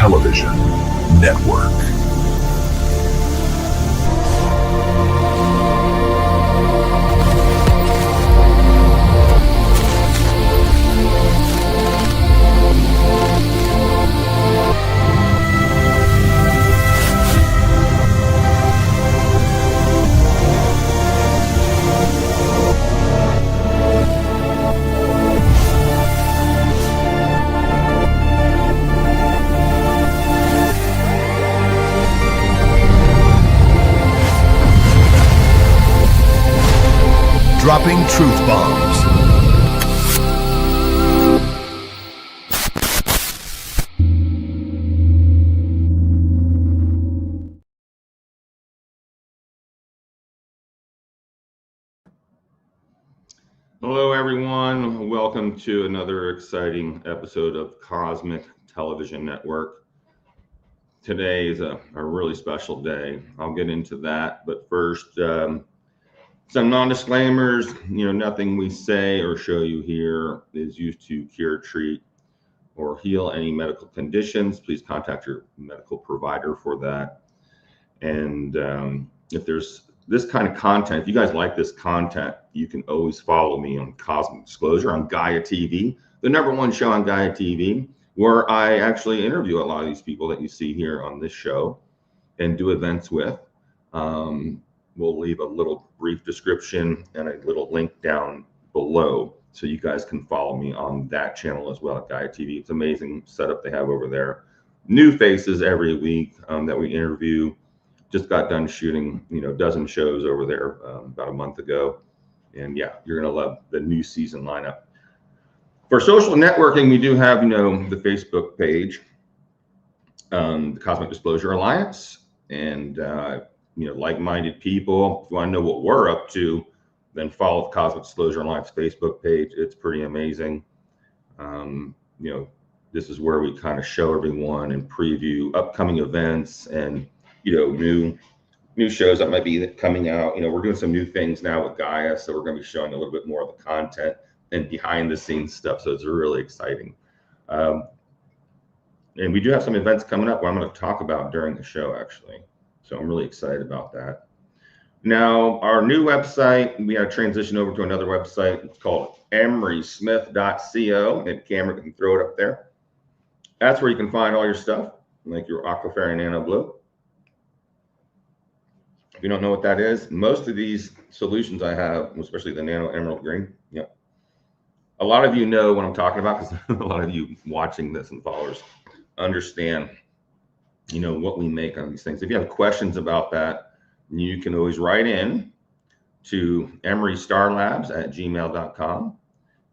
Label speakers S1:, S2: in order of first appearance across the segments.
S1: Television Network. Dropping truth bombs.
S2: Hello, everyone. Welcome to another exciting episode of Cosmic Television Network. Today is a really special day. I'll get into that, but first, some non-disclaimers. Nothing we say or show you here is used to cure, treat, or heal any medical conditions. Please contact your medical provider for that. And if there's this kind of content, if you guys like this content, you can always follow me on Cosmic Disclosure on Gaia TV, the #1 show on Gaia TV, where I actually interview a lot of these people that you see here on this show and do events with. We'll leave a little brief description and a little link down below so you guys can follow me on that channel as well at Gaia TV. It's amazing setup they have over there. New faces every week that we interview. Just got done shooting, a dozen shows over there about a month ago. And yeah, you're going to love the new season lineup. For social networking, we do have, the Facebook page, the Cosmic Disclosure Alliance, and like-minded people. If you want to know what we're up to, then follow the Cosmic Disclosure Alliance Facebook page. It's pretty amazing. This is where we kind of show everyone and preview upcoming events and new shows that might be coming out. We're doing some new things now with Gaia, so we're going to be showing a little bit more of the content and behind the scenes stuff. So it's really exciting. And we do have some events coming up where I'm going to talk about during the show, actually. So I'm really excited about that. Now, our new website, we had to transition over to another website. It's called emerysmith.co, and Cameron can throw it up there. That's where you can find all your stuff, like your Aquafairy Nano Blue. If you don't know what that is, most of these solutions I have, especially the Nano Emerald Green, a lot of you know what I'm talking about because a lot of you watching this and followers understand what we make on these things. If you have questions about that, you can always write in to emerystarlabs@gmail.com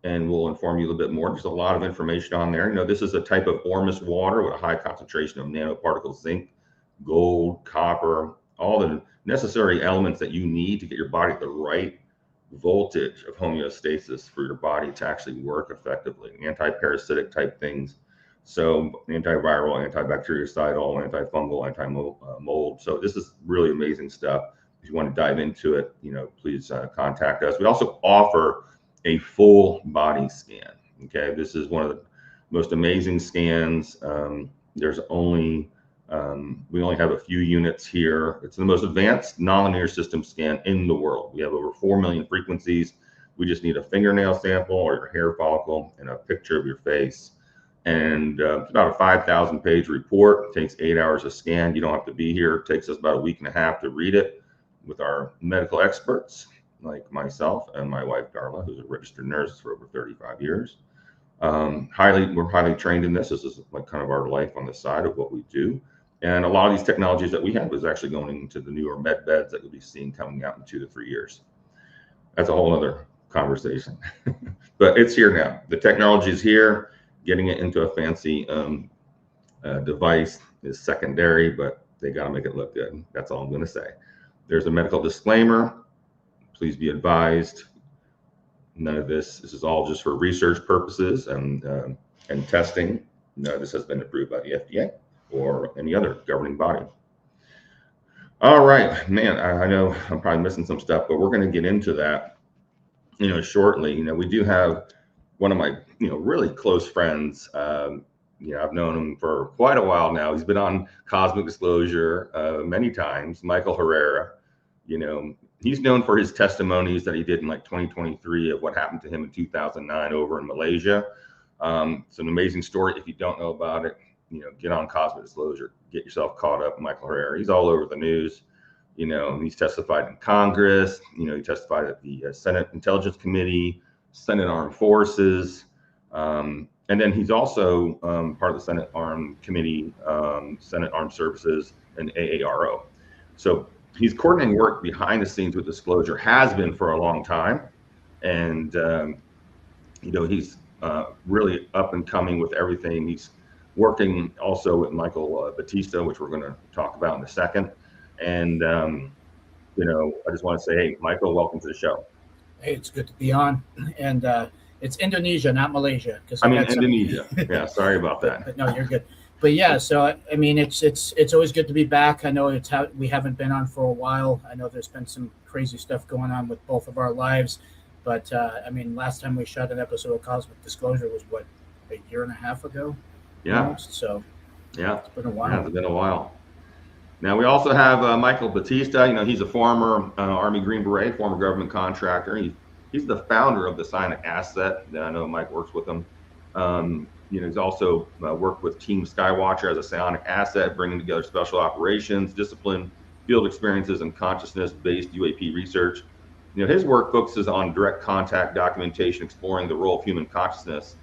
S2: and we'll inform you a little bit more. There's a lot of information on there. This is a type of Ormus water with a high concentration of nanoparticles, zinc, gold, copper, all the necessary elements that you need to get your body at the right voltage of homeostasis for your body to actually work effectively. Anti-parasitic type things. So antiviral, antibactericidal, antifungal, anti-mold. So this is really amazing stuff. If you want to dive into it, please contact us. We also offer a full body scan. Okay, this is one of the most amazing scans. There's only we only have a few units here. It's the most advanced nonlinear system scan in the world. We have over 4 million frequencies. We just need a fingernail sample or your hair follicle and a picture of your face. And it's about a 5,000 page report. It takes 8 hours to scan. You don't have to be here. It takes us about a week and a half to read it with our medical experts like myself and my wife, Darla, who's a registered nurse for over 35 years. We're highly trained in this. This is like kind of our life on the side of what we do. And a lot of these technologies that we have is actually going into the newer med beds that you'll be seeing coming out in 2 to 3 years. That's a whole other conversation, but it's here now. The technology is here. Getting it into a fancy device is secondary, but they got to make it look good. That's all I'm going to say. There's a medical disclaimer. Please be advised. None of this is all just for research purposes and testing. None of this has been approved by the FDA or any other governing body. All right, man, I know I'm probably missing some stuff, but we're going to get into that, shortly. We do have one of my, really close friends Yeah, I've known him for quite a while now. He's been on Cosmic Disclosure many times. Michael Herrera, he's known for his testimonies that he did in like 2023 of what happened to him in 2009 over in Malaysia. It's an amazing story. If you don't know about it, get on Cosmic Disclosure, get yourself caught up. Michael Herrera, he's all over the news. He's testified in Congress. He testified at the Senate Intelligence Committee, Senate Armed Forces. And then he's also part of the Senate Armed Committee, Senate Armed Services, and AARO. So he's coordinating work behind the scenes with Disclosure, has been for a long time. And, he's really up and coming with everything. He's working also with Michael Battista, which we're going to talk about in a second. And, I just want to say, hey, Michael, welcome to the show.
S3: Hey, it's good to be on. And it's Indonesia, not Malaysia.
S2: I mean, Indonesia. Yeah, sorry about that.
S3: But no, you're good. But yeah, so I mean, it's always good to be back. I know we haven't been on for a while. I know there's been some crazy stuff going on with both of our lives. But I mean, last time we shot an episode of Cosmic Disclosure was what, a year and a half ago?
S2: Yeah.
S3: Almost? So
S2: yeah,
S3: it's been a while.
S2: Yeah, it's been a while. Now we also have Michael Battista. He's a former Army Green Beret, former government contractor. He's the founder of the Psionic Asset. I know Mike works with him. He's also worked with Team Skywatcher as a Psionic Asset, bringing together special operations, discipline, field experiences, and consciousness-based UAP research. His work focuses on direct contact documentation, exploring the role of human consciousness,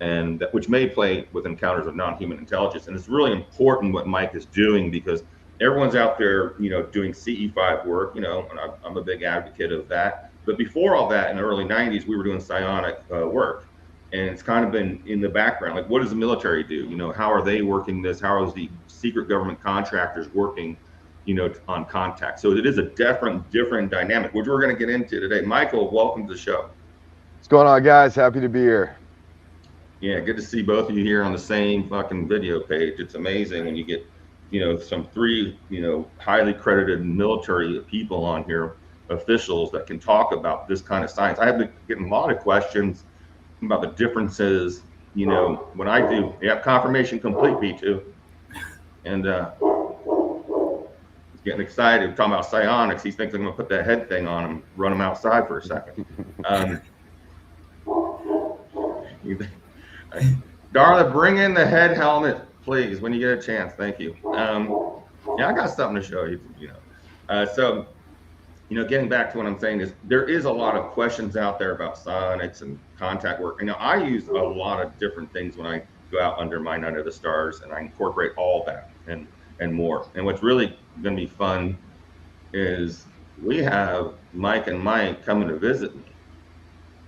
S2: and which may play with encounters of non-human intelligence. And it's really important what Mike is doing, because everyone's out there, doing CE5 work, and I'm a big advocate of that. But before all that, in the early 90s, we were doing psionic work. And it's kind of been in the background. Like, what does the military do? How are they working this? How is the secret government contractors working, on contact? So it is a different dynamic, which we're going to get into today. Michael, welcome to the show.
S4: What's going on, guys? Happy to be here.
S2: Yeah, good to see both of you here on the same fucking video page. It's amazing when you get, some three, highly credited military people on here, officials that can talk about this kind of science. I have been getting a lot of questions about the differences, when I do. You have confirmation complete, B2. And he's getting excited. We're talking about psionics. He thinks I'm going to put that head thing on him, run him outside for a second. Darla, bring in the head helmet, please, when you get a chance. Thank you. Yeah, I got something to show you, So, getting back to what I'm saying is there is a lot of questions out there about psionics and contact work. I use a lot of different things when I go out under my Night of the Stars, and I incorporate all that and more. And what's really going to be fun is we have Mike and Mike coming to visit me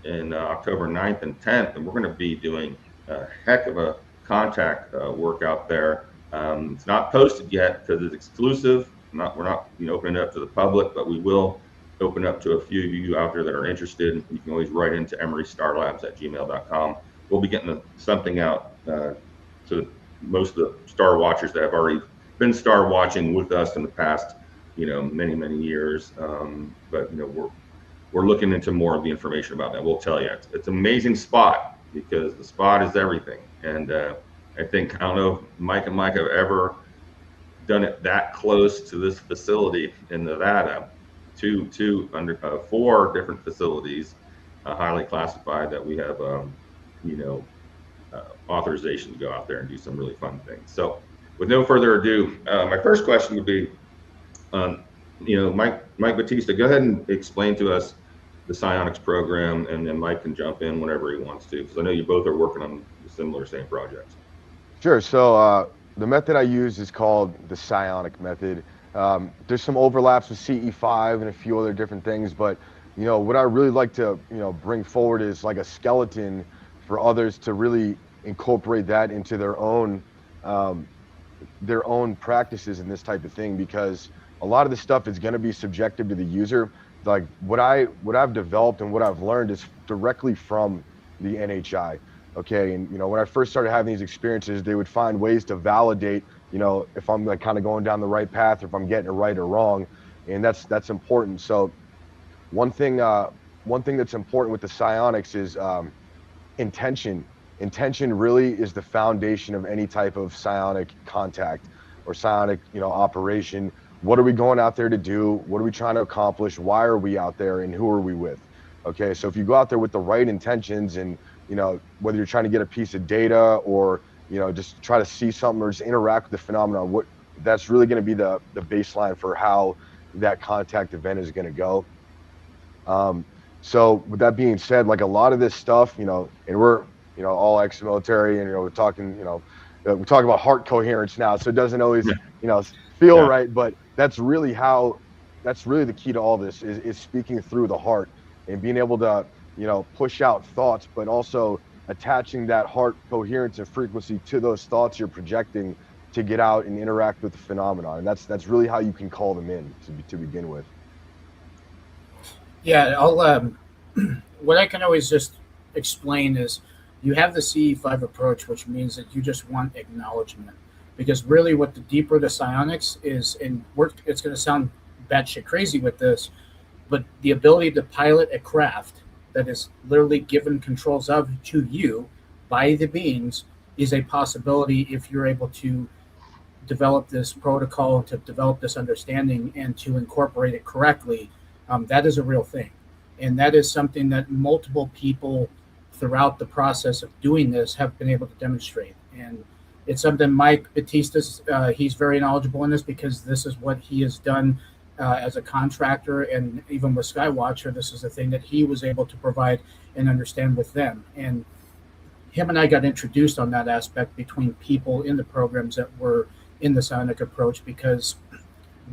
S2: in October 9th and 10th, and we're going to be doing a heck of a contact work out there. It's not posted yet because it's exclusive. We're not opening it up to the public, but we will open up to a few of you out there that are interested. You can always write into emerystarlabs@gmail.com. We'll be getting something out to most of the star watchers that have already been star watching with us in the past, many years. But we're looking into more of the information about that. We'll tell you. It's an amazing spot, because the spot is everything. And I don't know if Mike and Mike have ever done it that close to this facility in Nevada. Four different facilities, highly classified, that we have, authorization to go out there and do some really fun things. So, with no further ado, my first question would be, Mike Battista, go ahead and explain to us the Psionics program, and then Mike can jump in whenever he wants to, because I know you both are working on same projects.
S4: Sure. So the method I use is called the Psionic method. There's some overlaps with CE5 and a few other different things, but what I really like to bring forward is like a skeleton for others to really incorporate that into their own practices and this type of thing, because a lot of the stuff is going to be subjective to the user. Like what I've developed and what I've learned is directly from the NHI. Okay, and when I first started having these experiences, they would find ways to validate, if I'm like kind of going down the right path, or if I'm getting it right or wrong, and that's important. So one thing that's important with the psionics is intention intention really is the foundation of any type of psionic contact or psionic, operation. What are we going out there to do? What are we trying to accomplish? Why are we out there, and who are we with? Okay, so if you go out there with the right intentions, and whether you're trying to get a piece of data, or just try to see something, or just interact with the phenomenon, what that's really going to be the baseline for how that contact event is going to go. So with that being said, like a lot of this stuff, and we're all ex-military, and we're talking, we talk about heart coherence now, so it doesn't always feel right, but that's really the key to all this, is speaking through the heart and being able to push out thoughts, but also attaching that heart coherence and frequency to those thoughts you're projecting to get out and interact with the phenomenon. And that's really how you can call them in to begin with.
S3: Yeah, I'll what I can always just explain is, you have the CE5 approach, which means that you just want acknowledgement. Because really what the deeper the psionics is, and it's going to sound batshit crazy with this, but the ability to pilot a craft that is literally given controls of to you by the beings is a possibility if you're able to develop this protocol, to develop this understanding, and to incorporate it correctly. That is a real thing. And that is something that multiple people throughout the process of doing this have been able to demonstrate. And it's something Mike Battista, he's very knowledgeable in this, because this is what he has done as a contractor, and even with Skywatcher, this is the thing that he was able to provide and understand with them. And him and I got introduced on that aspect between people in the programs that were in the psionic approach, because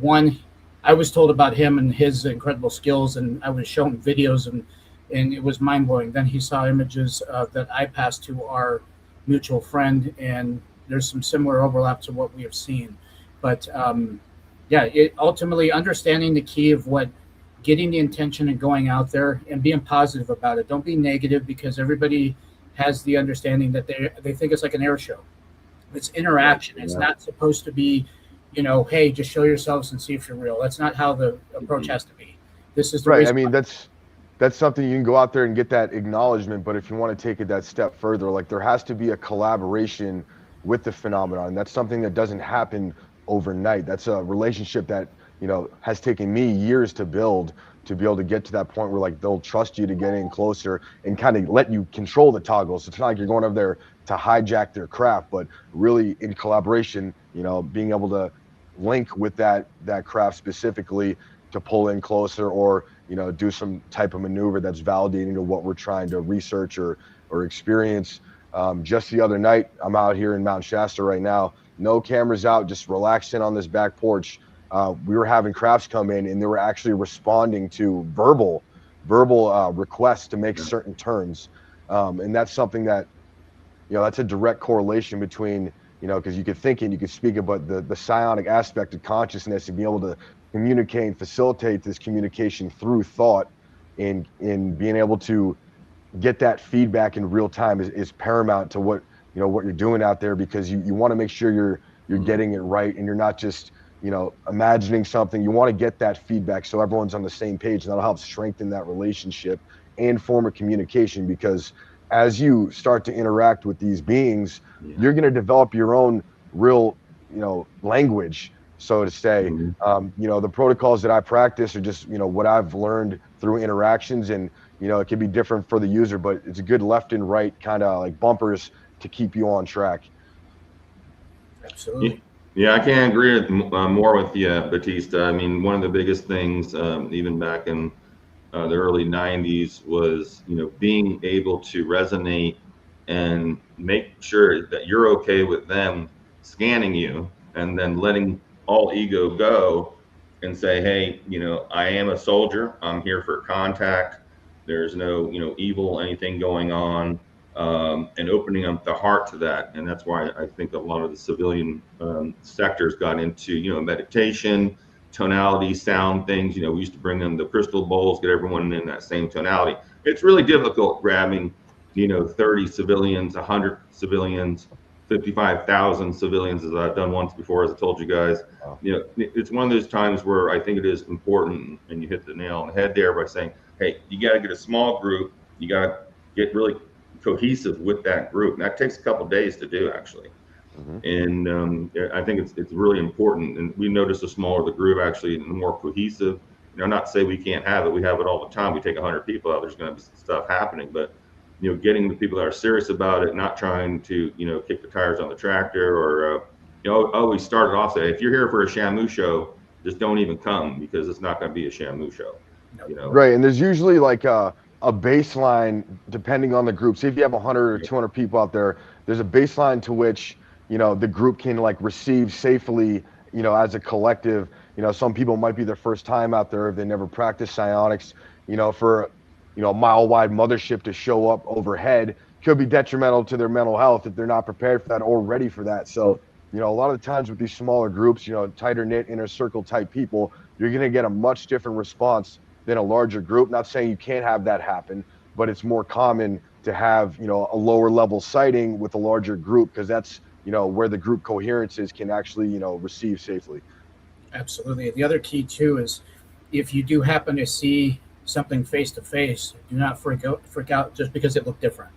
S3: one, I was told about him and his incredible skills, and I was shown videos, and it was mind-blowing. Then he saw images that I passed to our mutual friend, and there's some similar overlaps of what we have seen. But ultimately understanding the key of what getting the intention and going out there and being positive about it. Don't be negative, because everybody has the understanding that they think it's like an air show. It's interaction. It's not supposed to be, hey, just show yourselves and see if you're real. That's not how the approach has to be. This is the
S4: right. I mean, that's something you can go out there and get that acknowledgement, but if you want to take it that step further, like there has to be a collaboration with the phenomenon. That's something that doesn't happen overnight. That's a relationship that has taken me years to build, to be able to get to that point where like they'll trust you to get in closer and kind of let you control the toggles. It's not like you're going over there to hijack their craft, but really in collaboration, being able to link with that craft specifically to pull in closer, or do some type of maneuver that's validating to what we're trying to research or experience. Just the other night, I'm out here in Mount Shasta right now, no cameras out, just relaxing on this back porch. We were having crafts come in, and they were actually responding to verbal requests to make certain turns. And that's something that, that's a direct correlation between, because you could think and you could speak it, but the psionic aspect of consciousness and being able to communicate and facilitate this communication through thought, and being able to get that feedback in real time is paramount to what you're doing out there, because you want to make sure you're getting it right, and you're not just imagining something. You want to get that feedback so everyone's on the same page, and that'll help strengthen that relationship and form a communication, because as you start to interact with these beings, you're going to develop your own real language, so to say. The protocols that I practice are just what I've learned through interactions, and it can be different for the user, but it's a good left and right kind of like bumpers to keep you on track.
S3: Absolutely.
S2: Yeah, I can't agree more with you, Battista. I mean, one of the biggest things, even back in the early 90s, was being able to resonate and make sure that you're okay with them scanning you, and then letting all ego go and say, hey, I am a soldier. I'm here for contact. There's no evil anything going on. And opening up the heart to that. And that's why I think a lot of the civilian sectors got into, meditation, tonality, sound things. We used to bring them the crystal bowls, get everyone in that same tonality. It's really difficult grabbing, 30 civilians, 100 civilians, 55,000 civilians, as I've done once before, as I told you guys.
S4: Wow.
S2: It's one of those times where I think it is important, and you hit the nail on the head there by saying, hey, you got to get a small group. You got to get really cohesive with that group. And that takes a couple days to do, actually. And I think it's really important. And we notice the smaller the group, actually, the more cohesive. Not to say we can't have it. We have it all the time. We take 100 people out, there's going to be stuff happening. But getting the people that are serious about it, not trying to kick the tires on the tractor, or always started off saying, if you're here for a Shamu show, just don't even come, because it's not going to be a Shamu show.
S4: Right. And there's usually like a baseline depending on the group. So if you have 100 or 200 people out there, there's a baseline to which the group can like receive safely, as a collective. Some people might be their first time out there if they never practiced psionics. For a mile-wide mothership to show up overhead could be detrimental to their mental health if they're not prepared for that or ready for that. So a lot of the times with these smaller groups, tighter knit inner circle type people, you're going to get a much different response than a larger group. Not saying you can't have that happen, but it's more common to have a lower level sighting with a larger group, because that's where the group coherences can actually receive safely. Absolutely.
S3: The other key too is, if you do happen to see something face to face, do not freak out just because it looked different.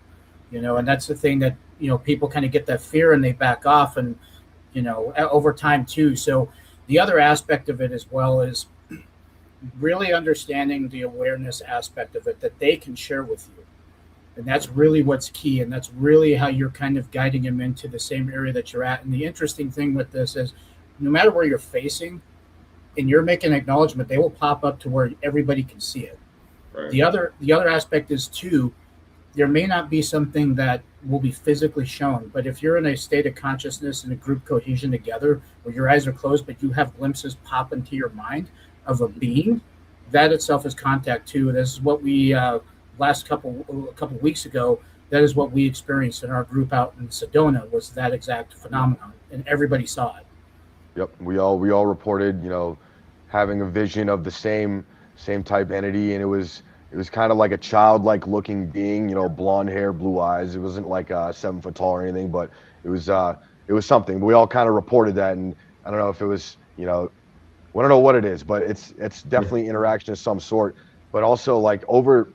S3: And that's the thing that people kind of get that fear and they back off, and over time too. So the other aspect of it as well is really understanding the awareness aspect of it that they can share with you. And that's really what's key. And that's really how you're kind of guiding them into the same area that you're at. And the interesting thing with this is, no matter where you're facing and you're making acknowledgement, they will pop up to where everybody can see it. Right. The other aspect is too, there may not be something that will be physically shown, but if you're in a state of consciousness and a group cohesion together, where your eyes are closed, but you have glimpses pop into your mind of a being, that itself is contact too. This is what we a couple weeks ago, that is what we experienced in our group out in Sedona, was that exact phenomenon, and everybody saw it.
S4: Yep, we all reported, having a vision of the same type entity, and it was kind of like a childlike looking being, blonde hair, blue eyes. It wasn't like 7 foot tall or anything, but it was something. We all kind of reported that, and I don't know if it was, I don't know what it is, but it's definitely interaction of some sort. But also like over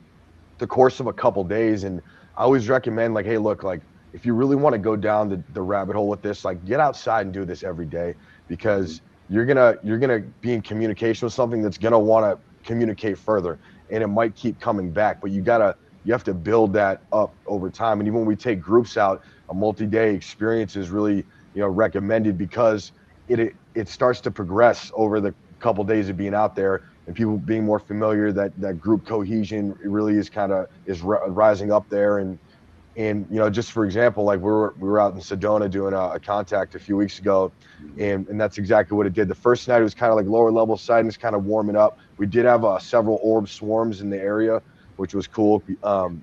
S4: the course of a couple days, and I always recommend, like, hey, look, like, if you really want to go down the rabbit hole with this, like, get outside and do this every day, because you're gonna be in communication with something that's gonna want to communicate further, and it might keep coming back. But you have to build that up over time. And even when we take groups out, a multi-day experience is really recommended, because it starts to progress over the couple days of being out there, and people being more familiar that group cohesion really is rising up there. And just for example, like we were out in Sedona doing a contact a few weeks ago, and that's exactly what it did. The first night it was kind of like lower level sightings, kind of warming up. We did have several orb swarms in the area, which was cool. And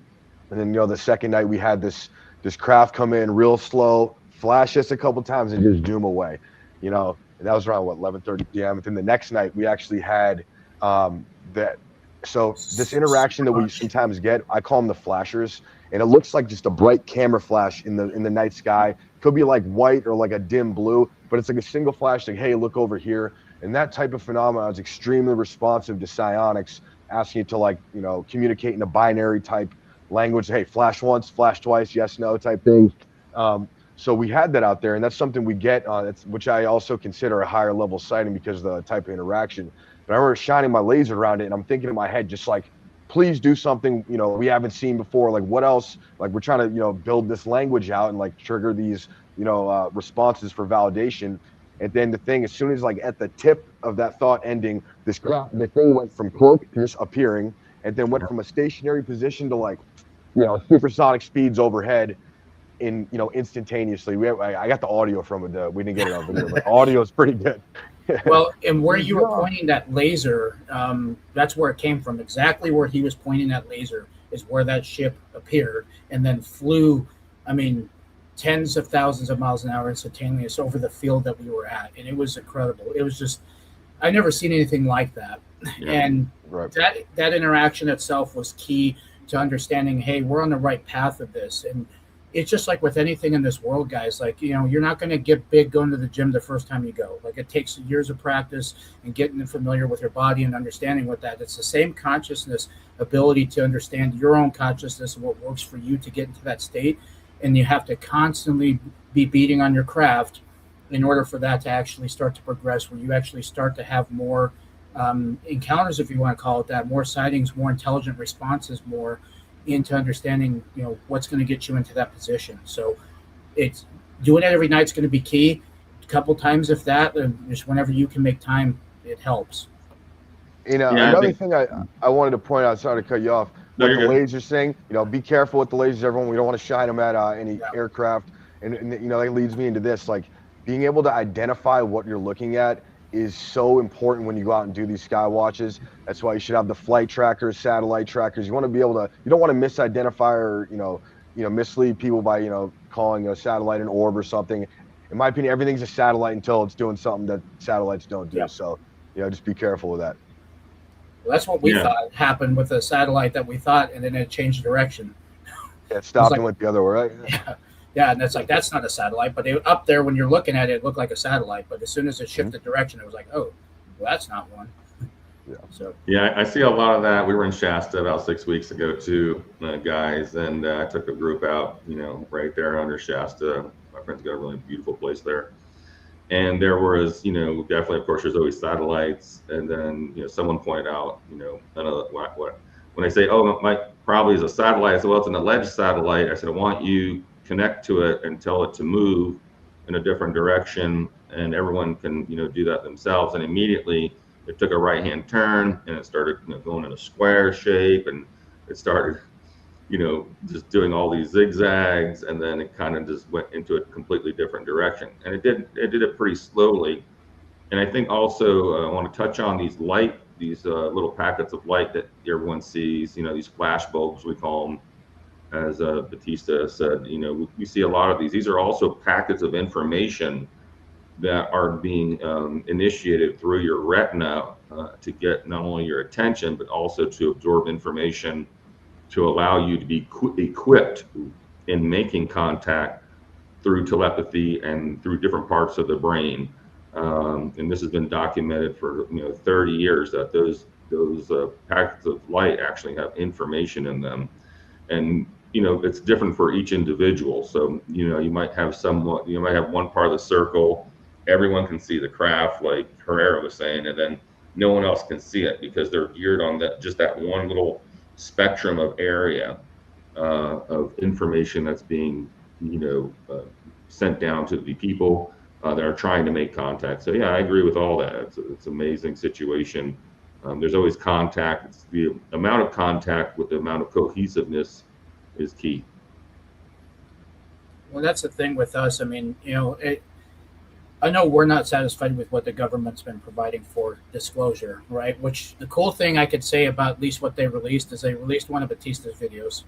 S4: then the second night we had this craft come in real slow, flash us a couple times, and just zoom away. And that was around 11:30 p.m. And then the next night we actually had that. So this interaction that we sometimes get, I call them the flashers, and it looks like just a bright camera flash in the night sky. Could be like white or like a dim blue, but it's like a single flash, like, hey, look over here. And that type of phenomenon is extremely responsive to psionics, asking you to, like, communicate in a binary type language. Hey, flash once, flash twice, yes, no type thing. So we had that out there, and that's something we get, which I also consider a higher level sighting because of the type of interaction. But I remember shining my laser around it, and I'm thinking in my head, just like, please do something, we haven't seen before. Like, what else? Like, we're trying to, build this language out and like trigger these, responses for validation. And then the thing, as soon as like at the tip of that thought ending, the thing went from cloak to just appearing, and then went from a stationary position to like, supersonic speeds overhead in, instantaneously. I got the audio from it. We didn't get it on video, but audio is pretty good.
S3: Well, and where you were pointing that laser, that's where it came from. Exactly where he was pointing that laser is where that ship appeared, and then flew, tens of thousands of miles an hour instantaneous over the field that we were at. And it was incredible. It was just, I've never seen anything like that. Yeah, and right. that interaction itself was key to understanding, hey, we're on the right path of this. And it's just like with anything in this world, guys. Like, you know, you're not going to get big going to the gym the first time you go. Like, it takes years of practice and getting familiar with your body and understanding what that. It's the same consciousness, ability to understand your own consciousness and what works for you to get into that state. And you have to constantly be beating on your craft in order for that to actually start to progress, where you actually start to have more encounters, if you want to call it that, more sightings, more intelligent responses, more into understanding, you know, what's going to get you into that position. So it's doing it every night is going to be key. A couple times, if that, and just whenever you can make time, it helps.
S4: You know, another thing I wanted to point out, sorry to cut you off,
S2: No,
S4: with the
S2: you're good.
S4: lasers thing, you know, be careful with the lasers, everyone. We don't want to shine them at any aircraft. And, you know, that leads me into this, like, being able to identify what you're looking at is so important when you go out and do these sky watches. That's why you should have the flight trackers, satellite trackers. You want to be able to, you don't want to misidentify or, you know, mislead people by, you know, calling a satellite an orb or something. In my opinion, everything's a satellite until it's doing something that satellites don't do. So, you know, just be careful with that.
S3: Well, that's what we thought happened with the satellite that we thought, and then it changed direction.
S4: Yeah, it stopped and went the other way, right?
S3: Yeah, and that's like, that's not a satellite, but up there when you're looking at it, it looked like a satellite. But as soon as it shifted direction, it was like, oh, well, that's not one.
S4: Yeah.
S3: So
S2: yeah, I see a lot of that. We were in Shasta about 6 weeks ago too, guys, and I took a group out, you know, right there under Shasta. My friend's got a really beautiful place there. And there was, you know, definitely, of course, there's always satellites. And then, you know, someone pointed out, you know, when they say, oh, it might probably is a satellite, I said, well, it's an alleged satellite. I said, I want you connect to it and tell it to move in a different direction, and everyone can, you know, do that themselves. And immediately it took a right-hand turn and it started, you know, going in a square shape, and it started, you know, just doing all these zigzags, and then it kind of just went into a completely different direction. And it did it pretty slowly. And I think also I want to touch on these little packets of light that everyone sees, you know, these flash bulbs, we call them. As Battista said, you know, we see a lot of these. These are also packets of information that are being initiated through your retina to get not only your attention, but also to absorb information to allow you to be equipped in making contact through telepathy and through different parts of the brain. And this has been documented for, you know, 30 years that those packets of light actually have information in them. And you know, it's different for each individual. So, you know, you might have one part of the circle, everyone can see the craft, like Herrera was saying, and then no one else can see it because they're geared on that one little spectrum of area of information that's being, you know, sent down to the people that are trying to make contact. So yeah, I agree with all that. It's an amazing situation. There's always contact. It's the amount of contact with the amount of cohesiveness is key.
S3: Well, that's the thing with us. I mean, you know, I know we're not satisfied with what the government's been providing for disclosure, right? Which the cool thing I could say about at least what they released is they released one of Batista's videos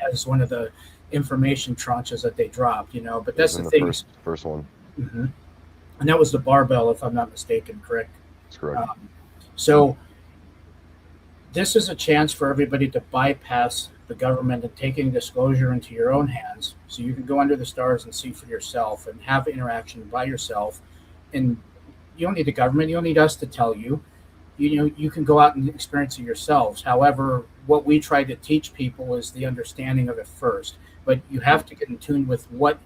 S3: as one of the information tranches that they dropped, you know. But that's the thing.
S4: First one.
S3: Mm-hmm. And that was the barbell, if I'm not mistaken, correct?
S4: That's correct.
S3: So this is a chance for everybody to bypass the government and taking disclosure into your own hands, so you can go under the stars and see for yourself and have interaction by yourself. And you don't need the government, you don't need us to tell you. You know, you can go out and experience it yourselves. However, what we try to teach people is the understanding of it first. But you have to get in tune with what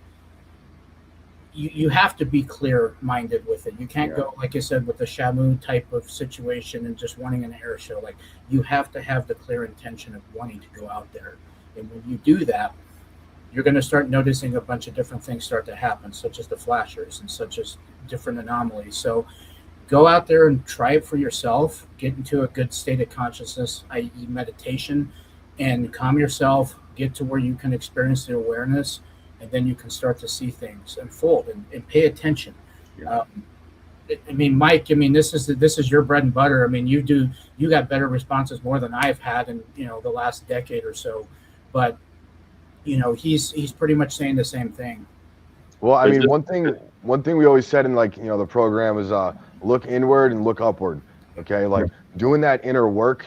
S3: you have to be clear-minded with it. You can't go, like I said, with the Shamu type of situation and just wanting an air show. Like, you have to have the clear intention of wanting to go out there. And when you do that, you're going to start noticing a bunch of different things start to happen, such as the flashers and such as different anomalies. So go out there and try it for yourself. Get into a good state of consciousness, i.e. meditation, and calm yourself. Get to where you can experience the awareness, and then you can start to see things unfold and pay attention. I mean, Mike, I mean, this is your bread and butter. I mean, you got better responses more than I've had in, you know, the last decade or so, but you know, he's pretty much saying the same thing.
S4: Well, I mean, one thing we always said in, like, you know, the program is look inward and look upward. Okay, like doing that inner work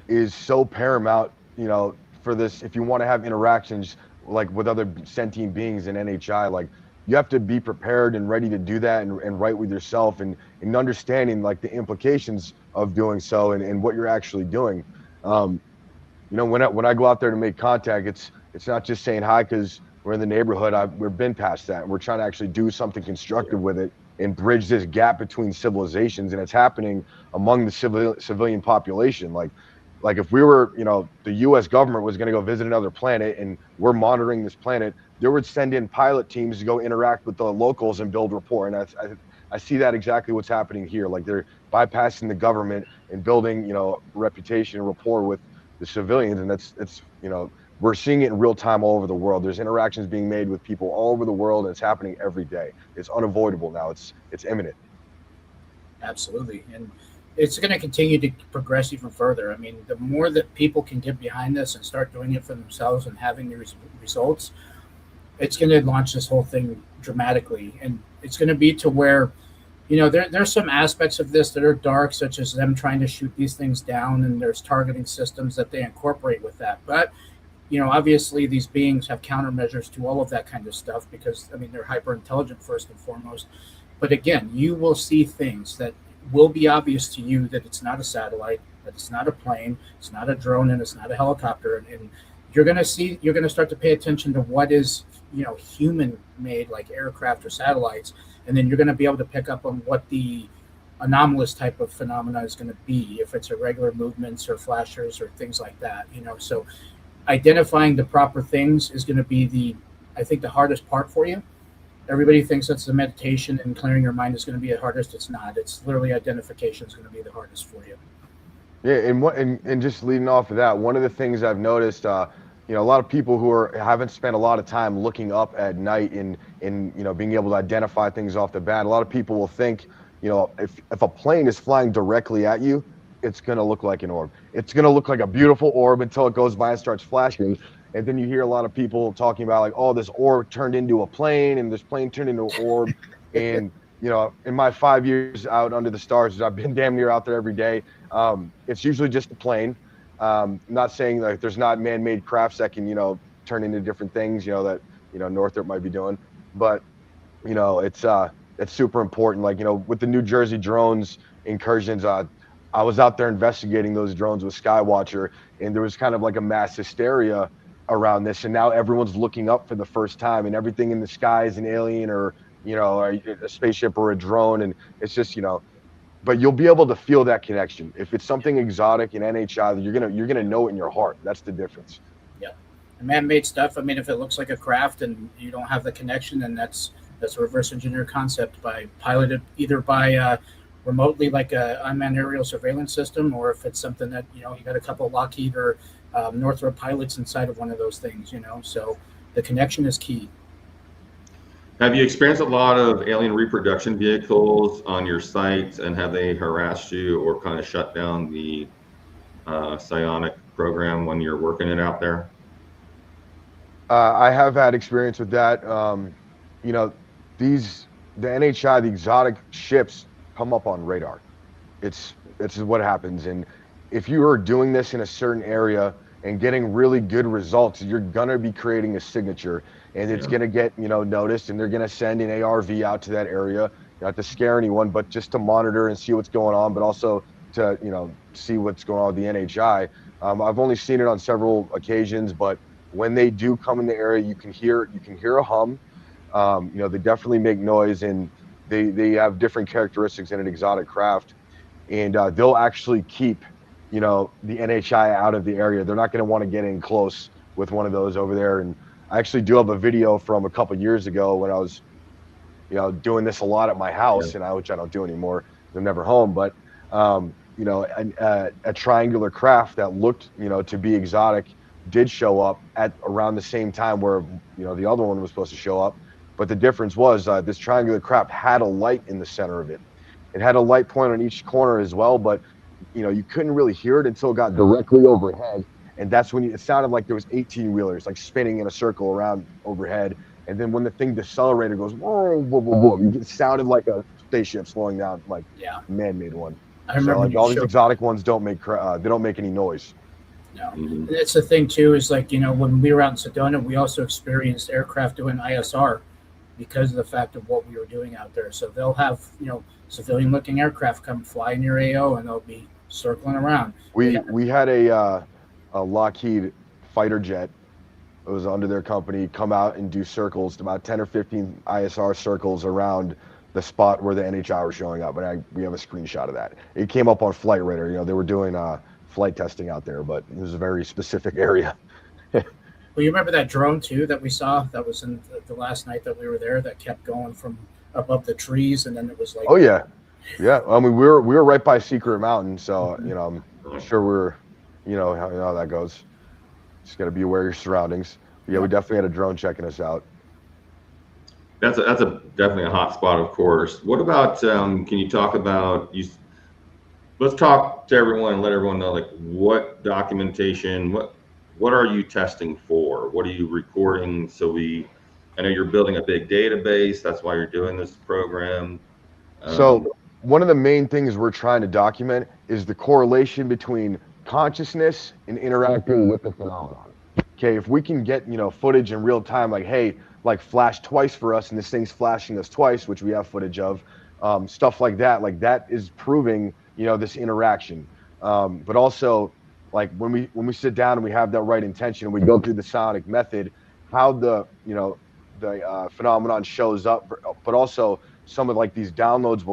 S4: is so paramount, you know, for this. If you want to have interactions, like with other sentient beings in NHI, like you have to be prepared and ready to do that and right with yourself and understanding like the implications of doing so and what you're actually doing. You know, when I go out there to make contact, it's not just saying hi because we're in the neighborhood. We've been past that. We're trying to actually do something constructive with it and bridge this gap between civilizations, and it's happening among the civilian population. Like if we were, you know, the U.S. government was going to go visit another planet and we're monitoring this planet, they would send in pilot teams to go interact with the locals and build rapport. And I see that exactly what's happening here. Like they're bypassing the government and building, you know, reputation and rapport with the civilians, and it's you know, we're seeing it in real time all over the world. There's interactions being made with people all over the world, and it's happening every day. It's unavoidable now. It's imminent.
S3: Absolutely. And it's going to continue to progress even further. I mean, the more that people can get behind this and start doing it for themselves and having the results, it's going to launch this whole thing dramatically. And it's going to be to where, you know, there's some aspects of this that are dark, such as them trying to shoot these things down, and there's targeting systems that they incorporate with that. But, you know, obviously these beings have countermeasures to all of that kind of stuff because, I mean, they're hyper intelligent first and foremost. But again, you will see things that will be obvious to you that it's not a satellite, that it's not a plane, it's not a drone, and it's not a helicopter. And you're going to start to pay attention to what is, you know, human made, like aircraft or satellites. And then you're going to be able to pick up on what the anomalous type of phenomena is going to be, if it's irregular movements or flashers or things like that, you know. So identifying the proper things is going to be I think the hardest part for you. Everybody thinks that's the meditation and clearing your mind is going to be the hardest. It's not. It's literally identification is going to be the hardest for you.
S4: Yeah, and just leading off of that, one of the things I've noticed, you know, a lot of people who haven't spent a lot of time looking up at night and you know, being able to identify things off the bat. A lot of people will think, you know, if a plane is flying directly at you, it's going to look like an orb. It's going to look like a beautiful orb until it goes by and starts flashing. And then you hear a lot of people talking about like, oh, this orb turned into a plane and this plane turned into an orb. And, you know, in my 5 years out under the stars, I've been damn near out there every day. It's usually just a plane. Not saying like there's not man-made crafts that can, you know, turn into different things, you know, that, you know, Northrop might be doing. But, you know, it's super important. Like, you know, with the New Jersey drones incursions, I was out there investigating those drones with Skywatcher, and there was kind of like a mass hysteria around this. And now everyone's looking up for the first time, and everything in the sky is an alien or, you know, a spaceship or a drone. And it's just, you know, but you'll be able to feel that connection. If it's something exotic in NHI, you're gonna know it in your heart. That's the difference.
S3: Yeah, man-made stuff. I mean, if it looks like a craft and you don't have the connection, then that's a reverse engineer concept by piloted either by remotely, like a unmanned aerial surveillance system, or if it's something that, you know, you got a couple of Lockheed or Northrop pilots inside of one of those things, you know. So the connection is key.
S2: Have you experienced a lot of alien reproduction vehicles on your sites, and have they harassed you or kind of shut down the Psionic program when you're working it out there?
S4: I have had experience with that. You know, the NHI, the exotic ships come up on radar. It's what happens. And if you are doing this in a certain area and getting really good results, you're gonna be creating a signature, and it's gonna get, you know, noticed, and they're gonna send an ARV out to that area, not to scare anyone, but just to monitor and see what's going on, but also to, you know, see what's going on with the NHI. I've only seen it on several occasions, but when they do come in the area, you can hear a hum. You know, they definitely make noise, and they have different characteristics in an exotic craft, and they'll actually keep, you know, the NHI out of the area. They're not going to want to get in close with one of those over there. And I actually do have a video from a couple years ago when I was, you know, doing this a lot at my house, and which I don't do anymore. I'm never home, but you know, a triangular craft that looked, you know, to be exotic did show up at around the same time where, you know, the other one was supposed to show up. But the difference was this triangular craft had a light in the center of it. It had a light point on each corner as well, but, you know, you couldn't really hear it until it got directly overhead. And that's when it sounded like there was 18-wheelers like spinning in a circle around overhead. And then when the thing decelerated, goes, whoa, whoa, whoa, whoa, it sounded like a spaceship slowing down, like a man-made one.
S3: I remember
S4: so, like, all these exotic ones don't make any noise.
S3: No.
S2: Mhm.
S3: And that's the thing too, is like, when we were out in Sedona, we also experienced aircraft doing ISR because of the fact of what we were doing out there. So they'll have, civilian looking aircraft come fly in your AO and they'll be circling around.
S4: We had a Lockheed fighter jet. It was under their company, come out and do circles, about 10 or 15 ISR circles around the spot where the NHI were showing up. And we have a screenshot of that. It came up on Flight Radar. They were doing flight testing out there, but it was a very specific area.
S3: Well, you remember that drone too that we saw that was in the last night that we were there that kept going from above the trees, and then it was like,
S4: oh yeah, I mean we were right by Secret Mountain, so I'm sure we're, how that goes. Just got to be aware of your surroundings. But yeah, we definitely had a drone checking us out.
S2: That's definitely a hot spot, of course. What about can you talk about you? Let's talk to everyone and let everyone know, like, what documentation, what are you testing for? What are you recording? I know you're building a big database. That's why you're doing this program.
S4: So one of the main things we're trying to document is the correlation between consciousness and interacting with the phenomenon. Okay, if we can get footage in real time, like, hey, like flash twice for us, and this thing's flashing us twice, which we have footage of, stuff like that is proving this interaction. But also, like when we sit down and we have that right intention and we go through the Psionic method, how the phenomenon shows up, but also some of like these downloads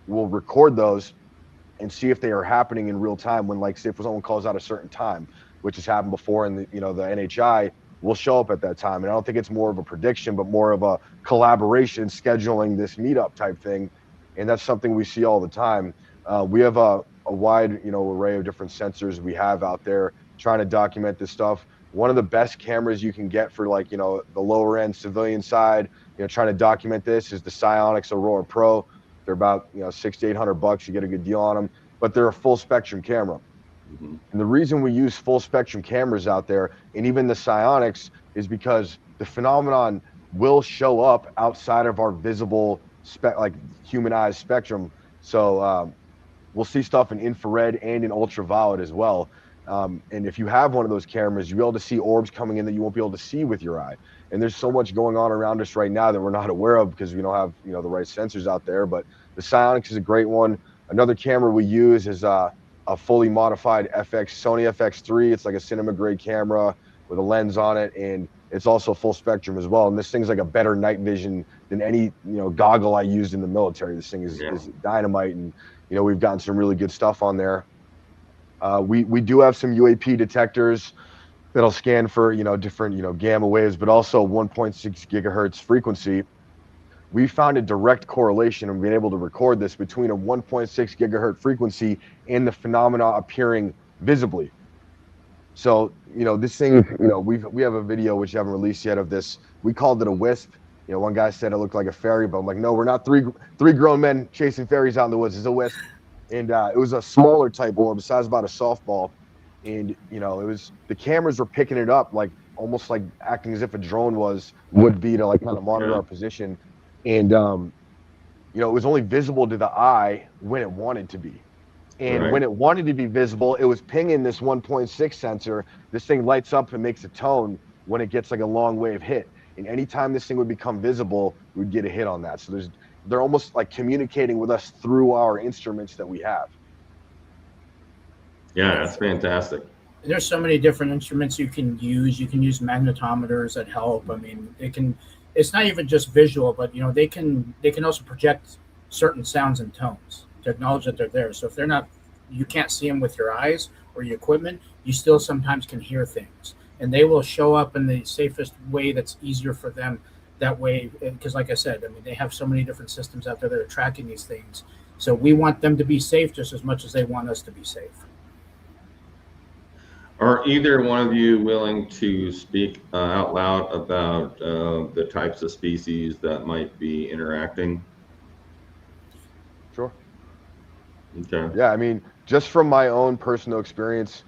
S4: we'll record those and see if they are happening in real time when, like, say if someone calls out a certain time, which has happened before in the NHI, will show up at that time. And I don't think it's more of a prediction, but more of a collaboration, scheduling this meetup type thing. And that's something we see all the time. We have a wide, array of different sensors we have out there trying to document this stuff. One of the best cameras you can get for, like, the lower end civilian side, trying to document this is the Psionics Aurora Pro. They're about, $600 to $800. You get a good deal on them, but they're a full spectrum camera.
S2: Mm-hmm.
S4: And the reason we use full spectrum cameras out there, and even the Psionics, is because the phenomenon will show up outside of our visible like human eyes spectrum. So we'll see stuff in infrared and in ultraviolet as well. And if you have one of those cameras, you'll be able to see orbs coming in that you won't be able to see with your eye. And there's so much going on around us right now that we're not aware of because we don't have, the right sensors out there. But the Psionics is a great one. Another camera we use is a fully modified Sony FX3. It's like a cinema grade camera with a lens on it, and it's also full spectrum as well. And this thing's like a better night vision than any goggle I used in the military. This thing is dynamite, and we've gotten some really good stuff on there. We do have some UAP detectors that'll scan for different gamma waves, but also 1.6 gigahertz frequency. We found a direct correlation and been able to record this between a 1.6 gigahertz frequency and the phenomena appearing visibly. So this thing, we have a video which you haven't released yet of this. We called it a wisp. One guy said it looked like a fairy, but I'm like, no, we're not three grown men chasing fairies out in the woods. It's a wisp. And it was a smaller type orb, the size about a softball. And it was, the cameras were picking it up, like almost like acting as if a drone would be to like kind of monitor our position. And it was only visible to the eye when it wanted to be. And when it wanted to be visible, it was pinging this 1.6 sensor. This thing lights up and makes a tone when it gets like a long wave hit. And anytime this thing would become visible, we'd get a hit on that. So they're almost like communicating with us through our instruments that we have.
S2: Yeah, that's fantastic.
S3: There's so many different instruments you can use. You can use magnetometers that help. I mean, it's not even just visual, but they can also project certain sounds and tones to acknowledge that they're there. So if they're not, you can't see them with your eyes or your equipment, you still sometimes can hear things, and they will show up in the safest way that's easier for them that way. Because like I said, I mean, they have so many different systems out there that are tracking these things. So we want them to be safe just as much as they want us to be safe.
S2: Are either one of you willing to speak out loud about the types of species that might be interacting?
S4: Sure.
S2: Okay.
S4: Yeah, I mean, just from my own personal experience,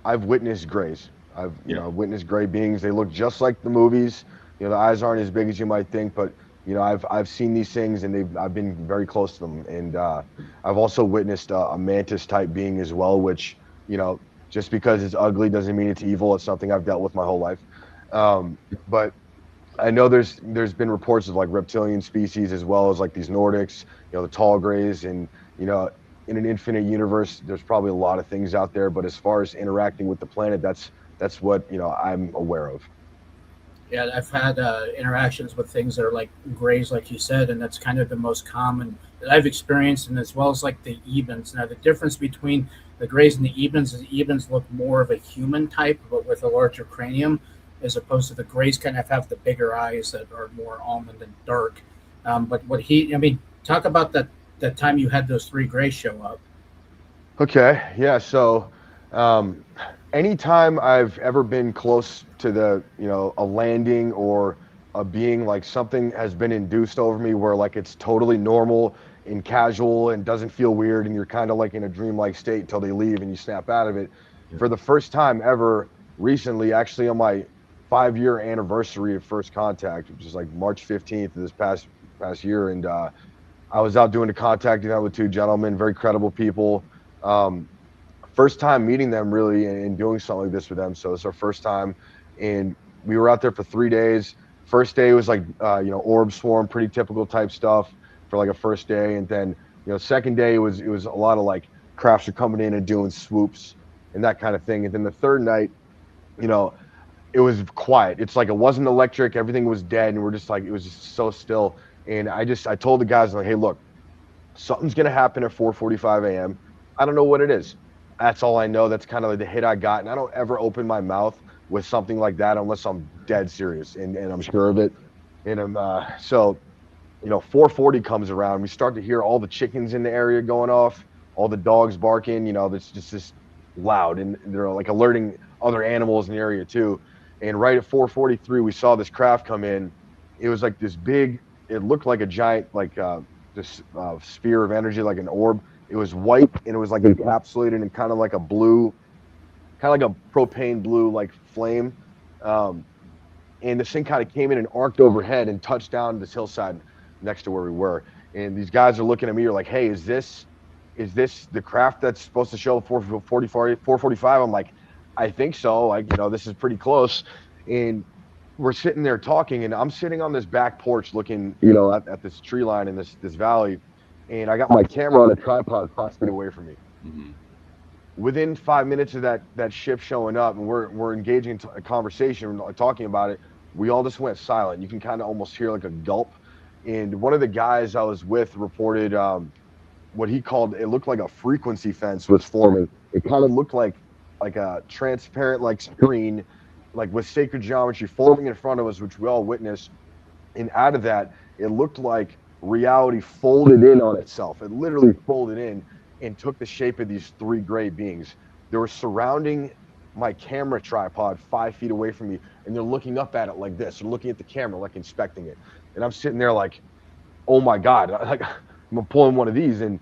S4: I've witnessed grays. I've witnessed gray beings. They look just like the movies. The eyes aren't as big as you might think, but I've seen these things, and I've been very close to them. And I've also witnessed a mantis type being as well, which Just because it's ugly doesn't mean it's evil. It's something I've dealt with my whole life. But I know there's been reports of like reptilian species as well as like these Nordics, the tall grays, and in an infinite universe, there's probably a lot of things out there. But as far as interacting with the planet, that's what I'm aware of.
S3: Yeah, I've had interactions with things that are like grays, like you said, and that's kind of the most common that I've experienced, and as well as like the Ebens. Now, the difference between the grays and the Ebens is the Ebens look more of a human type, but with a larger cranium, as opposed to the grays kind of have the bigger eyes that are more almond and dark. But talk about that time you had those 3 grays show up.
S4: Okay, yeah. So, anytime I've ever been close to a landing or a being, like something has been induced over me where like it's totally normal and casual and doesn't feel weird, and you're kind of like in a dreamlike state until they leave and you snap out of it.
S2: Yeah.
S4: For the first time ever recently, actually on my 5-year anniversary of first contact, which is like March 15th of this past year, and I was out doing a contact event with 2 gentlemen, very credible people. First time meeting them really and doing something like this with them. So it's our first time, and we were out there for 3 days. First day was like orb swarm, pretty typical type stuff for like a first day, and then second day it was a lot of like crafts are coming in and doing swoops and that kind of thing. And then the third night, it was quiet. It's like it wasn't electric, everything was dead, and we're just like, it was just so still. And I told the guys, like, hey, look, something's gonna happen at 4:45 a.m. I don't know what it is. That's all I know. That's kind of like the hit I got. And I don't ever open my mouth with something like that unless I'm dead serious and I'm sure of it. And I'm 4:40 comes around. We start to hear all the chickens in the area going off, all the dogs barking. It's just this loud, and they're like alerting other animals in the area too. And right at 4:43, we saw this craft come in. It was like this big. It looked like a giant, like this sphere of energy, like an orb. It was white, and it was like encapsulated in kind of like a blue, kind of like a propane blue, like flame. And this thing kind of came in and arced overhead and touched down this hillside next to where we were. And these guys are looking at me, are like, hey, is this the craft that's supposed to show 4:45? I'm like, I think so. Like, this is pretty close. And we're sitting there talking, and I'm sitting on this back porch looking, at this tree line in this valley. And I got my camera on a tripod 5 feet away from me.
S2: Mm-hmm.
S4: Within 5 minutes of that ship showing up, and we're engaging in a conversation, talking about it, we all just went silent. You can kind of almost hear like a gulp. And one of the guys I was with reported what he called, it looked like a frequency fence was forming. It kind of looked like a transparent like screen, like with sacred geometry forming in front of us, which we all witnessed. And out of that, it looked like reality folded in on itself. It literally folded in and took the shape of these 3 gray beings. They were surrounding my camera tripod 5 feet away from me, and they're looking up at it like this. They're looking at the camera, like inspecting it. And I'm sitting there like, oh my God, like I'm pulling one of these, and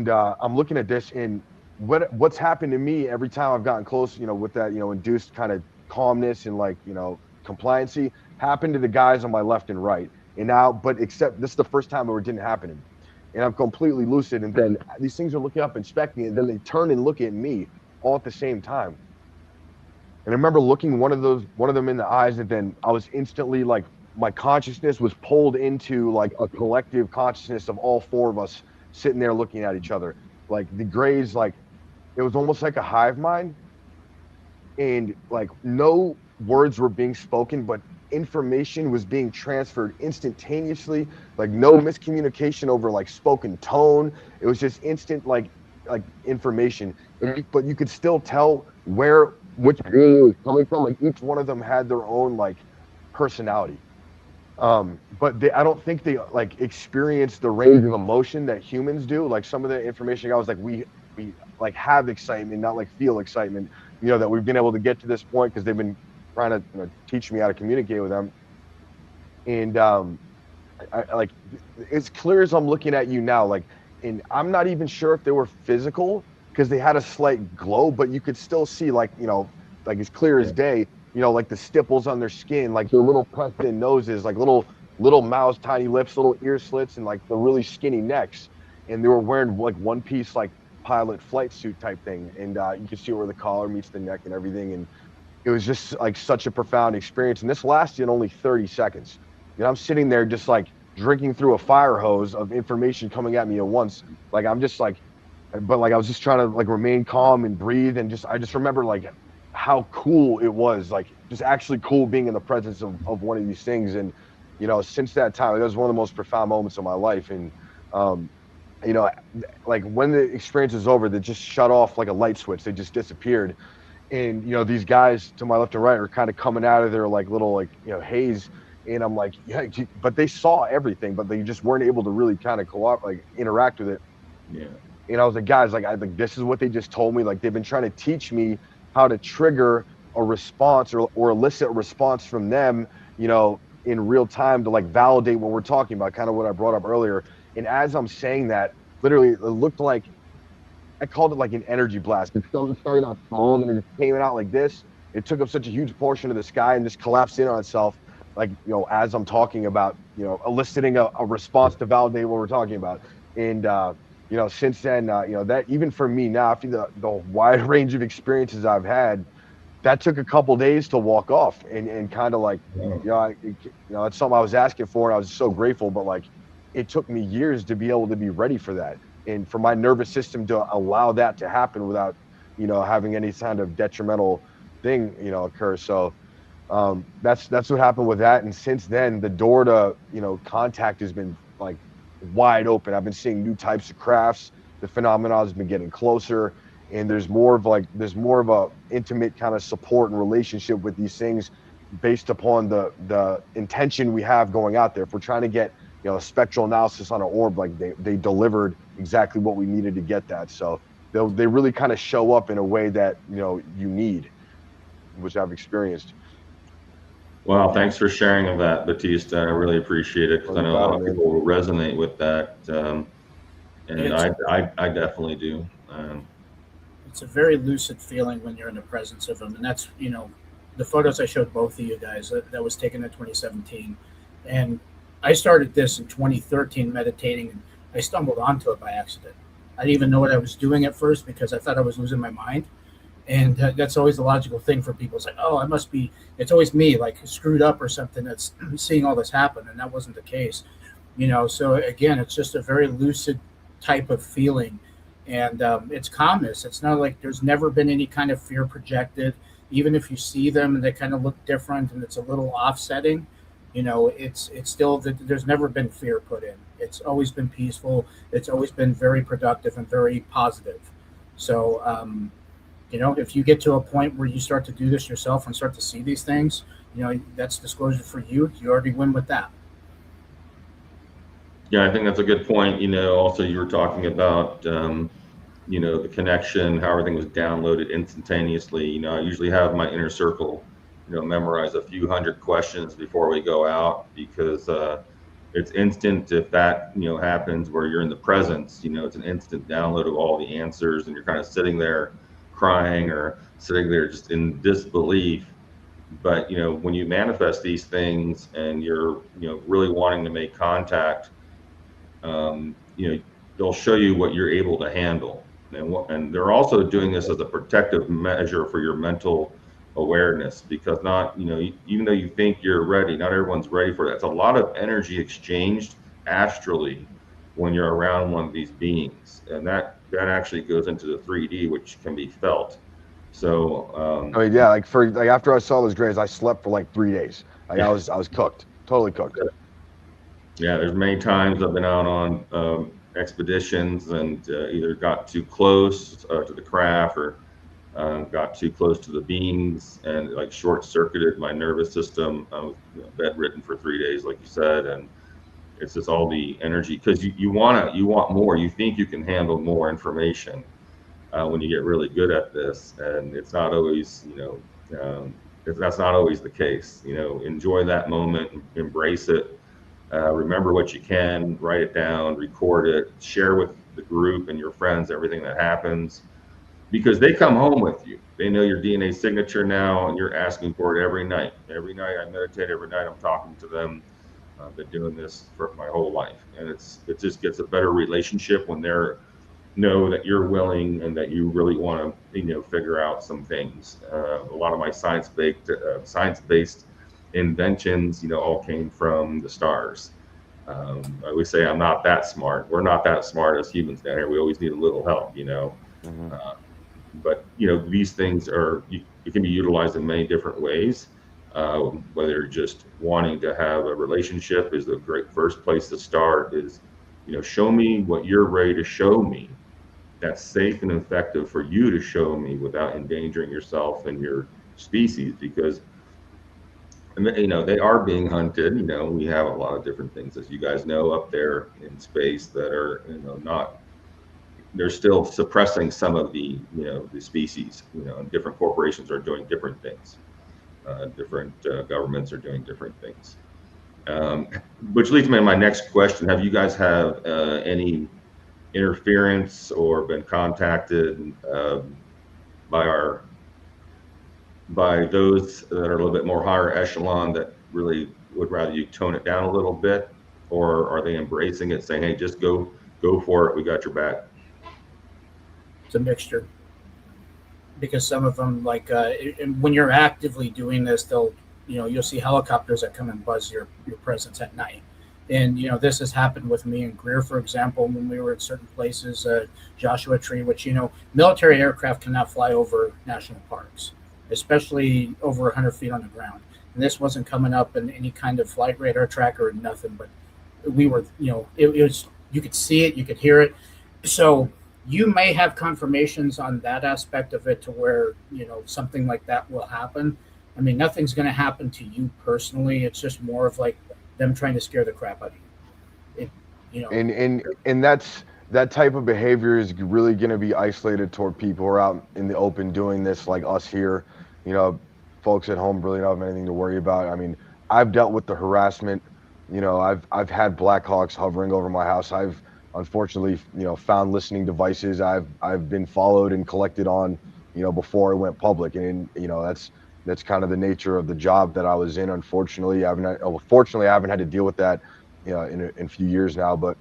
S4: I'm looking at this, and what's happened to me every time I've gotten close, with that, induced kind of calmness and like, compliancy, happened to the guys on my left and right. And now, but except this is the first time where it didn't happen to me. And I'm completely lucid. And then these things are looking up, inspecting it. And then they turn and look at me all at the same time. And I remember looking one of them in the eyes. And then I was instantly like, my consciousness was pulled into like a collective consciousness of all 4 of us sitting there looking at each other. Like the grays, like it was almost like a hive mind. And like no words were being spoken, but information was being transferred instantaneously, like no miscommunication over like spoken tone. It was just instant like information, but you could still tell which being it was coming from. Like each one of them had their own like personality, but I don't think they like experienced the range of emotion that humans do. Like some of the information I got was like we like have excitement, not like feel excitement, that we've been able to get to this point because they've been trying to teach me how to communicate with them. And I like, as clear as I'm looking at you now, like, and I'm not even sure if they were physical because they had a slight glow, but you could still see like like as clear as day, like the stipples on their skin, like their little pressed in noses, like little mouths, tiny lips, little ear slits, and like the really skinny necks. And they were wearing like one piece like pilot flight suit type thing, and you can see where the collar meets the neck and everything, and it was just like such a profound experience. And this lasted only 30 seconds. I'm sitting there just like drinking through a fire hose of information coming at me at once. Like I'm just like, but like I was just trying to like remain calm and breathe, and I just remember like how cool it was, like just actually cool being in the presence of one of these things. And since that time, it was one of the most profound moments of my life. And um, like when the experience was over, they just shut off like a light switch. They just disappeared. And these guys to my left and right are kind of coming out of their like little like haze, and I'm like, yeah, but they saw everything, but they just weren't able to really kind of like interact with it.
S2: Yeah.
S4: And I was like, guys, like I like this is what they just told me. Like they've been trying to teach me how to trigger a response or elicit a response from them, in real time to like validate what we're talking about, kind of what I brought up earlier. And as I'm saying that, literally it looked like I called it like an energy blast. It started out small and then it just came out like this. It took up such a huge portion of the sky and just collapsed in on itself. Like, as I'm talking about, eliciting a response to validate what we're talking about. And, since then, that even for me now, after the wide range of experiences I've had, that took a couple days to walk off and kind of like, it's something I was asking for and I was so grateful, but like, it took me years to be able to be ready for that. And for my nervous system to allow that to happen without, having any kind of detrimental thing, occur. So that's what happened with that. And since then, the door to, contact has been like wide open. I've been seeing new types of crafts. The phenomena has been getting closer, and there's more of a intimate kind of support and relationship with these things based upon the intention we have going out there. If we're trying to get a spectral analysis on an orb, like they delivered exactly what we needed to get that. So they really kind of show up in a way that you need, which I've experienced.
S2: Well, thanks for sharing of that, Battista. I really appreciate it, because I know a lot of people will resonate with that, and I definitely do.
S3: It's a very lucid feeling when you're in the presence of them, and that's the photos I showed both of you guys that was taken in 2017, and I started this in 2013 meditating, and I stumbled onto it by accident. I didn't even know what I was doing at first because I thought I was losing my mind. And that's always the logical thing for people. It's like, oh, it's always me, like screwed up or something that's seeing all this happen. And that wasn't the case, So again, it's just a very lucid type of feeling. And it's calmness. It's not like there's never been any kind of fear projected. Even if you see them and they kind of look different and it's a little offsetting, it's still that there's never been fear put in. It's always been peaceful. It's always been very productive and very positive. So, if you get to a point where you start to do this yourself and start to see these things, that's disclosure for you. You already win with that.
S2: Yeah, I think that's a good point. Also you were talking about, the connection, how everything was downloaded instantaneously. I usually have my inner circle, memorize a few hundred questions before we go out, because it's instant. If that, happens where you're in the presence, it's an instant download of all the answers, and you're kind of sitting there crying or sitting there just in disbelief. But when you manifest these things and you're really wanting to make contact, they'll show you what you're able to handle, and they're also doing this as a protective measure for your mental awareness, because not even though you think you're ready, not everyone's ready for that. It's a lot of energy exchanged astrally when you're around one of these beings, and that actually goes into the 3D, which can be felt. So
S4: after I saw those grays, I slept for like 3 days. Like I was cooked, totally cooked.
S2: Yeah, there's many times I've been out on expeditions and either got too close to the craft or got too close to the beings and like short-circuited my nervous system. I was bedridden for 3 days, like you said, and it's just all the energy, because you want more. You think you can handle more information when you get really good at this, and it's not always, that's not always the case. Enjoy that moment, embrace it, remember what you can, write it down, record it, share with the group and your friends everything that happens, because they come home with you. They know your DNA signature now, and you're asking for it every night. Every night I meditate, every night I'm talking to them. I've been doing this for my whole life, and it just gets a better relationship when they're know that you're willing and that you really want to, figure out some things. A lot of my science-based inventions, all came from the stars. I always say I'm not that smart. We're not that smart as humans down here. We always need a little help.
S4: Mhm.
S2: But these things it can be utilized in many different ways. Whether just wanting to have a relationship is the great first place to start. Is show me what you're ready to show me. That's safe and effective for you to show me without endangering yourself and your species, because they are being hunted. We have a lot of different things, as you guys know, up there in space that are not, they're still suppressing some of the species. And different corporations are doing different things. Different governments are doing different things. Which leads me to my next question. Have you guys have any interference or been contacted by those that are a little bit more higher echelon that really would rather you tone it down a little bit, or are they embracing it, saying, hey, just go for it, we got your back?
S3: It's a mixture, because some of them, like when you're actively doing this, you'll see helicopters that come and buzz your presence at night. And this has happened with me and Greer, for example, when we were at certain places, Joshua Tree, which military aircraft cannot fly over national parks, especially over 100 feet on the ground. And this wasn't coming up in any kind of flight radar tracker or nothing, but we were, it was, you could see it, you could hear it. So you may have confirmations on that aspect of it to where, something like that will happen. I mean, nothing's going to happen to you personally. It's just more of like them trying to scare the crap out of you.
S4: And that type of behavior is really going to be isolated toward people who are out in the open doing this, like us here. Folks at home really don't have anything to worry about. I mean, I've dealt with the harassment. I've had Black Hawks hovering over my house. I've unfortunately, found listening devices. I've been followed and collected on, before it went public, and that's kind of the nature of the job that I was in. Unfortunately, fortunately, I haven't had to deal with that, in a few years now. But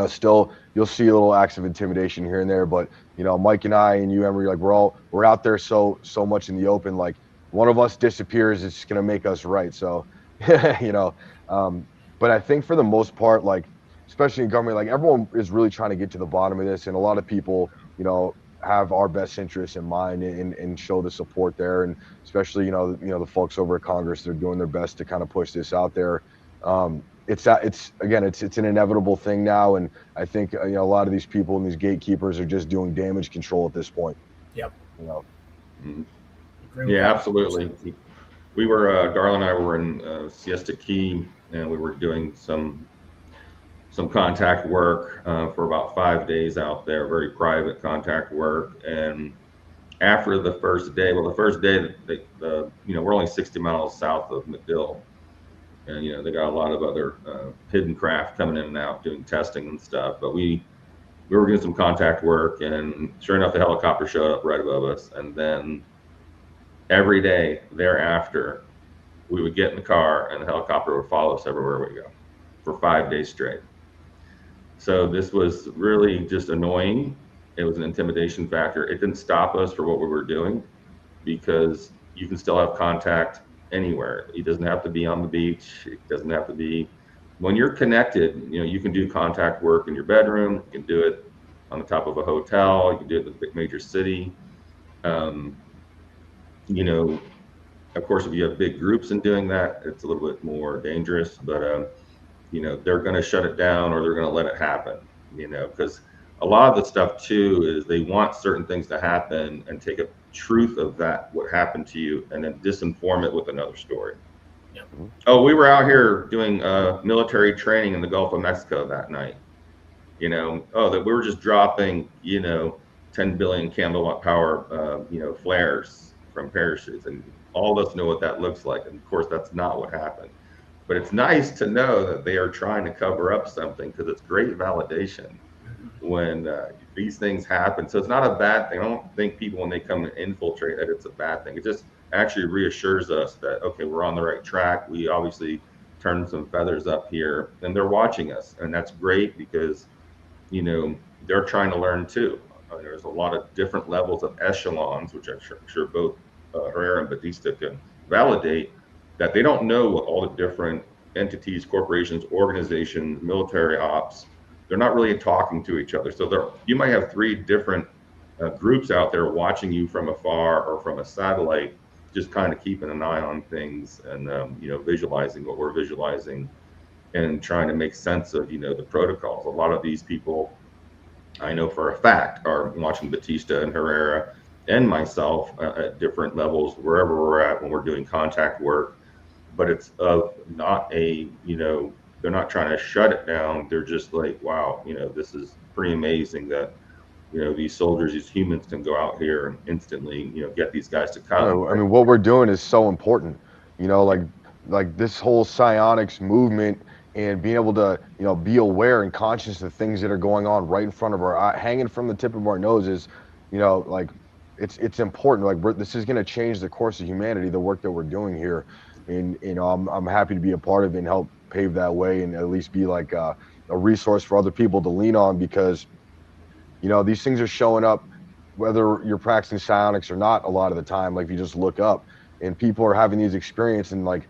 S4: still, you'll see little acts of intimidation here and there. But Mike and I and you, Emery, like we're out there so much in the open. Like one of us disappears, it's gonna make us right. So, but I think for the most part, like especially in government, like everyone is really trying to get to the bottom of this, and a lot of people, have our best interests in mind and show the support there, and especially the folks over at Congress, they're doing their best to kind of push this out there. It's an inevitable thing now, and I think a lot of these people and these gatekeepers are just doing damage control at this point.
S3: Yep.
S2: Yeah, absolutely. We were Darla and I were in Siesta Key, and we were doing some contact work for about 5 days out there, very private contact work. And after the first day, we're only 60 miles south of MacDill, and they got a lot of other hidden craft coming in and out doing testing and stuff. But we were doing some contact work, and sure enough, the helicopter showed up right above us. And then every day thereafter, we would get in the car, and the helicopter would follow us everywhere we go for 5 days straight. So this was really just annoying. It was an intimidation factor. It didn't stop us for what we were doing, because you can still have contact anywhere. It doesn't have to be on the beach. It doesn't have to be, when you're connected, you can do contact work in your bedroom. You can do it on the top of a hotel. You can do it in a big major city. Of course, if you have big groups in doing that, it's a little bit more dangerous, but they're going to shut it down, or they're going to let it happen, because a lot of the stuff too is they want certain things to happen and take a truth of that, what happened to you, and then disinform it with another story.
S3: Yep.
S2: Oh, we were out here doing military training in the Gulf of Mexico that night. That we were just dropping, 10 billion kilowatt power, flares from parachutes, and all of us know what that looks like. And of course, that's not what happened. But it's nice to know that they are trying to cover up something, because it's great validation when these things happen. So it's not a bad thing. I don't think people, when they come and infiltrate, that it's a bad thing. It just actually reassures us that, okay, we're on the right track. We obviously turned some feathers up here, and they're watching us. And that's great, because, they're trying to learn too. There's a lot of different levels of echelons, which I'm sure both Herrera and Battista can validate, that they don't know what all the different entities, corporations, organizations, military ops, they're not really talking to each other. So you might have three different groups out there watching you from afar or from a satellite, just kind of keeping an eye on things and visualizing what we're visualizing and trying to make sense of the protocols. A lot of these people, I know for a fact, are watching Battista and Herrera and myself at different levels wherever we're at when we're doing contact work. But it's not they're not trying to shut it down. They're just like, wow, this is pretty amazing that these soldiers, these humans can go out here and instantly get these guys to come.
S4: I mean, what we're doing is so important. Like this whole psionics movement and being able to be aware and conscious of things that are going on right in front of our eye, hanging from the tip of our noses. Like it's important. Like this is going to change the course of humanity, the work that we're doing here. And I'm happy to be a part of it and help pave that way, and at least be like a resource for other people to lean on, because these things are showing up whether you're practicing psionics or not a lot of the time. Like if you just look up, and people are having these experiences, and like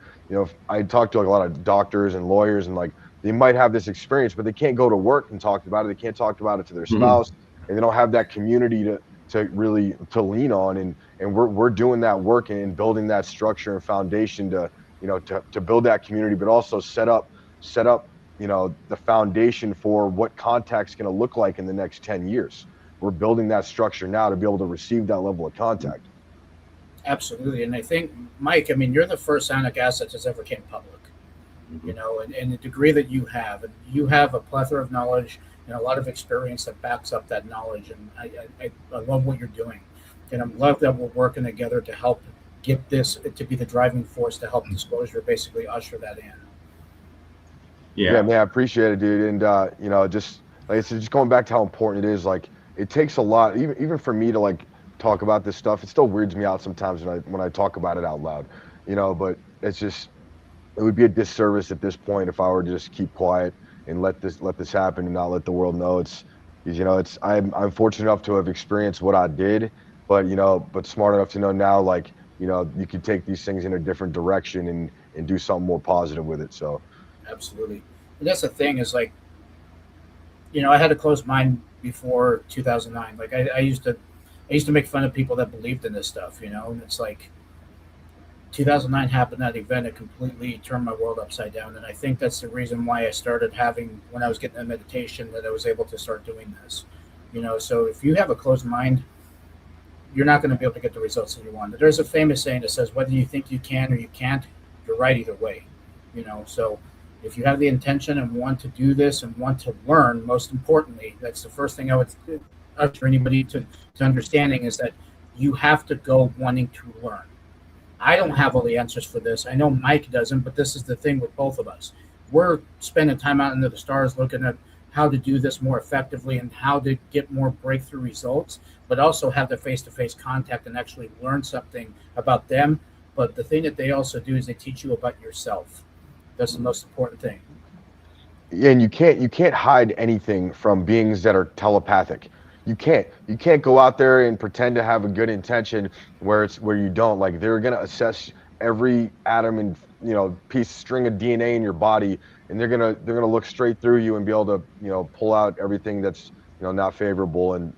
S4: I talk to like a lot of doctors and lawyers, and like they might have this experience, but they can't go to work and talk about it. They can't talk about it to their spouse, and they don't have that community to really lean on. And we're doing that work and building that structure and foundation to build that community, but also set up the foundation for what contact's going to look like in the next 10 years. We're building that structure now to be able to receive that level of contact.
S3: Absolutely. And I think, Mike, I mean, you're the first psionic asset that's ever came public, and the degree that you have a plethora of knowledge and a lot of experience that backs up that knowledge. And I love what you're doing. And I'm glad that we're working together to help get this to be the driving force to help disclosure, basically usher that in.
S4: Yeah, man, I appreciate it, dude. And just like I said, just going back to how important it is, like it takes a lot, even for me to like talk about this stuff. It still weirds me out sometimes when I talk about it out loud, but it's just, it would be a disservice at this point if I were to just keep quiet and let this happen and not let the world know. I'm fortunate enough to have experienced what I did, but smart enough to know now, like, you can take these things in a different direction and do something more positive with it. So
S3: absolutely. And that's the thing is, like, I had a closed mind before 2009. Like I used to make fun of people that believed in this stuff, and it's like 2009 happened, that event, it completely turned my world upside down. And I think that's the reason why I started when I was getting the meditation, that I was able to start doing this, so if you have a closed mind, you're not going to be able to get the results that you want. There's a famous saying that says, whether you think you can or you can't, you're right either way, so if you have the intention and want to do this and want to learn, most importantly, that's the first thing I would usher anybody to understanding, is that you have to go wanting to learn. I don't have all the answers for this. I know Mike doesn't, but this is the thing with both of us. We're spending time out into the stars looking at how to do this more effectively and how to get more breakthrough results, but also have the face-to-face contact and actually learn something about them. But the thing that they also do is they teach you about yourself. That's the most important thing.
S4: Yeah, and you can't hide anything from beings that are telepathic. You can't go out there and pretend to have a good intention where you don't. Like, they're gonna assess every atom and string of DNA in your body, and they're gonna look straight through you and be able to pull out everything that's not favorable. And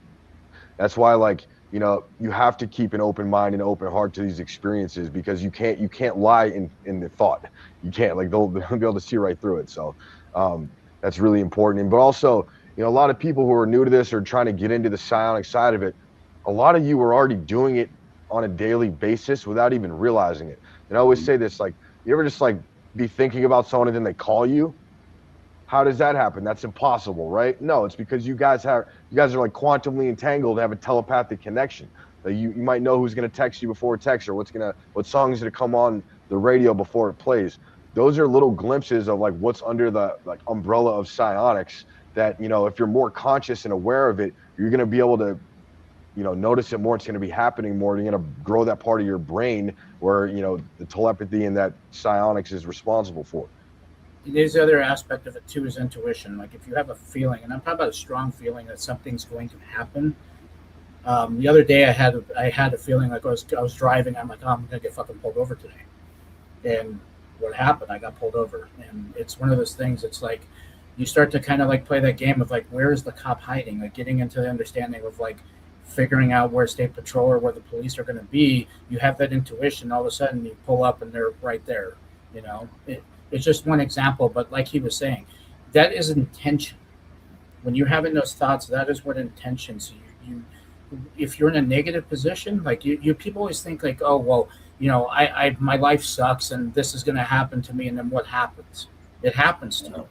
S4: that's why, like, you have to keep an open mind and open heart to these experiences, because you can't lie in the thought. You can't, like, they'll be able to see right through it. So that's really important. But also, a lot of people who are new to this or trying to get into the psionic side of it, a lot of you are already doing it on a daily basis without even realizing it. And I always say this, like, you ever just like be thinking about someone and then they call you? How does that happen? That's impossible, right? No, it's because you guys are like quantumly entangled, have a telepathic connection. You might know who's going to text you before it texts, or what song is going to come on the radio before it plays. Those are little glimpses of like what's under the like umbrella of psionics that, if you're more conscious and aware of it, you're going to be able to, notice it more. It's going to be happening more. You're going to grow that part of your brain where, the telepathy and that psionics is responsible for.
S3: there's the other aspect of it too, is intuition. Like if you have a feeling, and I'm talking about a strong feeling that something's going to happen. The other day I had a feeling like I was driving. I'm like, oh, I'm gonna get fucking pulled over today. And what happened? I got pulled over. And it's one of those things. It's like you start to kind of like play that game of like, where is the cop hiding? Like getting into the understanding of like figuring out where state patrol or where the police are going to be. You have that intuition. All of a sudden you pull up and they're right there. You know, it's just one example. But like he was saying, that is intention. When you're having those thoughts, that is what intention. So you if you're in a negative position, like you people always think like, oh, well, you know, I my life sucks and this is going to happen to me. And then what happens? It happens to you.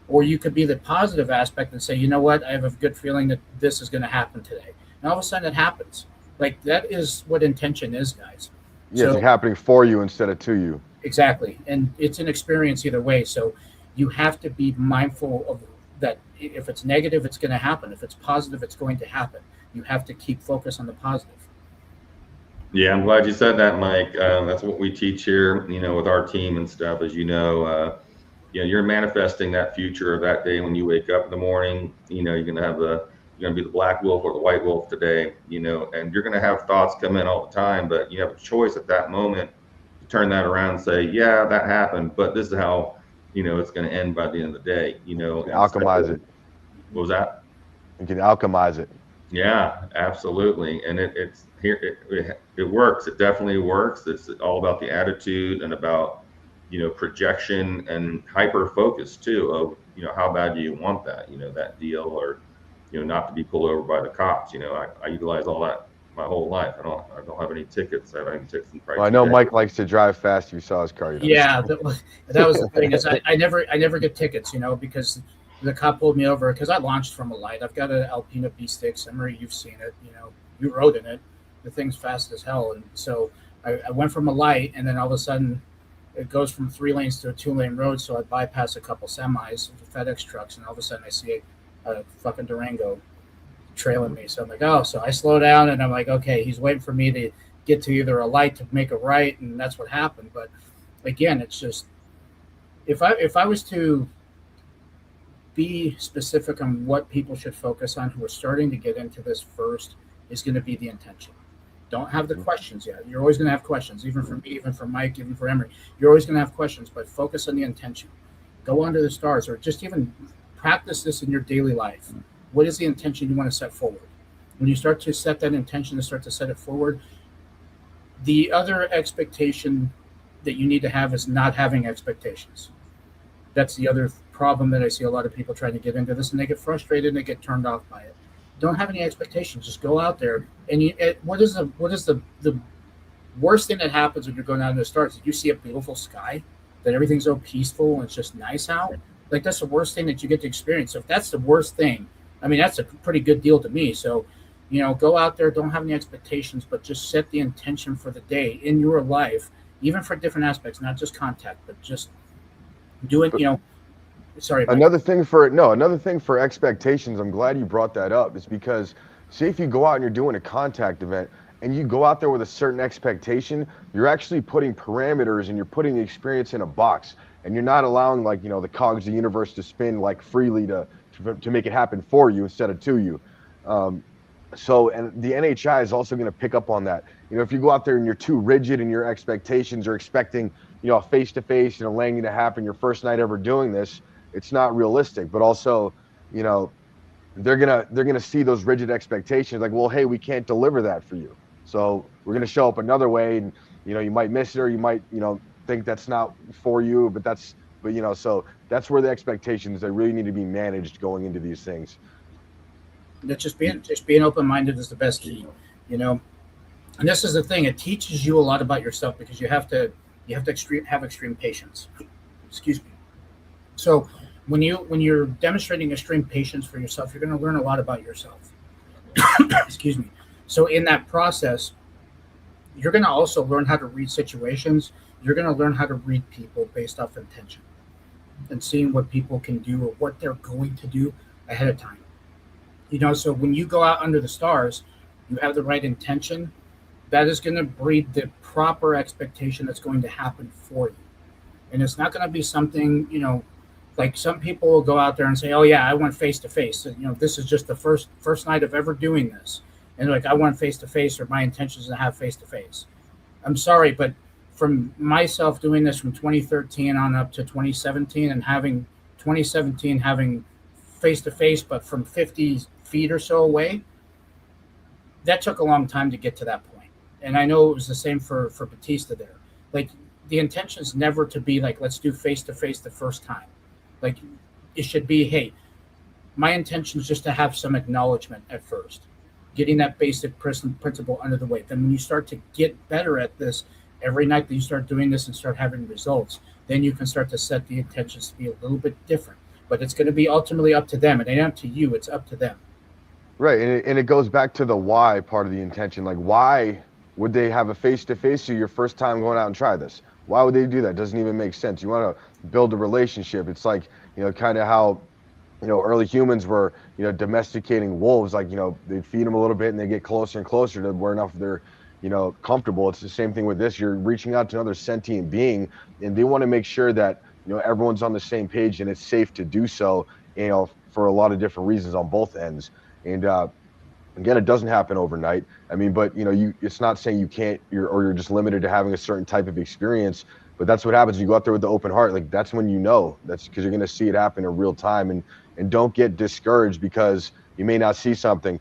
S3: Or you could be the positive aspect and say, you know what? I have a good feeling that this is going to happen today. And all of a sudden it happens. Like that is what intention is, guys.
S4: Yeah, so, it's happening for you instead of to you.
S3: Exactly. And it's an experience either way. So you have to be mindful of that. If it's negative, it's going to happen. If it's positive, it's going to happen. You have to keep focus on the positive.
S2: Yeah, I'm glad you said that, Mike. That's what we teach here, you know, with our team and stuff. As you know, you're manifesting that future of that day when you wake up in the morning. You know, you're gonna be the black wolf or the white wolf today. You know, and you're gonna have thoughts come in all the time, but you have a choice at that moment to turn that around and say, yeah, that happened, but this is how, you know, it's gonna end by the end of the day. You know,
S4: alchemize it.
S2: What was that?
S4: You can alchemize it.
S2: Yeah, absolutely. And it's here. It works. It definitely works. It's all about the attitude and about, you know, projection and hyper focus too of, you know, how bad do you want that, you know, that deal, or, you know, not to be pulled over by the cops. You know, I utilize all that my whole life. I don't have any tickets. I have any tickets in price.
S4: Well, I know Mike likes to drive fast. You saw his car.
S3: Yeah, that was the thing. Is I never get tickets, you know, because the cop pulled me over because I launched from a light. I've got an Alpina B6. Emery, you've seen it. You know, you rode in it. The thing's fast as hell. And so I went from a light, and then all of a sudden it goes from 3 lanes to a 2-lane road. So I bypass a couple semis, FedEx trucks, and all of a sudden I see a fucking Durango trailing me. So I'm like, oh, so I slow down, and I'm like, okay, he's waiting for me to get to either a light to make a right, and that's what happened. But again, it's just if I was to be specific on what people should focus on who are starting to get into this first, is going to be the intention. Don't have the questions yet. You're always going to have questions, even for me, even for Mike, even for Emery. You're always going to have questions, but focus on the intention. Go under the stars, or just even practice this in your daily life. What is the intention you want to set forward? When you start to set that intention and start to set it forward, the other expectation that you need to have is not having expectations. That's the other problem that I see a lot of people trying to get into this, and they get frustrated and they get turned off by it. Don't have any expectations. Just go out there. And what is the worst thing that happens when you're going out in the stars? Did you see a beautiful sky, that everything's so peaceful and it's just nice out? Like that's the worst thing that you get to experience. So if that's the worst thing, I mean, that's a pretty good deal to me. So, you know, go out there, don't have any expectations, but just set the intention for the day in your life, even for different aspects, not just contact, but just do it, you know. Sorry.
S4: Another thing for expectations, I'm glad you brought that up, is because say if you go out and you're doing a contact event and you go out there with a certain expectation, you're actually putting parameters and you're putting the experience in a box, and you're not allowing, like, you know, the cogs of the universe to spin like freely to make it happen for you instead of to you. So, and the NHI is also going to pick up on that. You know, if you go out there and you're too rigid in your expectations, or expecting, you know, a face-to-face, you know, landing to happen your first night ever doing this, it's not realistic. But also, you know, they're gonna see those rigid expectations, like, well, hey, we can't deliver that for you, so we're gonna show up another way, and, you know, you might miss it, or you might, you know, think that's not for you, but you know, so that's where the expectations, they really need to be managed going into these things.
S3: That's just being open-minded is the best key, you know. And this is the thing, it teaches you a lot about yourself, because you have to have extreme patience. Excuse me. So when you're demonstrating extreme patience for yourself, you're going to learn a lot about yourself. Excuse me. So in that process, you're going to also learn how to read situations. You're going to learn how to read people based off intention and seeing what people can do or what they're going to do ahead of time. You know, so when you go out under the stars, you have the right intention. That is going to breed the proper expectation that's going to happen for you. And it's not going to be something, you know, Like some people will go out there and say, "Oh yeah, I went face to face. This is just the first night of ever doing this." And like, I went face to face, or my intention is to have face to face. I'm sorry, but from myself doing this from 2013 on up to 2017, and having 2017 having face to face, but from 50 feet or so away, that took a long time to get to that point. And I know it was the same for Battista there. Like, the intention is never to be like, let's do face to face the first time. Like, it should be, hey, my intention is just to have some acknowledgement at first, getting that basic principle under the way. Then when you start to get better at this, every night that you start doing this and start having results, then you can start to set the intentions to be a little bit different. But it's going to be ultimately up to them. It ain't up to you. It's up to them.
S4: Right, and it goes back to the why part of the intention. Like, why would they have a face-to-face to your first time going out and try this? Why would they do that? Doesn't even make sense. You want to build a relationship. It's like, kind of how, early humans were, domesticating wolves. Like, they feed them a little bit and they get closer and closer to where enough they're, comfortable. It's the same thing with this. You're reaching out to another sentient being, and they want to make sure that, everyone's on the same page and it's safe to do so, for a lot of different reasons on both ends. And again, it doesn't happen overnight. I mean, but it's not saying you can't, you're just limited to having a certain type of experience. But that's what happens when you go out there with the open heart. Like, that's when that's because you're going to see it happen in real time. And don't get discouraged because you may not see something.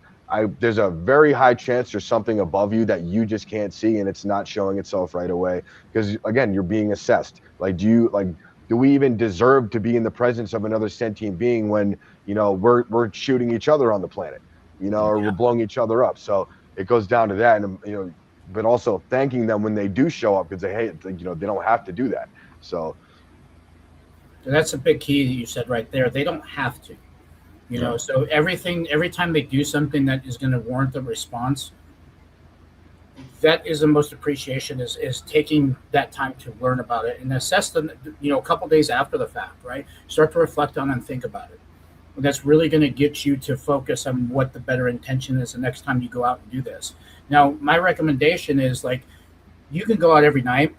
S4: There's a very high chance there's something above you that you just can't see, and it's not showing itself right away. Because again, you're being assessed. Like, do we even deserve to be in the presence of another sentient being when we're shooting each other on the planet, or we're blowing each other up? So it goes down to that, and but also thanking them when they do show up, because they don't have to do that. So
S3: that's a big key that you said right there. They don't have to, So every time they do something that is going to warrant a response, that is the most appreciation, is taking that time to learn about it and assess them, a couple days after the fact, right? Start to reflect on and think about it. And that's really going to get you to focus on what the better intention is the next time you go out and do this. Now, my recommendation is, like, you can go out every night,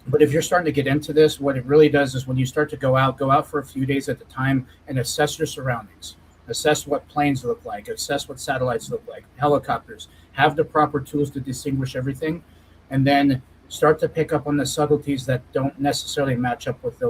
S3: but if you're starting to get into this, what it really does is when you start to go out for a few days at a time and assess your surroundings. Assess what planes look like, assess what satellites look like, helicopters, have the proper tools to distinguish everything, and then start to pick up on the subtleties that don't necessarily match up with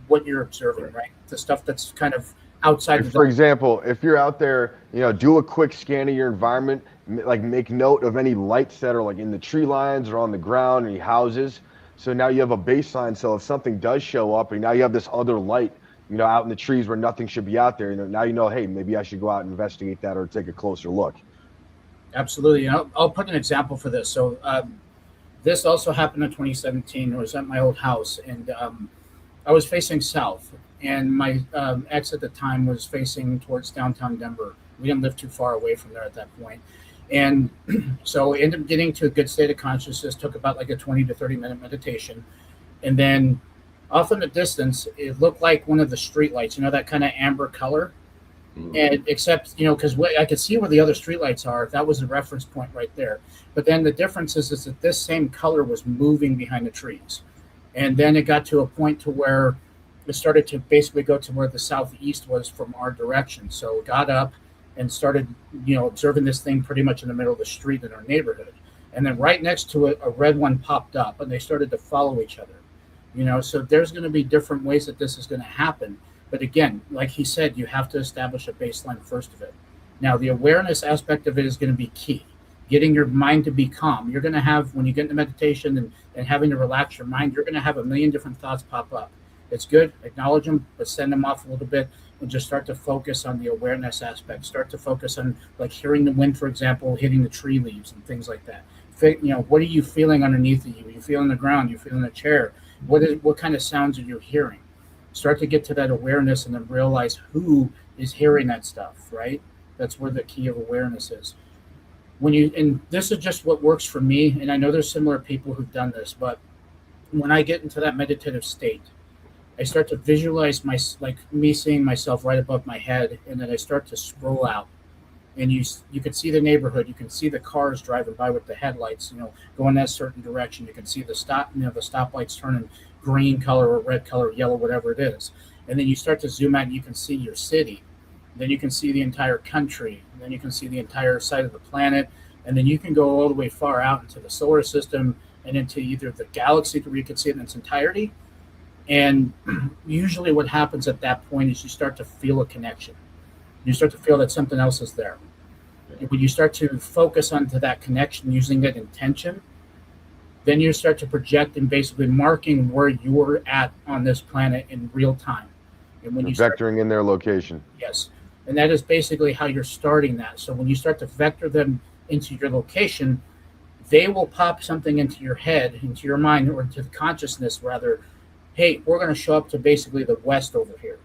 S3: what you're observing, right? The stuff that's kind of outside.
S4: For example, if you're out there, do a quick scan of your environment, like make note of any lights that are like in the tree lines or on the ground, any houses. So now you have a baseline. So if something does show up and now you have this other light, out in the trees where nothing should be out there, now hey, maybe I should go out and investigate that or take a closer look.
S3: Absolutely. I'll put an example for this. So this also happened in 2017. I was at my old house, and I was facing south, and my ex at the time was facing towards downtown Denver. We didn't live too far away from there at that point. And so I ended up getting to a good state of consciousness, took about like a 20 to 30 minute meditation. And then off in the distance, it looked like one of the streetlights, that kind of amber color. And except, because I could see where the other streetlights are. That was the reference point right there. But then the difference is that this same color was moving behind the trees. And then it got to a point to where it started to basically go to where the southeast was from our direction. So it got up and started, observing this thing pretty much in the middle of the street in our neighborhood. And then right next to it, a red one popped up, and they started to follow each other. So there's going to be different ways that this is going to happen. But again, like he said, you have to establish a baseline first of it. Now, the awareness aspect of it is going to be key. Getting your mind to be calm. You're going to have, when you get into meditation and having to relax your mind, you're going to have a million different thoughts pop up. It's good, acknowledge them, but send them off a little bit and just start to focus on the awareness aspect. Start to focus on, like, hearing the wind, for example, hitting the tree leaves and things like that. What are you feeling underneath of you? Are you feeling the ground? Are you feeling the chair? What kind of sounds are you hearing? Start to get to that awareness and then realize who is hearing that stuff, right? That's where the key of awareness is. And this is just what works for me, and I know there's similar people who've done this, but when I get into that meditative state, I start to visualize me seeing myself right above my head, and then I start to scroll out. And you can see the neighborhood, you can see the cars driving by with the headlights, going that certain direction. You can see the stoplights turning green color or red color, yellow, whatever it is. And then you start to zoom out and you can see your city. Then you can see the entire country. And then you can see the entire side of the planet. And then you can go all the way far out into the solar system and into either the galaxy where you can see it in its entirety. And usually what happens at that point is you start to feel a connection. You start to feel that something else is there. And when you start to focus onto that connection using that intention, then you start to project and basically marking where you're at on this planet in real time. And when you
S4: vectoring in their location.
S3: Yes. And that is basically how you're starting that. So when you start to vector them into your location, they will pop something into your head, into your mind, or into the consciousness rather. Hey, we're going to show up to basically the west over here.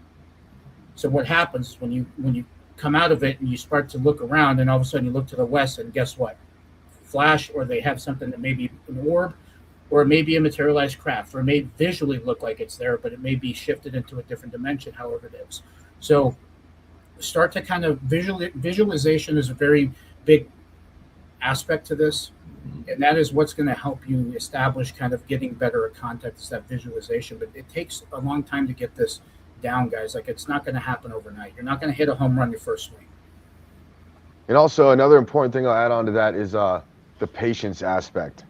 S3: So what happens when you come out of it and you start to look around, and all of a sudden you look to the west, and guess what? Flash, or they have something that may be an orb, or it may be a materialized craft, or it may visually look like it's there, but it may be shifted into a different dimension, however it is. So start to kind of visualization is a very big aspect to this. And that is what's going to help you establish kind of getting better at contact, is that visualization. But it takes a long time to get this down, guys. Like, it's not going to happen overnight. You're not going to hit a home run your first swing.
S4: And also another important thing I'll add on to that is the patience aspect.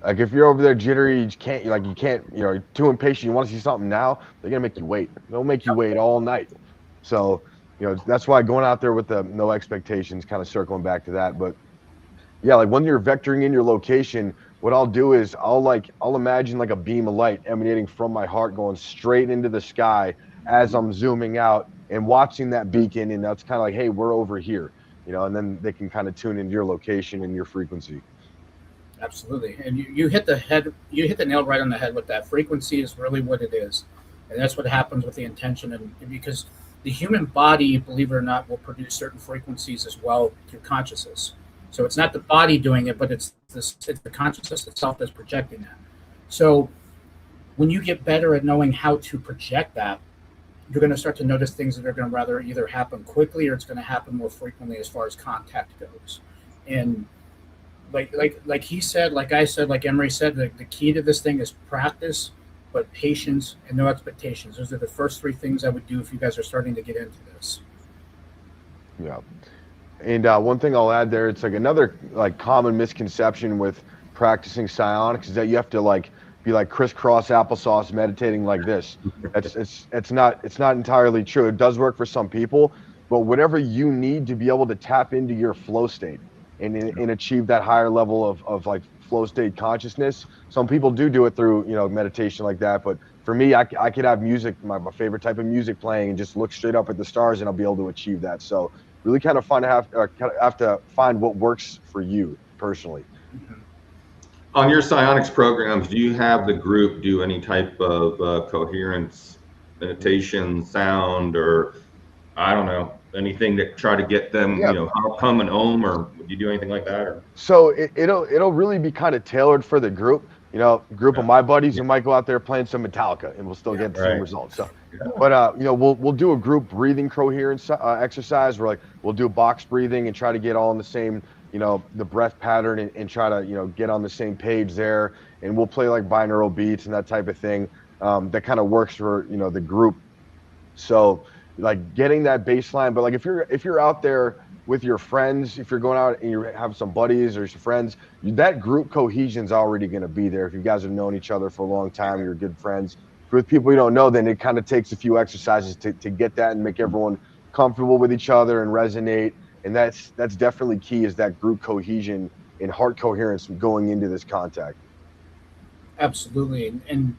S4: Like, if you're over there jittery, you can't, you're too impatient, you want to see something now, they're going to make you wait. They'll make you wait all night. So, that's why going out there with the no expectations, kind of circling back to that. But yeah, like when you're vectoring in your location, what I'll do is I'll imagine like a beam of light emanating from my heart going straight into the sky as I'm zooming out and watching that beacon. And that's kind of like, hey, we're over here, and then they can kind of tune into your location and your frequency.
S3: Absolutely. And you hit the nail right on the head with that. Frequency is really what it is. And that's what happens with the intention. And because the human body, believe it or not, will produce certain frequencies as well through consciousness. So it's not the body doing it, but it's the consciousness itself that's projecting that. So when you get better at knowing how to project that, you're going to start to notice things that are going to rather either happen quickly or it's going to happen more frequently as far as contact goes. And like he said, like I said, like Emery said, the key to this thing is practice, but patience and no expectations. Those are the first three things I would do if you guys are starting to get into this.
S4: Yeah. And one thing I'll add there, it's like another like common misconception with practicing psionics is that you have to be like crisscross applesauce meditating like this. It's not entirely true. It does work for some people, but whatever you need to be able to tap into your flow state and achieve that higher level of like flow state consciousness. Some people do it through meditation like that, but for me, I could have music, my favorite type of music playing, and just look straight up at the stars, and I'll be able to achieve that. So really kind of have to find what works for you personally.
S2: On your psionics programs, do you have the group do any type of coherence, meditation, sound, or I don't know, anything to try to get them, hum and ohm, or would you do anything like that? Or?
S4: So it'll really be kind of tailored for the group. Group of my buddies who might go out there playing some Metallica, and we'll still get the same results. So, but we'll do a group breathing coherence exercise where we'll do box breathing and try to get all in the same, the breath pattern and try to get on the same page there. And we'll play like binaural beats and that type of thing that kind of works for the group. So like getting that baseline, but like if you're out there with your friends, if you're going out and you have some buddies or some friends, that group cohesion's already going to be there. If you guys have known each other for a long time, you're good friends. With people you don't know, then it kind of takes a few exercises to get that and make everyone comfortable with each other and resonate. And that's definitely key, is that group cohesion and heart coherence going into this contact.
S3: Absolutely. And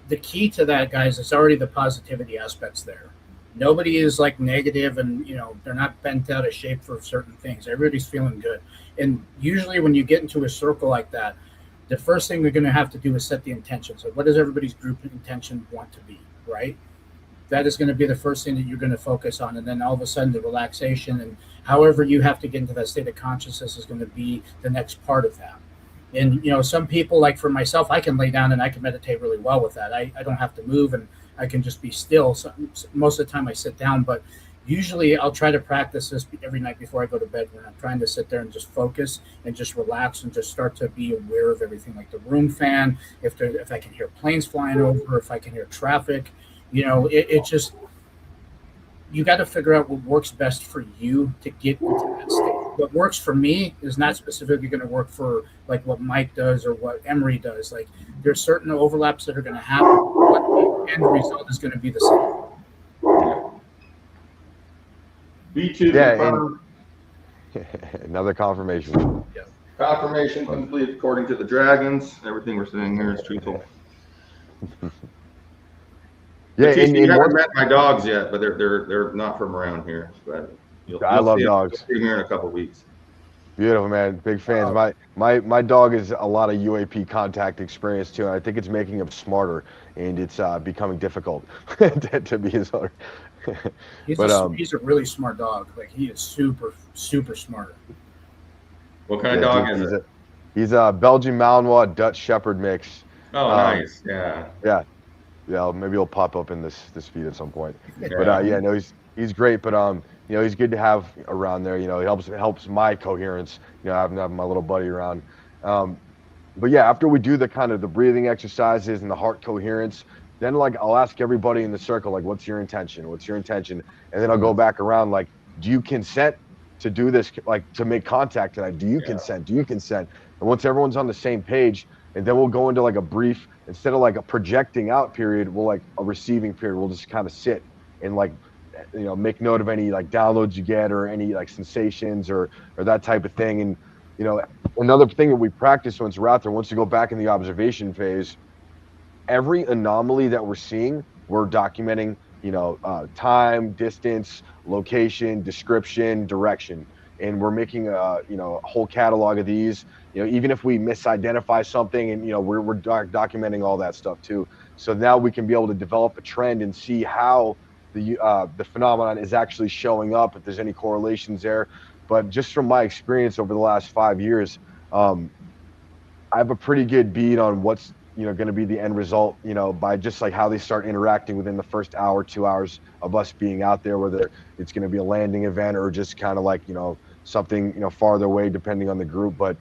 S3: the key to that, guys, is already the positivity aspects there. Nobody is like negative and, they're not bent out of shape for certain things. Everybody's feeling good. And usually when you get into a circle like that, the first thing we're going to have to do is set the intention. So what does everybody's group intention want to be, right? That is going to be the first thing that you're going to focus on. And then all of a sudden the relaxation and however you have to get into that state of consciousness is going to be the next part of that. And, some people, like for myself, I can lay down and I can meditate really well with that. I don't have to move and I can just be still. So most of the time I sit down, but usually I'll try to practice this every night before I go to bed, when I'm trying to sit there and just focus and just relax and just start to be aware of everything, like the room fan, if I can hear planes flying over, if I can hear traffic, You know, it just, you got to figure out what works best for you to get into that state. What works for me is not specifically going to work for like what Mike does or what Emery does. Like there's certain overlaps that are going to happen, but the end result is going to be the same.
S2: B2
S4: Yeah,
S2: confirmed.
S4: Another confirmation.
S2: Confirmation complete according to the dragons. Everything we're saying here is truthful.
S4: Yeah,
S2: Battista, you
S4: and
S2: haven't met my dogs yet, but they're not from around here. But
S4: I love
S2: see
S4: dogs.
S2: them here in a couple of weeks.
S4: Beautiful, man. Big fans. My dog is a lot of UAP contact experience too, and I think it's making him smarter, and it's becoming difficult to be his owner.
S3: He's a really smart dog. Like he is super smart.
S2: What kind of dog is it?
S4: He's a Belgian Malinois Dutch Shepherd mix.
S2: Oh, nice. Yeah.
S4: Yeah. Maybe he'll pop up in this feed at some point.
S2: Yeah.
S4: But no, he's great. But you know, he's good to have around there. You know, it helps my coherence. You know, having my little buddy around. But yeah, after we do the kind of the breathing exercises and the heart coherence, then like I'll ask everybody in the circle, like, what's your intention? What's your intention? And then I'll go back around, like, do you consent to do this, like to make contact tonight? Do you consent? Do you consent? And once everyone's on the same page, and then we'll go into like a brief, instead of like a projecting out period, we'll like a receiving period. We'll just kind of sit and like, you know, make note of any like downloads you get or any like sensations or that type of thing. And, you know, another thing that we practice once we're out there, once we go back in the observation phase, every anomaly that we're seeing, we're documenting, you know, time, distance, location, description, direction. And we're making a, you know, a whole catalog of these, you know, even if we misidentify something, and, you know, we're documenting all that stuff too. So now we can be able to develop a trend and see how the phenomenon is actually showing up, if there's any correlations there. But just from my experience over the last 5 years, I have a pretty good bead on what's, you know, going to be the end result, you know, by just like how they start interacting within the first hour, 2 hours of us being out there, whether it's going to be a landing event or just kind of like, you know, something, you know, farther away, depending on the group. But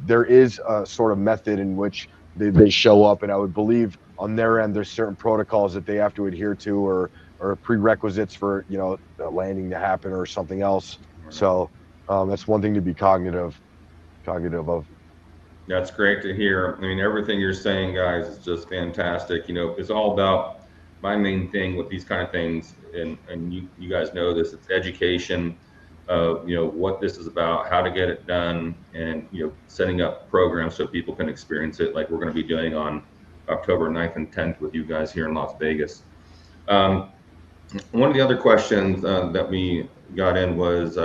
S4: there is a sort of method in which they show up, and I would believe on their end, there's certain protocols that they have to adhere to, or prerequisites for, you know, the landing to happen or something else. So that's one thing to be cognitive of.
S2: That's great to hear. I mean, everything you're saying, guys, is just fantastic. You know, it's all about my main thing with these kind of things, and you guys know this, it's education of, you know, what this is about, how to get it done, and, you know, setting up programs so people can experience it, like we're going to be doing on October 9th and 10th with you guys here in Las Vegas. One of the other questions that we got in was,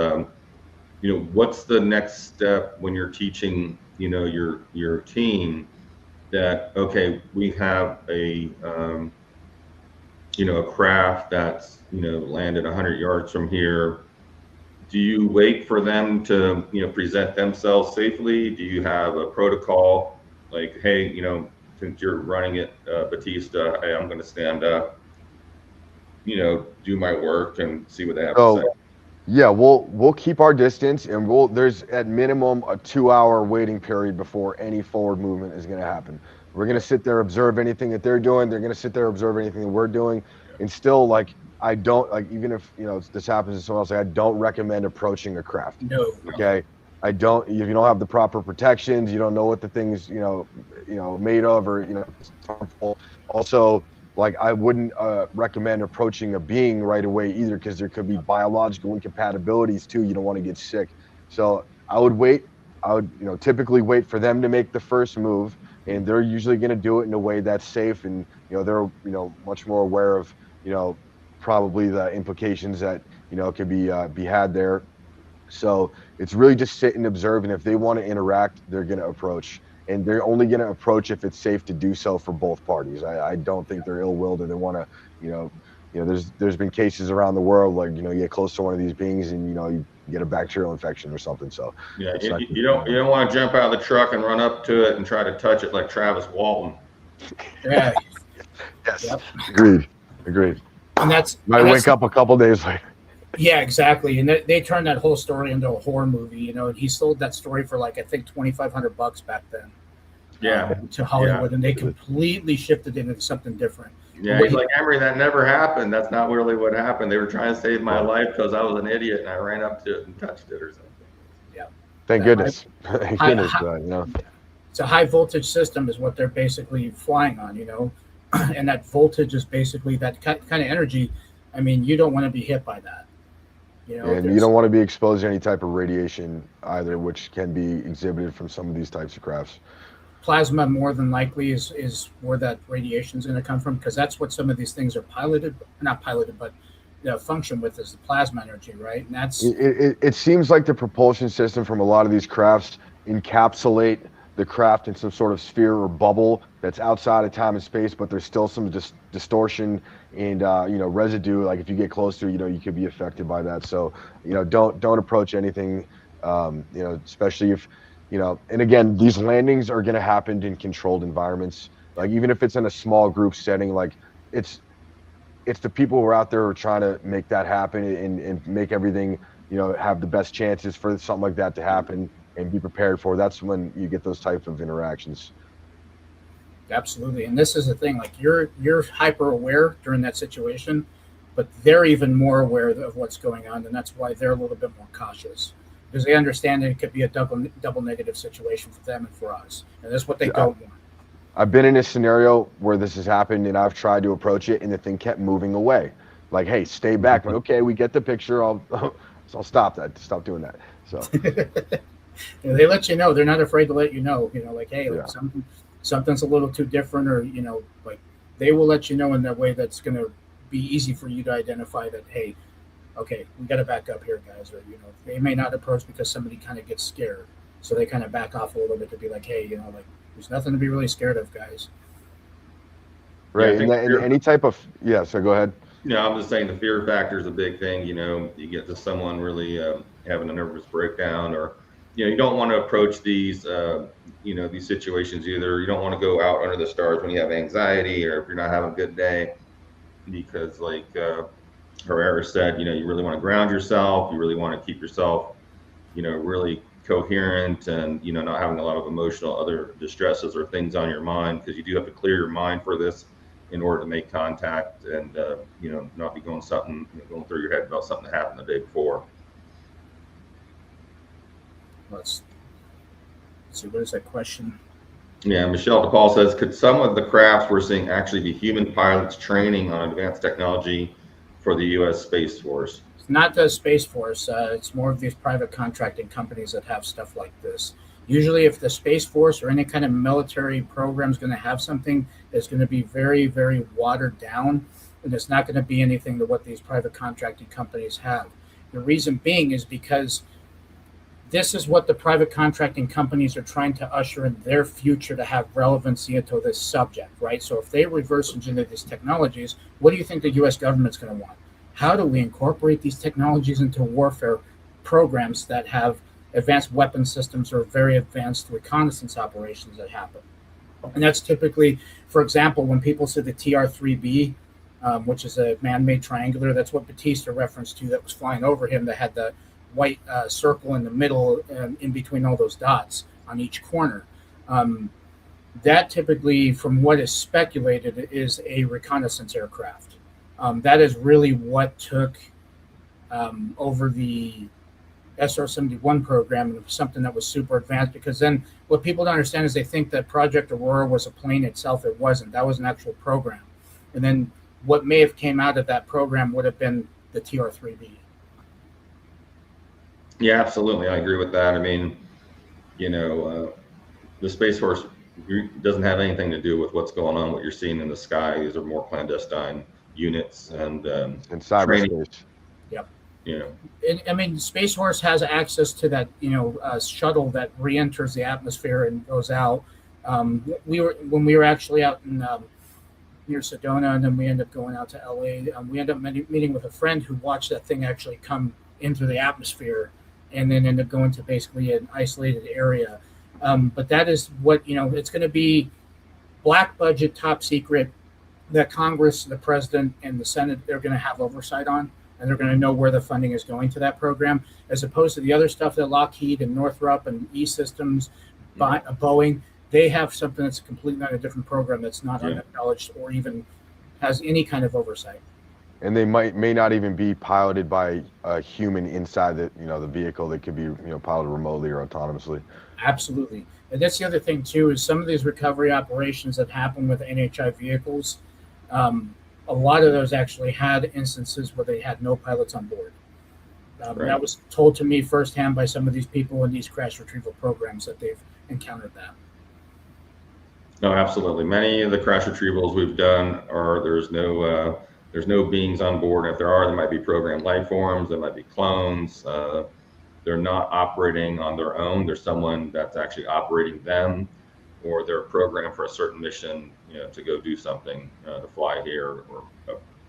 S2: you know, what's the next step when you're teaching, you know, your team that, okay, we have a, you know, a craft that's, you know, landed 100 yards from here. Do you wait for them to, you know, present themselves safely? Do you have a protocol like, hey, you know, since you're running it, Battista, hey, I'm going to stand up, you know, do my work and see what they have to say?
S4: Yeah, we'll keep our distance, and there's at minimum a 2-hour waiting period before any forward movement is going to happen. We're going to sit there, observe anything that they're doing. They're going to sit there, observe anything that we're doing, and still, like, I don't, like, even if, you know, this happens to someone else, like, I don't recommend approaching a craft.
S3: No.
S4: Okay. I don't, if you don't have the proper protections, you don't know what the thing's, you know, made of, or, you know, it's harmful. Also, like, I wouldn't recommend approaching a being right away either, because there could be biological incompatibilities too. You don't want to get sick. So I would wait. I would, you know, typically wait for them to make the first move, and they're usually going to do it in a way that's safe, and, you know, they're, you know, much more aware of, you know, probably the implications that, you know, could be had there. So it's really just sit and observe, and if they want to interact, they're going to approach. And they're only going to approach if it's safe to do so for both parties. I don't think they're ill-willed, or they want to, you know, there's been cases around the world, like, you know, you get close to one of these beings and, you know, you get a bacterial infection or something. So
S2: yeah, you don't want to jump out of the truck and run up to it and try to touch it like Travis Walton.
S3: Yeah.
S4: Yes.
S3: Yep.
S4: Agreed.
S3: And that's
S4: might wake up a couple days later.
S3: Yeah, exactly. And they turned that whole story into a horror movie, you know, and he sold that story for, like, I think $2,500 back then.
S2: Yeah.
S3: To Hollywood, and they completely shifted it into something different.
S2: Yeah, he's like, Emery, that never happened. That's not really what happened. They were trying to save my life because I was an idiot and I ran up to it and touched it or something.
S3: Yeah.
S4: Thank goodness. Thank goodness,
S3: It's a high voltage system is what they're basically flying on, and that voltage is basically that kind of energy. I mean, you don't want to be hit by that.
S4: And you don't want to be exposed to any type of radiation either, which can be exhibited from some of these types of crafts.
S3: Plasma more than likely is where that radiation is going to come from, because that's what some of these things are not piloted, but function with is the plasma energy, right? And that's
S4: it seems like the propulsion system from a lot of these crafts encapsulate the craft in some sort of sphere or bubble that's outside of time and space, but there's still some distortion and residue. Like if you get close to you could be affected by that. So don't approach anything, especially if and again, these landings are going to happen in controlled environments. Like even if it's in a small group setting, like it's the people who are out there who are trying to make that happen and make everything have the best chances for something like that to happen and be prepared for. That's when you get those types of interactions.
S3: Absolutely. And this is the thing, like you're hyper aware during that situation, but they're even more aware of what's going on, and that's why they're a little bit more cautious, because they understand that it could be a double negative situation for them and for us, and that's what they don't want.
S4: I've been in a scenario where this has happened, and I've tried to approach it, and the thing kept moving away. Like, hey, stay back. But okay, we get the picture. I'll stop that. Stop doing that. So
S3: they let you know. They're not afraid to let you know. Like, hey, like something's a little too different, or like they will let you know in that way that's going to be easy for you to identify that. Hey, okay, we got to back up here, guys. Or they may not approach because somebody kind of gets scared, so they kind of back off a little bit to be like, hey, like there's nothing to be really scared of, guys.
S4: Right, and any type of so go ahead.
S2: I'm just saying the fear factor is a big thing. You get to someone really having a nervous breakdown, or you don't want to approach these these situations either. You don't want to go out under the stars when you have anxiety or if you're not having a good day, because like Herrera said, you really want to ground yourself. You really want to keep yourself, really coherent and, not having a lot of emotional other distresses or things on your mind, because you do have to clear your mind for this in order to make contact and, not be going through your head about something that happened the day before.
S3: Let's see, what is that question?
S2: Yeah, Michelle DePaul says, could some of the crafts we're seeing actually be human pilots training on advanced technology for the U.S. Space Force?
S3: It's not the Space Force. It's more of these private contracting companies that have stuff like this. Usually if the Space Force or any kind of military program is going to have something, it's going to be very, very watered down, and it's not going to be anything to what these private contracting companies have. The reason being is because this is what the private contracting companies are trying to usher in their future to have relevancy into this subject, right? So if they reverse engineer these technologies, what do you think the U.S. government's going to want? How do we incorporate these technologies into warfare programs that have advanced weapon systems or very advanced reconnaissance operations that happen? And that's typically, for example, when people say the TR-3B, which is a man-made triangular, that's what Battista referenced to, that was flying over him, that had the white circle in the middle and in between all those dots on each corner. That typically, from what is speculated, is a reconnaissance aircraft. That is really what took over the SR-71 program, and something that was super advanced, because then what people don't understand is they think that Project Aurora was a plane itself. It wasn't. That was an actual program. And then what may have came out of that program would have been the TR-3B.
S2: Yeah, absolutely. I agree with that. I mean, the Space Force doesn't have anything to do with what's going on, what you're seeing in the sky. These are more clandestine units and
S4: cyberspace.
S3: Yep.
S2: I
S3: mean, Space Force has access to that, shuttle that re-enters the atmosphere and goes out. When we were actually out in near Sedona, and then we ended up going out to LA. We ended up meeting with a friend who watched that thing actually come into the atmosphere, and then end up going to basically an isolated area. But that is what, it's going to be black budget, top secret, that Congress, the president, and the Senate, they're going to have oversight on, and they're going to know where the funding is going to that program, as opposed to the other stuff that Lockheed and Northrop and E-Systems, Boeing, they have something that's completely not a different program that's not unacknowledged or even has any kind of oversight.
S4: And they may not even be piloted by a human inside the the vehicle. They could be piloted remotely or autonomously.
S3: Absolutely. And that's the other thing too, is some of these recovery operations that happen with NHI vehicles, a lot of those actually had instances where they had no pilots on board.
S2: Right.
S3: That was told to me firsthand by some of these people in these crash retrieval programs that they've encountered that.
S2: No, absolutely. Many of the crash retrievals we've done there's no beings on board. And if there are, there might be programmed life forms, there might be clones. They're not operating on their own. There's someone that's actually operating them, or they're programmed for a certain mission, to go do something, to fly here or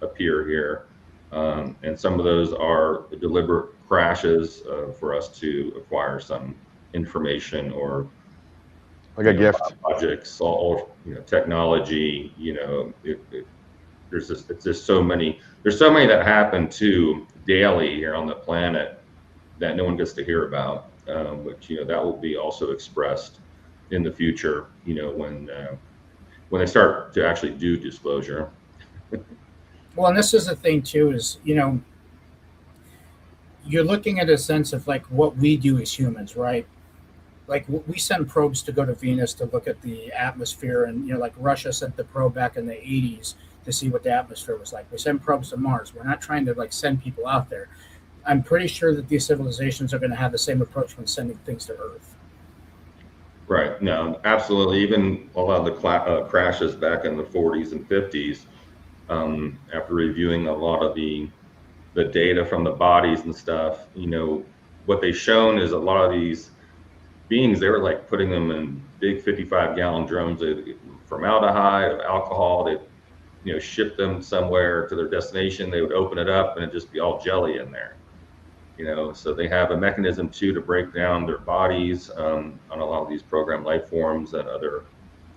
S2: appear here. And some of those are deliberate crashes for us to acquire some information or
S4: like a gift.
S2: Projects, all technology. There's just so many. There's so many that happen too daily here on the planet that no one gets to hear about. Which that will be also expressed in the future. When they start to actually do disclosure.
S3: Well, and this is the thing too, is you're looking at a sense of like what we do as humans, right? Like we send probes to go to Venus to look at the atmosphere, and like Russia sent the probe back in the 80s to see what the atmosphere was like. We send probes to Mars. We're not trying to like send people out there. I'm pretty sure that these civilizations are going to have the same approach when sending things to Earth.
S2: Right. No, absolutely. Even a lot of the crashes back in the 40s and 50s, after reviewing a lot of the data from the bodies and stuff, what they've shown is a lot of these beings, they were like putting them in big 55-gallon drums of formaldehyde, of alcohol. They ship them somewhere to their destination. They would open it up and it'd just be all jelly in there. So they have a mechanism too to break down their bodies on a lot of these programmed life forms and other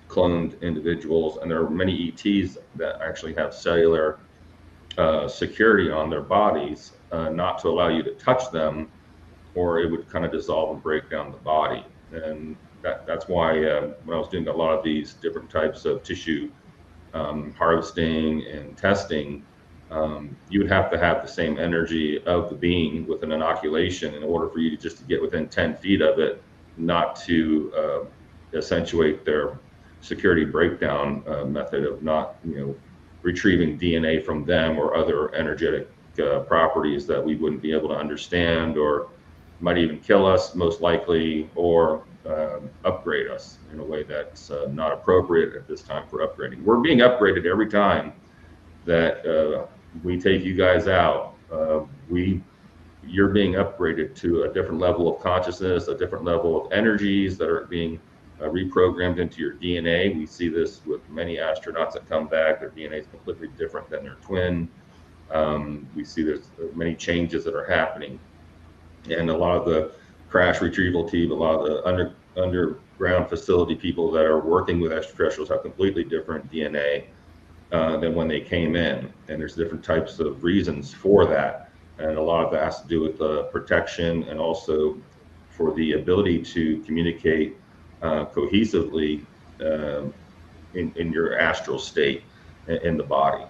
S2: cloned individuals. And there are many ETs that actually have cellular security on their bodies, not to allow you to touch them, or it would kind of dissolve and break down the body. And that's why when I was doing a lot of these different types of tissue harvesting and testing, you would have to have the same energy of the being with an inoculation in order for you to get within 10 feet of it, not to accentuate their security breakdown method of not retrieving DNA from them or other energetic properties that we wouldn't be able to understand, or might even kill us most likely, or upgrade us in a way that's not appropriate at this time for upgrading. We're being upgraded every time that we take you guys out. You're being upgraded to a different level of consciousness, a different level of energies that are being reprogrammed into your DNA. We see this with many astronauts that come back. Their DNA is completely different than their twin. We see there's many changes that are happening. And a lot of the crash retrieval team, a lot of the underground facility people that are working with extraterrestrials have completely different DNA than when they came in. And there's different types of reasons for that. And a lot of that has to do with protection, and also for the ability to communicate cohesively in your astral state in the body.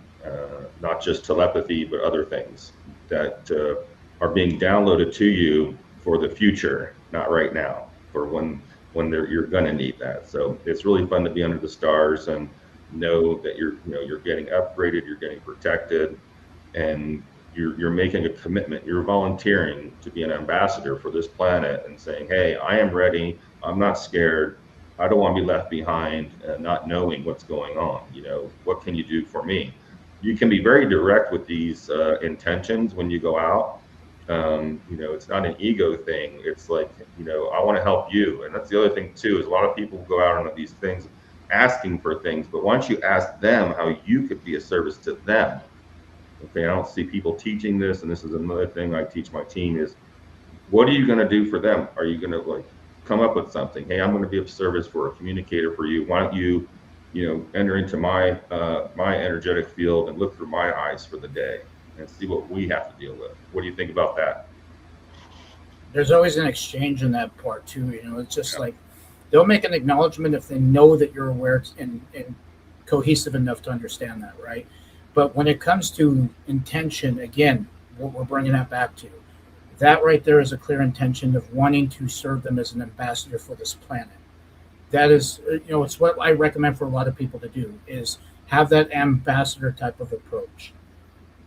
S2: Not just telepathy, but other things that are being downloaded to you for the future, not right now, for when you're gonna need that. So it's really fun to be under the stars and know that you're getting upgraded, you're getting protected, and you're making a commitment. You're volunteering to be an ambassador for this planet and saying, hey, I am ready, I'm not scared, I don't want to be left behind, not knowing what's going on. What can you do for me? You can be very direct with these intentions when you go out. It's not an ego thing. It's like, I want to help you. And that's the other thing too, is a lot of people go out on these things asking for things, but once you ask them how you could be a service to them, okay, I don't see people teaching this, and this is another thing I teach my team, is what are you going to do for them? Are you going to come up with something? Hey, I'm going to be of service for a communicator for you. Why don't you, enter into my energetic field and look through my eyes for the day and see what we have to deal with. What do you think about that?
S3: There's always an exchange in that part too. It's just like they'll make an acknowledgement if they know that you're aware and cohesive enough to understand that, right? But when it comes to intention, again, what we're bringing that back to, that right there is a clear intention of wanting to serve them as an ambassador for this planet. That is, it's what I recommend for a lot of people to do, is have that ambassador type of approach.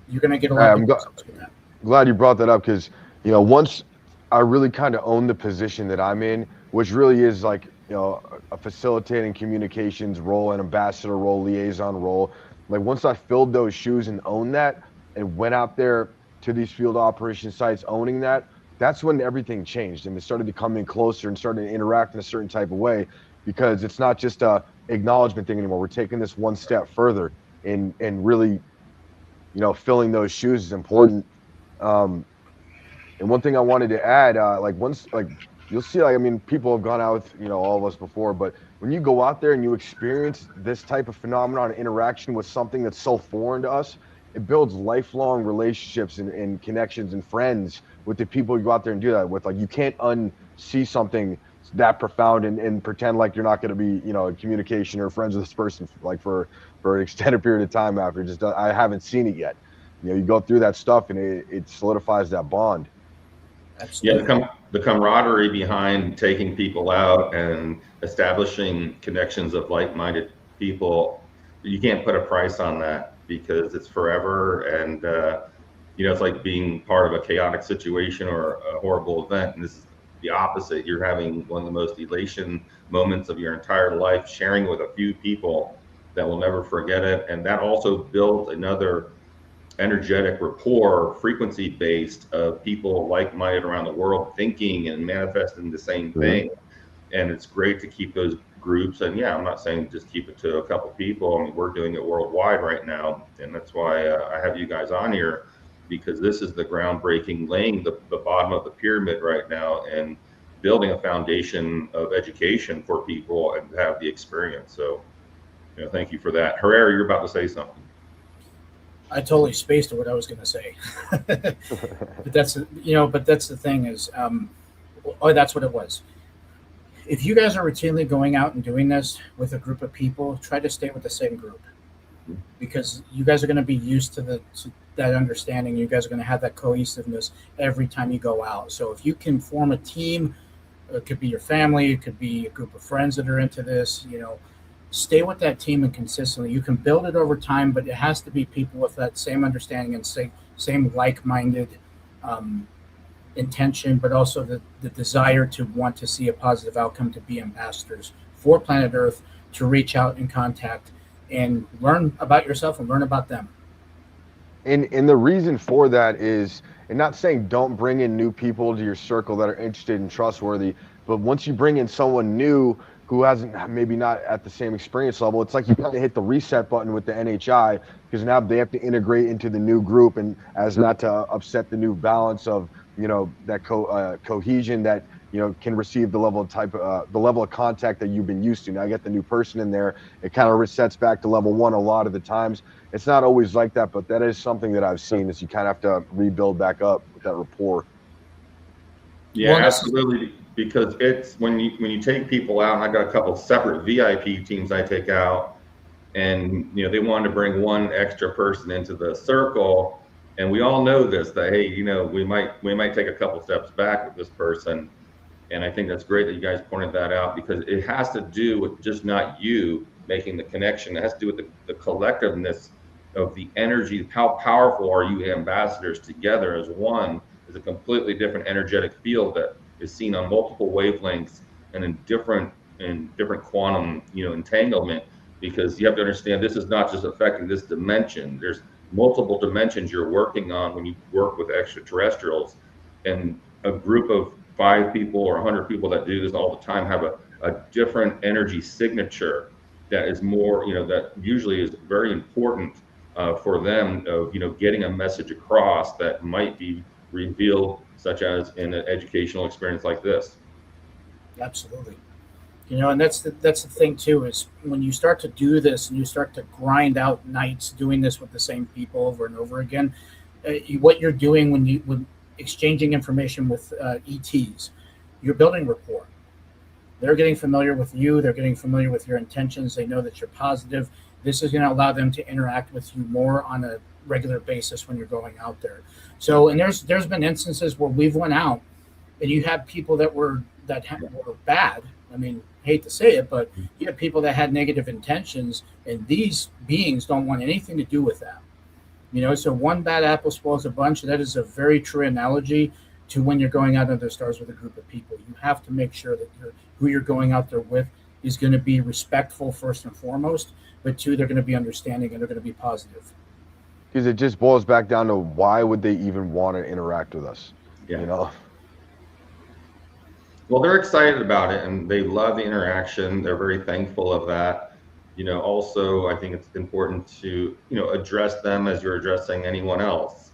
S3: You're going to get a lot of results with that.
S4: Glad you brought that up, because, once I really kind of own the position that I'm in, which really is like, a facilitating communications role, an ambassador role, liaison role. Like, once I filled those shoes and owned that and went out there to these field operation sites owning that, that's when everything changed and it started to come in closer and started to interact in a certain type of way, because it's not just a acknowledgement thing anymore. We're taking this one step further, and really, filling those shoes is important. And one thing I wanted to add, you'll see, people have gone out with, all of us before, but when you go out there and you experience this type of phenomenon, interaction with something that's so foreign to us, it builds lifelong relationships and connections and friends with the people you go out there and do that with. Like, you can't unsee something that profound and pretend like you're not going to be, in communication or friends with this person like for an extended period of time after. Just, I haven't seen it yet. You go through that stuff and it solidifies that bond.
S3: Absolutely.
S2: Yeah, the camaraderie behind taking people out and establishing connections of like-minded people, you can't put a price on that, because it's forever. And it's like being part of a chaotic situation or a horrible event, and this is the opposite. You're having one of the most elation moments of your entire life, sharing with a few people that will never forget it. And that also builds another energetic rapport, frequency based, of people like-minded around the world thinking and manifesting the same thing. And it's great to keep those groups. And yeah, I'm not saying just keep it to a couple people. I mean, we're doing it worldwide right now, and that's why I have you guys on here, because this is the groundbreaking, laying the bottom of the pyramid right now and building a foundation of education for people and have the experience. So thank you for that. Herrera, you're about to say something.
S3: I totally spaced what I was going to say. But that's the thing is, that's what it was. If you guys are routinely going out and doing this with a group of people, try to stay with the same group, because you guys are going to be used to that understanding. You guys are going to have that cohesiveness every time you go out. So if you can form a team, it could be your family, it could be a group of friends that are into this, stay with that team and consistently. You can build it over time, but it has to be people with that same understanding and same like-minded intention, but also the desire to want to see a positive outcome, to be ambassadors for planet Earth, to reach out and contact and learn about yourself and learn about them.
S4: And the reason for that is, and not saying don't bring in new people to your circle that are interested and trustworthy, but once you bring in someone new who hasn't, maybe not at the same experience level, it's like you got to hit the reset button with the NHI, because now they have to integrate into the new group, and as not to upset the new balance of, that cohesion that, can receive the level of contact that you've been used to. Now I get the new person in there, it kind of resets back to level one a lot of the times. It's not always like that, but that is something that I've seen, is you kind of have to rebuild back up with that rapport.
S2: Yeah, absolutely. Because it's when you take people out, and I've got a couple separate VIP teams I take out, and they wanted to bring one extra person into the circle, and we all know this, that hey, we might take a couple steps back with this person. And I think that's great that you guys pointed that out, because it has to do with just not you making the connection. It has to do with the collectiveness of the energy. How powerful are you ambassadors together as one? Is a completely different energetic field that is seen on multiple wavelengths and in different quantum entanglement, because you have to understand this is not just affecting this dimension. There's multiple dimensions you're working on when you work with extraterrestrials, and a group of 5 people or 100 people that do this all the time have a different energy signature that is more, that usually is very important for them of, getting a message across that might be revealed, such as in an educational experience like this.
S3: Absolutely. And that's the thing too, is when you start to do this and you start to grind out nights doing this with the same people over and over again, what you're doing when exchanging information with ETs, you're building rapport. They're getting familiar with you. They're getting familiar with your intentions. They know that you're positive. This is going to allow them to interact with you more on a regular basis when you're going out there. So, and there's been instances where we've went out and you had people that were bad. I mean, hate to say it, but you have people that had negative intentions, and these beings don't want anything to do with that. You know, so one bad apple spoils a bunch. That is a very true analogy to when you're going out under the stars with a group of people. You have to make sure that who you're going out there with is going to be respectful first and foremost, but two, they're going to be understanding and they're going to be positive.
S4: Because it just boils back down to why would they even want to interact with us?
S2: Yeah.
S4: You know?
S2: Well, they're excited about it and they love the interaction. They're very thankful of that. You know, also, I think it's important to, you know, address them as you're addressing anyone else.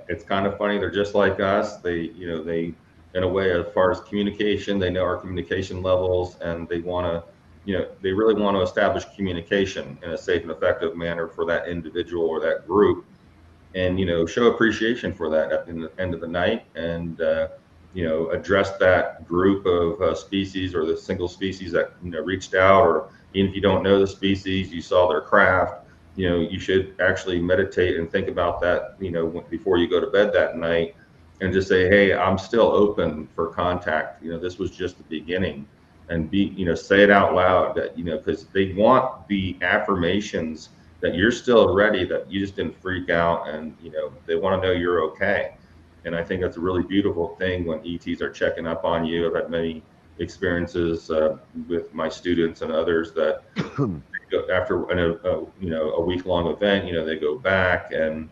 S2: It's kind of funny. They're just like us. They, you know, they, in a way, as far as communication, they know our communication levels, and they want to, you know, they really want to establish communication in a safe and effective manner for that individual or that group, and, you know, show appreciation for that at the end of the night, and, you know, address that group of species or the single species that, you know, reached out, or even if you don't know the species, you saw their craft, you know, you should actually meditate and think about that, you know, before you go to bed that night, and just say, hey, I'm still open for contact. You know, this was just the beginning, and be, you know, say it out loud, that, you know, because they want the affirmations that you're still ready, that you just didn't freak out, and, you know, they want to know you're okay. And I think that's a really beautiful thing when ETs are checking up on you. I've had many experiences with my students and others that after you know, a week-long event, you know, they go back and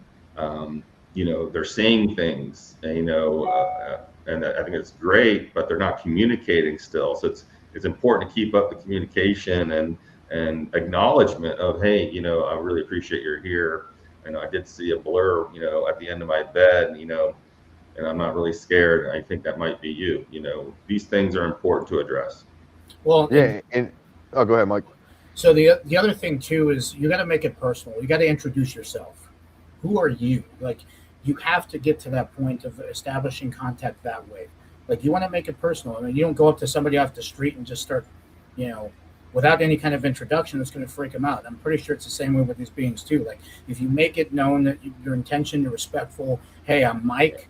S2: you know, they're saying things, and, you know, and I think it's great, but they're not communicating still. So it's important to keep up the communication and acknowledgement of, hey, you know, I really appreciate you're here, and I did see a blur, you know, at the end of my bed, you know, and I'm not really scared. I think that might be you. You know, these things are important to address.
S3: Well,
S4: Yeah, and oh, go ahead, Mike.
S3: so the other thing too is you got to make it personal. You got to introduce yourself. Who are you? Like, you have to get to that point of establishing contact that way. Like, you want to make it personal. I mean, you don't go up to somebody off the street and just start, you know, without any kind of introduction. It's going to freak them out. I'm pretty sure it's the same way with these beings too. Like, if you make it known that your intention, you're respectful. Hey, I'm Mike.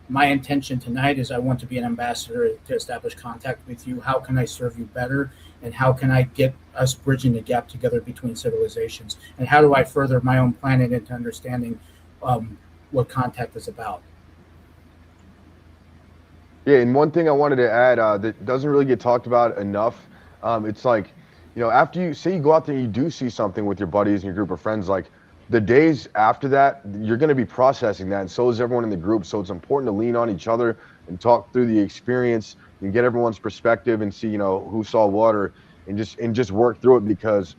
S3: My intention tonight is I want to be an ambassador to establish contact with you. How can I serve you better? And how can I get us bridging the gap together between civilizations? And how do I further my own planet into understanding what contact is about?
S4: Yeah, and one thing I wanted to add that doesn't really get talked about enough, it's like, you know, after you say you go out there and you do see something with your buddies and your group of friends, like, the days after that, you're going to be processing that, and so is everyone in the group. So it's important to lean on each other and talk through the experience and get everyone's perspective and see, you know, who saw what, and just work through it, because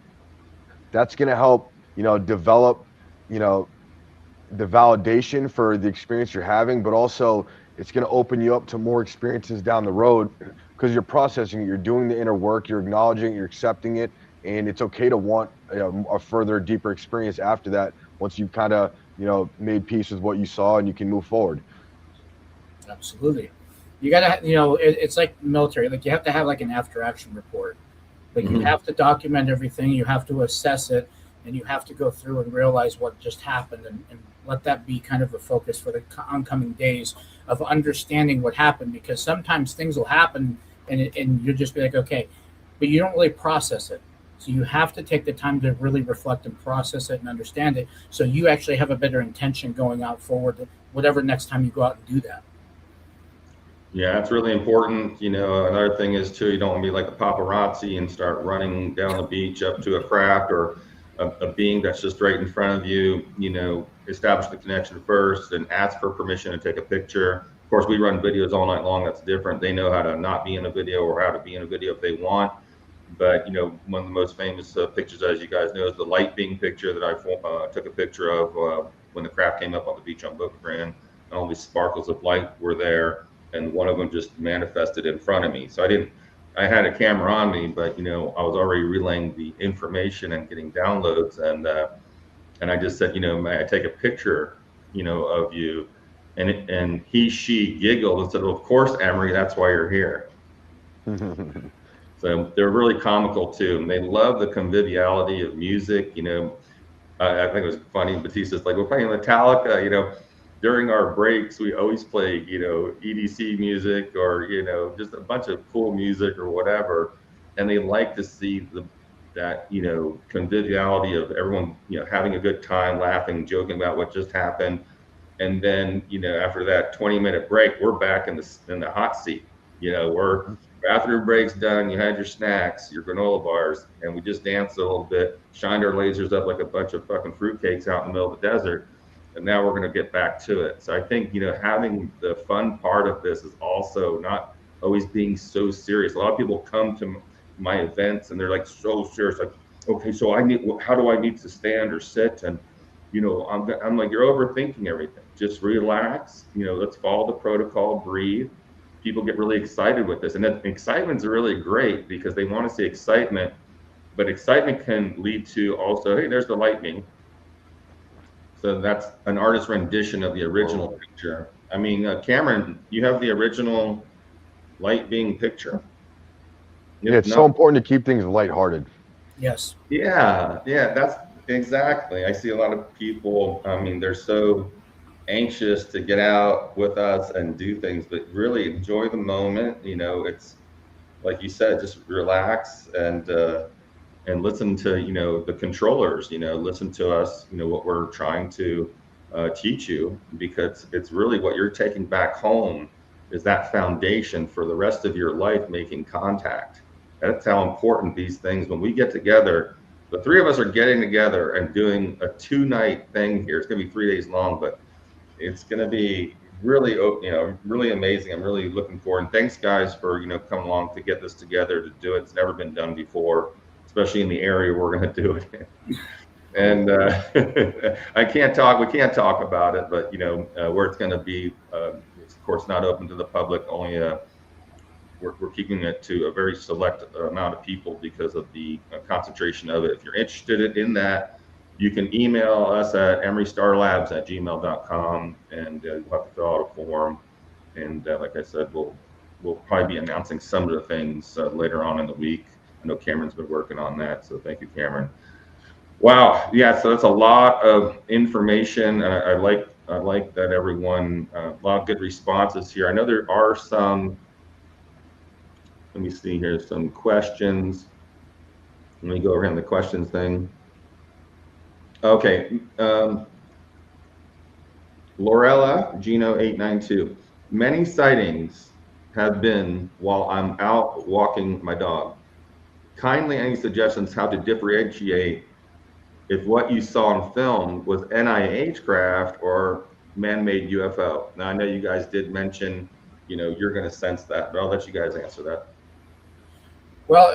S4: that's going to help, you know, develop, you know, the validation for the experience you're having, but also it's going to open you up to more experiences down the road, because you're processing it, you're doing the inner work, you're acknowledging it, you're accepting it. And it's okay to want a further, deeper experience after that, once you've kind of, you know, made peace with what you saw and you can move forward.
S3: Absolutely. You got to, you know, it's like military. Like, you have to have like an after action report. Like, you have to document everything. You have to assess it, and you have to go through and realize what just happened, and let that be kind of a focus for the oncoming days of understanding what happened, because sometimes things will happen and you'll just be like, okay, but you don't really process it. So you have to take the time to really reflect and process it and understand it, so you actually have a better intention going out forward, whatever next time you go out and do that.
S2: Yeah, it's really important. You know, another thing is too, you don't want to be like a paparazzi and start running down the beach up to a craft or a being that's just right in front of you. You know, establish the connection first and ask for permission to take a picture. Of course, we run videos all night long. That's different. They know how to not be in a video or how to be in a video if they want. But, you know, one of the most famous pictures, as you guys know, is the light being picture that I took a picture of when the craft came up on the beach on Boca Grande, and all these sparkles of light were there, and one of them just manifested in front of me. So I had a camera on me, but, you know, I was already relaying the information and getting downloads, and I just said, you know, may I take a picture, you know, of you? And she giggled and said, well, of course, Emery, that's why you're here. So they're really comical too, and they love the conviviality of music. I think it was funny. Batista's like, we're playing Metallica. During our breaks, we always play, EDC music or just a bunch of cool music or whatever, and they like to see that conviviality of everyone having a good time, laughing, joking about what just happened. And then after that 20-minute break, we're back in the hot seat. We're bathroom breaks done, you had your snacks, your granola bars, and we just danced a little bit, shined our lasers up like a bunch of fucking fruitcakes out in the middle of the desert, and now we're going to get back to it. So I think having the fun part of this is also not always being so serious. A lot of people come to my events and they're like so serious, like, okay, so how do I need to stand or sit? And I'm like, you're overthinking everything. Just relax. Let's follow the protocol, breathe. People get really excited with this, and that excitement's really great because they want to see excitement, but excitement can lead to also, hey, there's the lightning. So that's an artist rendition of the original picture. I mean, Cameron, you have the original light being picture.
S4: Yeah, it's so important to keep things lighthearted.
S3: Yes.
S2: Yeah, that's exactly. I see a lot of people, I mean, they're so anxious to get out with us and do things, but really enjoy the moment. It's like you said, just relax and listen to the controllers. Listen to us. What we're trying to teach you, because it's really what you're taking back home is that foundation for the rest of your life, making contact. That's how important these things. When we get together, the three of us are getting together and doing a 2-night thing here. It's going to be 3 days long, but it's going to be really, really amazing. I'm really looking forward. And thanks, guys, for coming along to get this together, to do it. It's never been done before, especially in the area we're going to do it in. And we can't talk about it, but where it's going to be, it's of course not open to the public. Only we're keeping it to a very select amount of people because of the concentration of it. If you're interested in that, you can email us at emerystarlabs@gmail.com, and you'll have to fill out a form. And like I said, we'll probably be announcing some of the things later on in the week. I know Cameron's been working on that, so thank you, Cameron. Wow, yeah, so that's a lot of information. I like that everyone, a lot of good responses here. I know there are some, let me see here, some questions. Let me go around the questions thing. Okay, Lorella Gino 892. Many sightings have been while I'm out walking my dog. Kindly, any suggestions how to differentiate if what you saw on film was NIH craft or man-made UFO? Now I know you guys did mention, you're going to sense that, but I'll let you guys answer that.
S3: Well,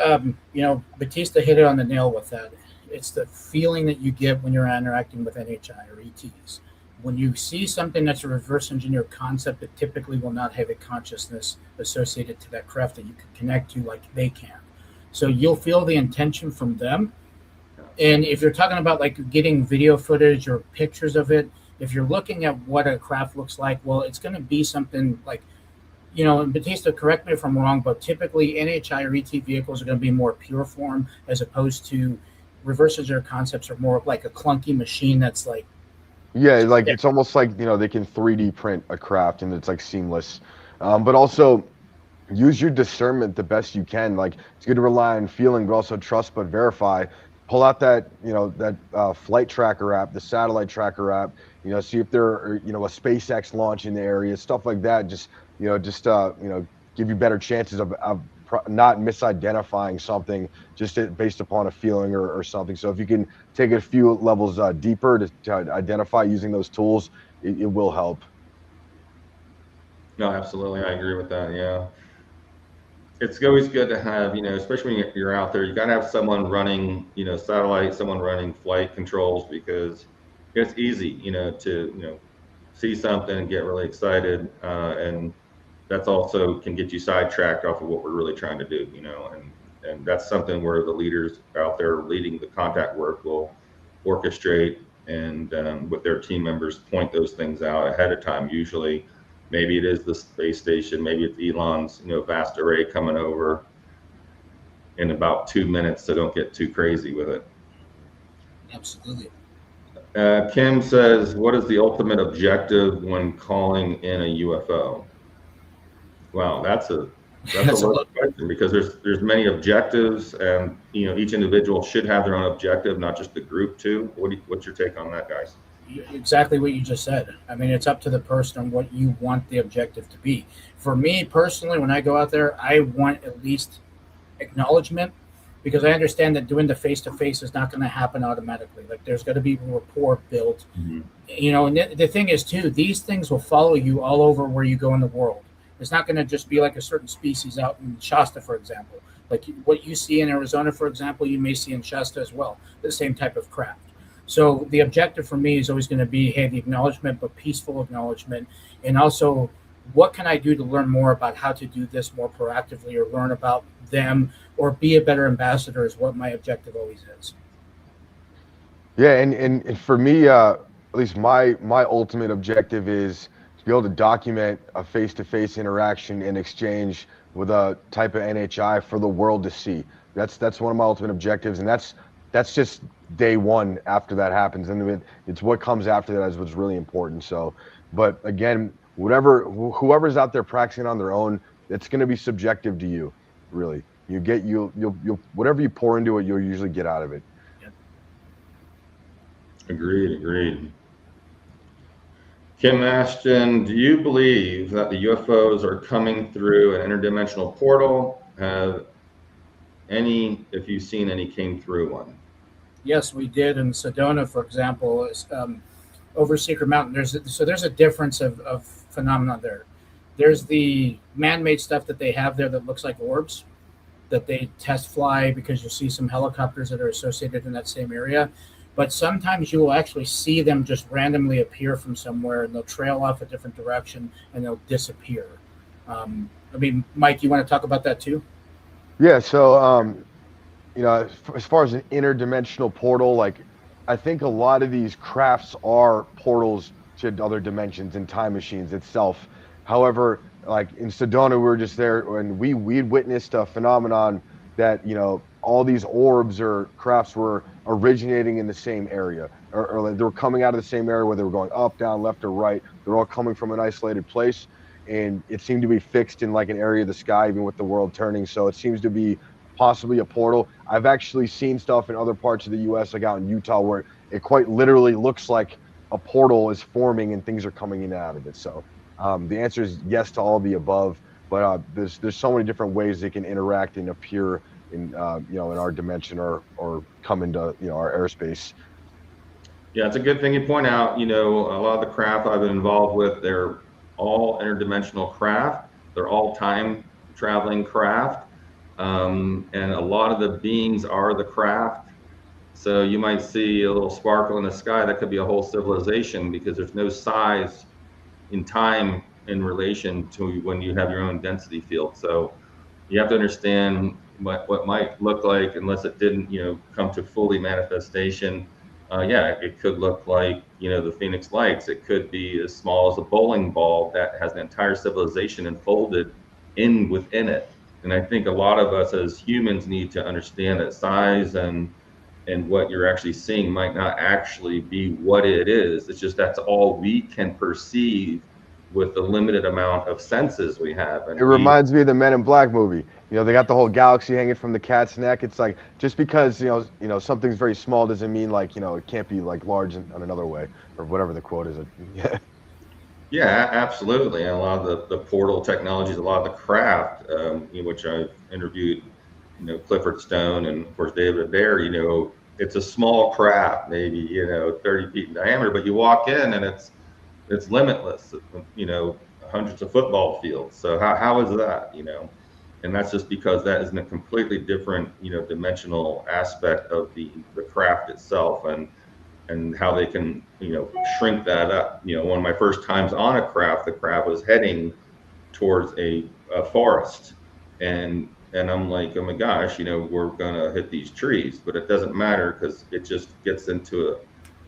S3: Battista hit it on the nail with that. It's the feeling that you get when you're interacting with NHI or ETs. When you see something that's a reverse engineered concept, it typically will not have a consciousness associated to that craft that you can connect to like they can. So you'll feel the intention from them. And if you're talking about like getting video footage or pictures of it, if you're looking at what a craft looks like, well, it's going to be something like, and Battista, correct me if I'm wrong, but typically NHI or ET vehicles are going to be more pure form as opposed to reverse engineered concepts are more like a clunky machine that's like.
S4: Yeah, like it's almost like, they can 3D print a craft and it's like seamless. But also use your discernment the best you can. Like it's good to rely on feeling, but also trust but verify. Pull out that, that flight tracker app, the satellite tracker app, see if there are, a SpaceX launch in the area, stuff like that. Just give you better chances of not misidentifying something just based upon a feeling or something. So if you can take it a few levels deeper to identify using those tools, it will help.
S2: No, absolutely. I agree with that. Yeah. It's always good to have, especially when you're out there, you got to have someone running, satellite, someone running flight controls, because it's easy, to, see something and get really excited. And that's also can get you sidetracked off of what we're really trying to do, and that's something where the leaders out there leading the contact work will orchestrate and with their team members point those things out ahead of time. Usually, maybe it is the space station, maybe it's Elon's, vast array coming over. in about 2 minutes, so don't get too crazy with it.
S3: Absolutely.
S2: Kim says, what is the ultimate objective when calling in a UFO? Wow, that's a loaded question, because there's many objectives, and each individual should have their own objective, not just the group too. What's your take on that, guys?
S3: Exactly what you just said. I mean, it's up to the person on what you want the objective to be. For me personally, when I go out there, I want at least acknowledgement, because I understand that doing the face-to-face is not going to happen automatically. Like, there's got to be rapport built.
S2: Mm-hmm.
S3: And the thing is too, these things will follow you all over where you go in the world. It's not going to just be like a certain species out in Shasta, for example. Like what you see in Arizona, for example, you may see in Shasta as well, the same type of craft. So the objective for me is always going to be, hey, the acknowledgement, but peaceful acknowledgement. And also, what can I do to learn more about how to do this more proactively, or learn about them, or be a better ambassador is what my objective always is.
S4: Yeah, and for me, at least my ultimate objective is to be able to document a face-to-face interaction and exchange with a type of NHI for the world to see. That's one of my ultimate objectives, and that's just day one after that happens, and it's what comes after that is what's really important. So, but again, whoever's out there practicing on their own, it's going to be subjective to you, really. You'll whatever you pour into it, you'll usually get out of it.
S3: Yep.
S2: Agreed. Kim Ashton, do you believe that the UFOs are coming through an interdimensional portal? If you've seen any, came through one?
S3: Yes, we did in Sedona, for example, over Secret Mountain. There's a difference of phenomena there. There's the man-made stuff that they have there that looks like orbs, that they test fly, because you see some helicopters that are associated in that same area. But sometimes you will actually see them just randomly appear from somewhere, and they'll trail off a different direction and they'll disappear. Mike, you want to talk about that too?
S4: Yeah. So, as far as an interdimensional portal, like, I think a lot of these crafts are portals to other dimensions and time machines itself. However, like in Sedona, we were just there, and we'd witnessed a phenomenon that, all these orbs or crafts were originating in the same area, or they were coming out of the same area, where they were going up, down, left, or right. They're all coming from an isolated place, and it seemed to be fixed in like an area of the sky, even with the world turning. So it seems to be possibly a portal. I've actually seen stuff in other parts of the U.S., like out in Utah, where it quite literally looks like a portal is forming and things are coming in and out of it. So the answer is yes to all the above, but there's so many different ways they can interact and appear in in our dimension or come into our airspace.
S2: Yeah, it's a good thing you point out. A lot of the craft I've been involved with, they're all interdimensional craft. They're all time traveling craft. And a lot of the beings are the craft. So you might see a little sparkle in the sky. That could be a whole civilization, because there's no size in time in relation to when you have your own density field. So you have to understand what might look like, unless it didn't, come to fully manifestation. It could look like, the Phoenix Lights. It could be as small as a bowling ball that has an entire civilization enfolded within it. And I think a lot of us as humans need to understand that size and what you're actually seeing might not actually be what it is. It's just that's all we can perceive with the limited amount of senses we have. And
S4: it reminds me of the Men in Black movie. They got the whole galaxy hanging from the cat's neck. It's like, just because something's very small doesn't mean like it can't be like large in another way, or whatever the quote is. Yeah.
S2: Yeah, absolutely. And a lot of the portal technologies, a lot of the craft, which I've interviewed, Clifford Stone and of course David Adair, it's a small craft, maybe 30 feet in diameter, but you walk in and it's limitless, hundreds of football fields. So how is that, and that's just because that is in a completely different, dimensional aspect of the craft itself, and how they can, shrink that up. One of my first times on a craft, the craft was heading towards a forest, and I'm like, oh my gosh, we're gonna hit these trees, but it doesn't matter, because it just gets into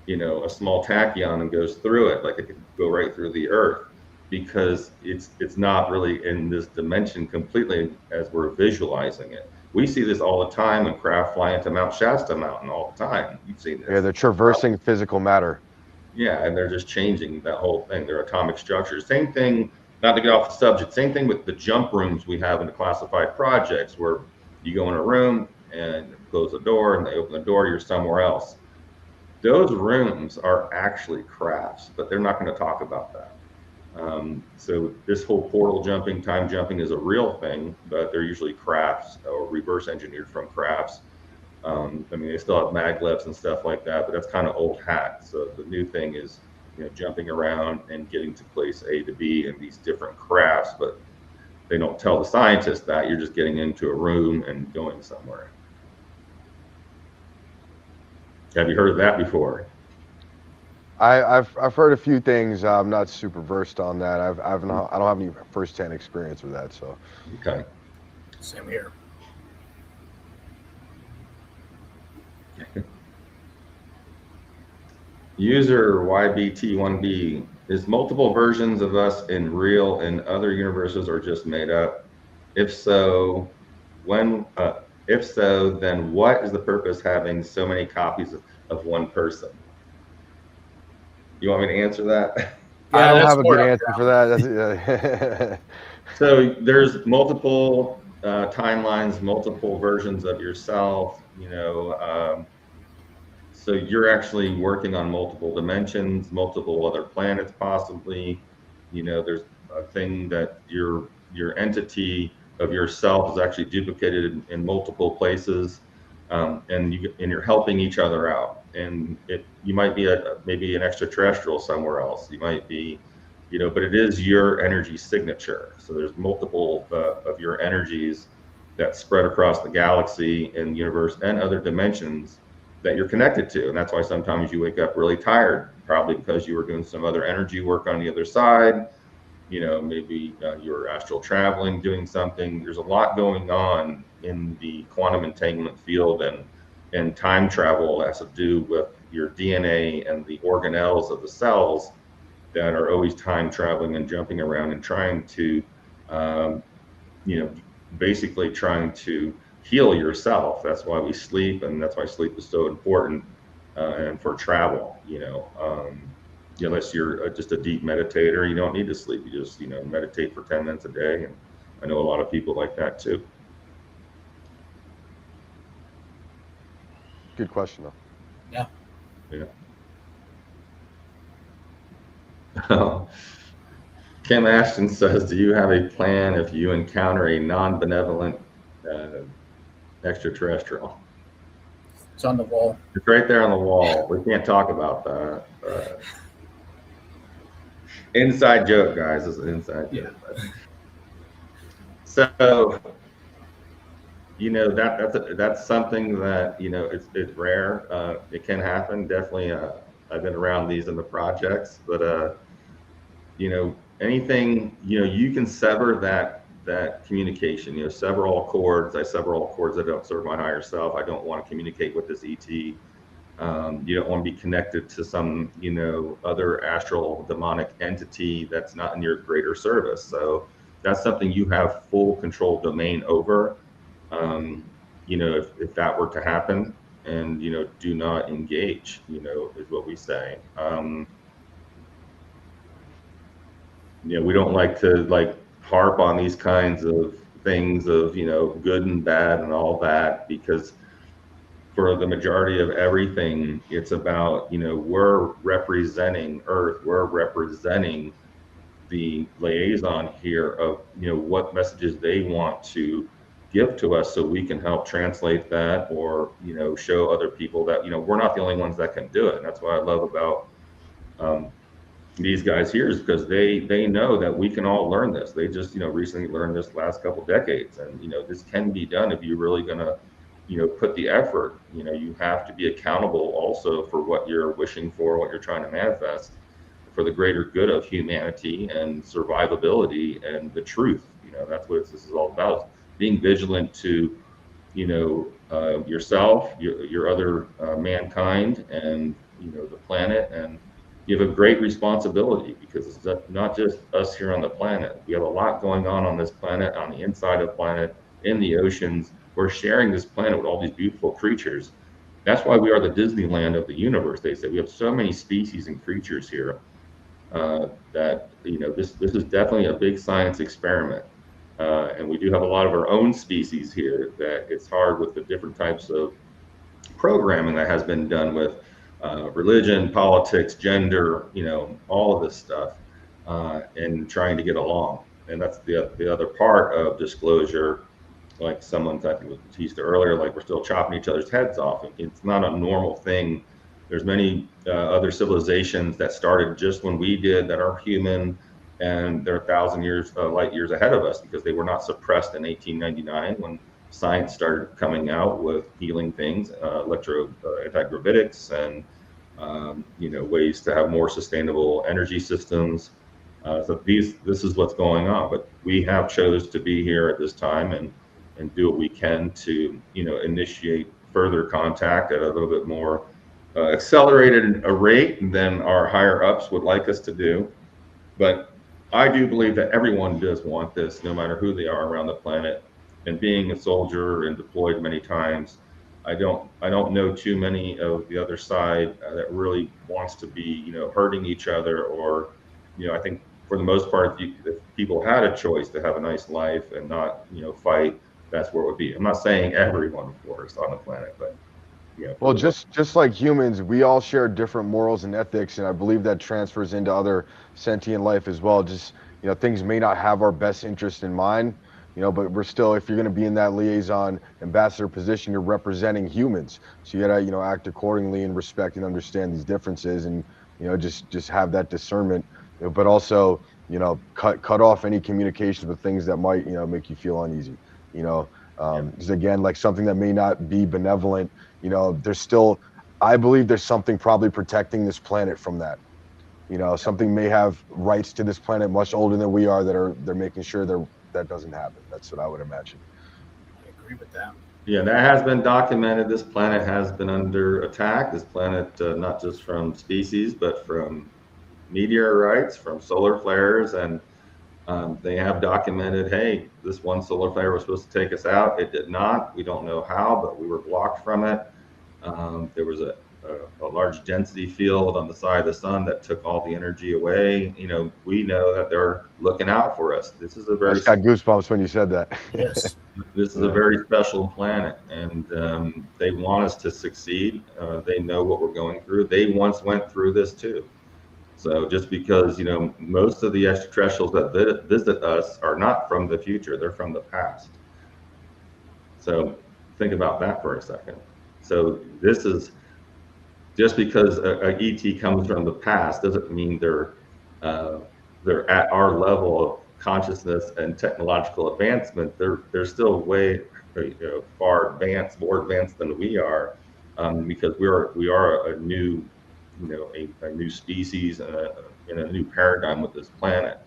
S2: a small tachyon and goes through it, like it could go right through the earth, because it's not really in this dimension completely as we're visualizing it. We see this all the time when craft fly into Mount Shasta Mountain all the time. You've seen this.
S4: Yeah, they're traversing physical matter.
S2: Yeah, and they're just changing that whole thing, their atomic structures. Same thing, not to get off the subject, same thing with the jump rooms we have in the classified projects, where you go in a room and close the door and they open the door, you're somewhere else. Those rooms are actually crafts, but they're not going to talk about that. So this whole portal jumping, time jumping is a real thing, but they're usually crafts or reverse engineered from crafts. I mean, they still have maglevs and stuff like that, but that's kind of old hat. So the new thing is, you know, jumping around and getting to place A to B in these different crafts, but they don't tell the scientists that. You're just getting into a room and going somewhere. Have you heard of that before?
S4: I've heard a few things. I'm not super versed on that. I don't have any firsthand experience with that. So
S2: Okay.
S3: Same here.
S2: User YBT1B, is multiple versions of us in real and other universes or just made up? If so, then what is the purpose having so many copies of one person? You want me to answer that?
S4: I don't
S3: that's
S4: have a good
S3: more
S4: answer for that.
S2: So there's multiple timelines, multiple versions of yourself, you know. So you're actually working on multiple dimensions, multiple other planets possibly. You know, there's a thing that your entity of yourself is actually duplicated in multiple places, and you're helping each other out. And you might be maybe an extraterrestrial somewhere else. You might be, you know, but it is your energy signature. So there's multiple of your energies that spread across the galaxy and universe and other dimensions that you're connected to. And that's why sometimes you wake up really tired, probably because you were doing some other energy work on the other side. You know, maybe you're astral traveling, doing something. There's a lot going on in the quantum entanglement field, and time travel has to do with your DNA and the organelles of the cells that are always time traveling and jumping around and trying to, you know, basically trying to heal yourself. That's why we sleep, and that's why sleep is so important, and for travel, you know. Unless you're just a deep meditator, you don't need to sleep. You just, you know, meditate for 10 minutes a day. And I know a lot of people like that too.
S4: Good question, though.
S3: Yeah.
S2: Yeah. Kim Ashton says, do you have a plan if you encounter a non-benevolent extraterrestrial?
S3: It's on the wall.
S2: It's right there on the wall. We can't talk about that. Inside joke, guys. It's an inside joke. So, you know, that's something that, you know, it's rare. It can happen. Definitely. I've been around these in the projects, but you know, anything, you know, you can sever that communication. You know, sever all cords. I sever all cords that don't serve my higher self. I don't want to communicate with this ET. You don't want to be connected to some, you know, other astral demonic entity that's not in your greater service. So that's something you have full control domain over. You know, if that were to happen, and, you know, do not engage, you know, is what we say. You know, we don't like to harp on these kinds of things of, you know, good and bad and all that, because for the majority of everything, it's about, you know, we're representing Earth, we're representing the liaison here of, you know, what messages they want to give to us, so we can help translate that, or, you know, show other people that, you know, we're not the only ones that can do it. And that's what I love about these guys here, is because they know that we can all learn this. They just, you know, recently learned this last couple decades, and, you know, this can be done if you're really gonna, you know, put the effort. You know, you have to be accountable also for what you're wishing for, what you're trying to manifest, for the greater good of humanity and survivability and the truth. You know, that's what this is all about. Being vigilant to, you know, yourself, your other mankind, and, you know, the planet. And you have a great responsibility, because it's not just us here on the planet. We have a lot going on this planet, on the inside of the planet, in the oceans. We're sharing this planet with all these beautiful creatures. That's why we are the Disneyland of the universe. They say we have so many species and creatures here that this is definitely a big science experiment. And we do have a lot of our own species here that it's hard with the different types of programming that has been done with religion, politics, gender, all of this stuff, and trying to get along. And that's the other part of disclosure. Like someone, I think, with Battista earlier, like we're still chopping each other's heads off. It's not a normal thing. There's many other civilizations that started just when we did that are human, and they're 1,000 years, light years ahead of us because they were not suppressed in 1899 when science started coming out with healing things, anti-gravitics, and ways to have more sustainable energy systems. So this is what's going on. But we have chose to be here at this time and do what we can to initiate further contact at a little bit more accelerated a rate than our higher ups would like us to do. But I do believe that everyone does want this, no matter who they are around the planet. And being a soldier and deployed many times, I don't know too many of the other side that really wants to be hurting each other, or I think for the most part, if people had a choice to have a nice life and not fight, that's where it would be. I'm not saying everyone, of course, on the planet, but
S4: well, just like humans, we all share different morals and ethics, and I believe that transfers into other sentient life as well. Just things may not have our best interest in mind, but we're still, if you're going to be in that liaison ambassador position, you're representing humans, so you gotta act accordingly and respect and understand these differences, and just have that discernment, but also cut off any communications with things that might make you feel uneasy. Because again, like something that may not be benevolent, there's still, I believe there's something probably protecting this planet from that. Something may have rights to this planet much older than we are, they're making sure that doesn't happen. That's what I would imagine.
S3: I agree with that.
S2: Yeah, that has been documented. This planet has been under attack. This planet, not just from species, but from meteorites, from solar flares, and they have documented, hey, this one solar flare was supposed to take us out. It did not. We don't know how, but we were blocked from it. There was a large density field on the side of the sun that took all the energy away. We know that they're looking out for us. This is a very— I
S4: just got goosebumps when you said that.
S3: Yes.
S2: This is a very special planet, and they want us to succeed. They know what we're going through. They once went through this too. So just because, most of the extraterrestrials that visit us are not from the future, they're from the past. So think about that for a second. So this is, just because a ET comes from the past doesn't mean they're at our level of consciousness and technological advancement. They're still way far advanced, more advanced than we are, because we are a new a new species in a new paradigm with this planet.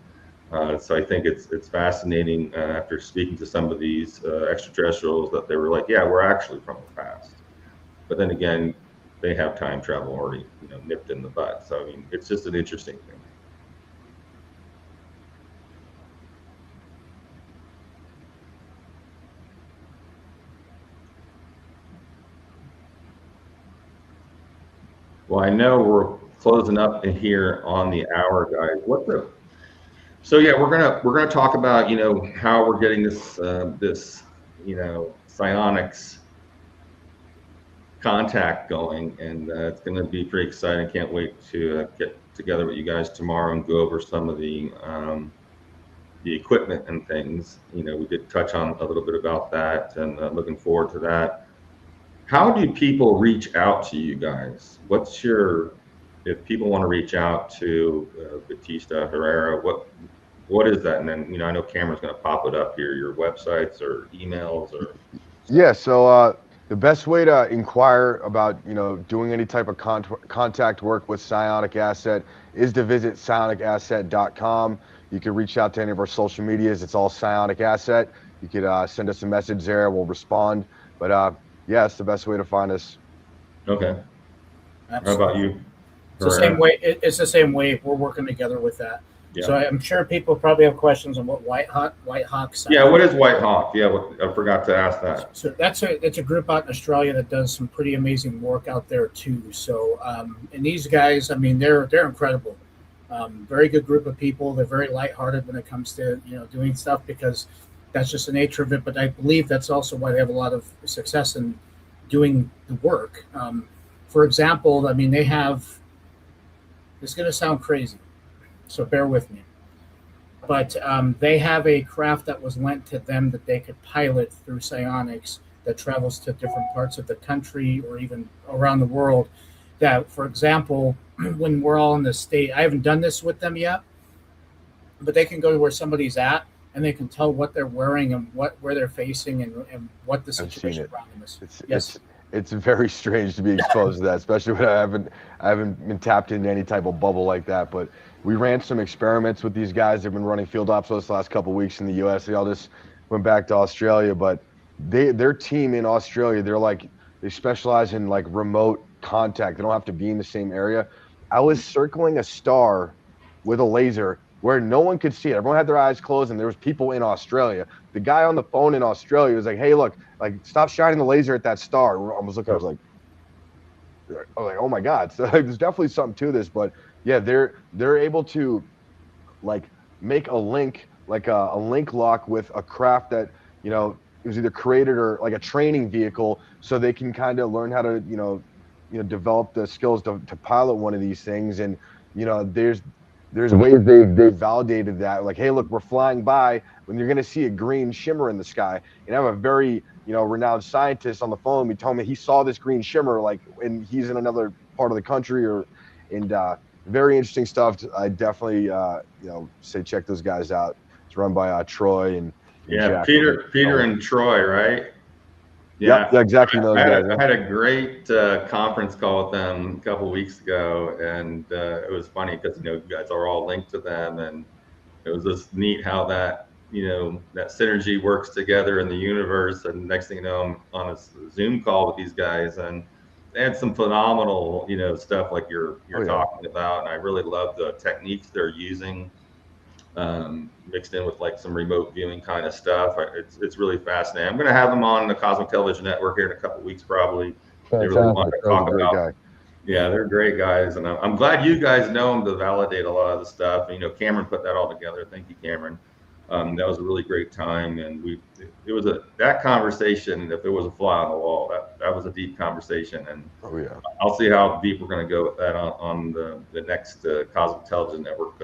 S2: So I think it's fascinating after speaking to some of these extraterrestrials that they were like, yeah, we're actually from the past. But then again, they have time travel already nipped in the butt. So I mean, it's just an interesting thing. Well, I know we're closing up in here on the hour, guys. So yeah, we're gonna talk about how we're getting this psionics contact going, and it's going to be pretty exciting. Can't wait to get together with you guys tomorrow and go over some of the equipment and things. We did touch on a little bit about that, and looking forward to that. How do people reach out to you guys? If people want to reach out to Battista, Herrera, what is that? And then, I know Cameron's going to pop it up here, your websites or emails or.
S4: Yeah. So the best way to inquire about, doing any type of contact work with Psionic Asset is to visit psionicasset.com. You can reach out to any of our social medias. It's all Psionic Asset. You could send us a message there. We'll respond. But yeah, it's the best way to find us.
S2: Okay.
S3: Absolutely.
S2: How about you?
S3: It's the same way. It's the same way. We're working together with that.
S2: Yeah.
S3: So I'm sure people probably have questions on what White Hawk sound.
S2: Yeah, what is White Hawk? Yeah, I forgot to ask that.
S3: So it's a group out in Australia that does some pretty amazing work out there too. So and these guys, I mean, they're incredible. Very good group of people. They're very lighthearted when it comes to doing stuff, because that's just the nature of it. But I believe that's also why they have a lot of success in doing the work. For example, I mean, they have. It's going to sound crazy, so bear with me. But they have a craft that was lent to them that they could pilot through Psionics that travels to different parts of the country or even around the world. That, for example, when we're all in the state, I haven't done this with them yet, but they can go to where somebody's at and they can tell what they're wearing and where they're facing and what the situation around them is.
S4: It's very strange to be exposed to that, especially when I haven't been tapped into any type of bubble like that. But we ran some experiments with these guys. They've been running field ops those last couple of weeks in the U.S. They all just went back to Australia, but their team in Australia, they specialize in like remote contact. They don't have to be in the same area. I was circling a star with a laser where no one could see it. Everyone had their eyes closed, and there was people in Australia. The guy on the phone in Australia was like, "Hey, look, like, stop shining the laser at that star." I was looking, I was like, "Oh my God!" So there's definitely something to this, but yeah, they're able to like make a link, like a link lock with a craft that it was either created or like a training vehicle, so they can kind of learn how to develop the skills to pilot one of these things. And there's ways they've validated that, like, hey, look, we're flying by when you're going to see a green shimmer in the sky. And I have a very renowned scientist on the phone. He told me he saw this green shimmer, like, and he's in another part of the country, and very interesting stuff. I definitely say check those guys out. It's run by Troy and Jack.
S2: Peter and Troy, right?
S4: Yeah, exactly.
S2: I had a great conference call with them a couple of weeks ago, and it was funny because you guys are all linked to them, and it was just neat how that that synergy works together in the universe. And next thing you know, I'm on a Zoom call with these guys, and they had some phenomenal stuff like you're talking about, and I really love the techniques they're using. Mixed in with like some remote viewing kind of stuff. It's really fascinating. I'm going to have them on the Cosmic Television Network here in a couple of weeks, probably. They really want to talk about. Yeah, they're great guys, and I'm glad you guys know them to validate a lot of the stuff. Cameron put that all together. Thank you, Cameron. That was a really great time, and it was that conversation. If there was a fly on the wall, that was a deep conversation, and I'll see how deep we're going to go with that on the next Cosmic Television Network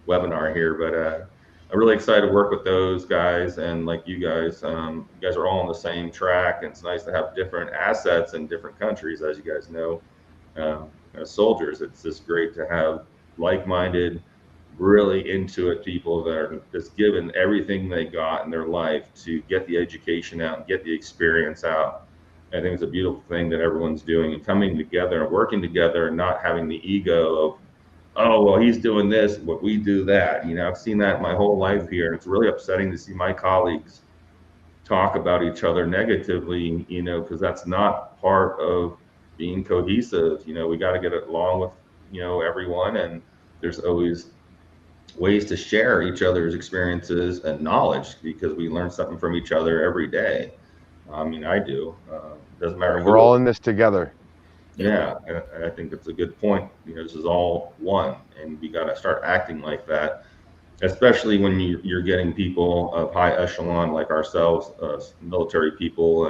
S2: webinar here. But I'm really excited to work with those guys, and like you guys are all on the same track, and it's nice to have different assets in different countries, as you guys know. As soldiers, it's just great to have like-minded, really into it people that are just given everything they got in their life to get the education out and get the experience out. I think it's a beautiful thing that everyone's doing and coming together and working together and not having the ego of, oh, well, he's doing this, but we do that. I've seen that my whole life here. And it's really upsetting to see my colleagues talk about each other negatively, because that's not part of being cohesive. We got to get along with, everyone. And there's always ways to share each other's experiences and knowledge, because we learn something from each other every day. I mean, I do. Doesn't matter.
S4: We're all in this together.
S2: Yeah, I think it's a good point. This is all one, and we got to start acting like that, especially when you're getting people of high echelon like ourselves, military people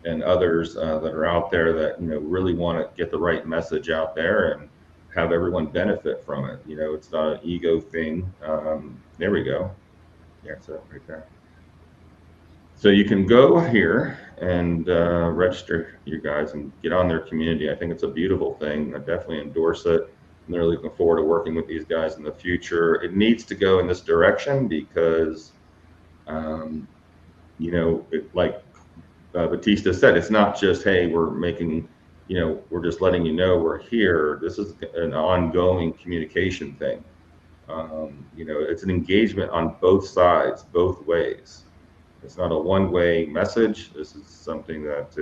S2: and others that are out there that really want to get the right message out there and have everyone benefit from it. It's not an ego thing. There we go. Yeah, so right there. So you can go here and register you guys and get on their community. I think it's a beautiful thing. I definitely endorse it. I'm really looking forward to working with these guys in the future. It needs to go in this direction because, like Battista said, it's not just, hey, we're making, we're just letting you know we're here. This is an ongoing communication thing. It's an engagement on both sides, both ways. It's not a one-way message. This is something that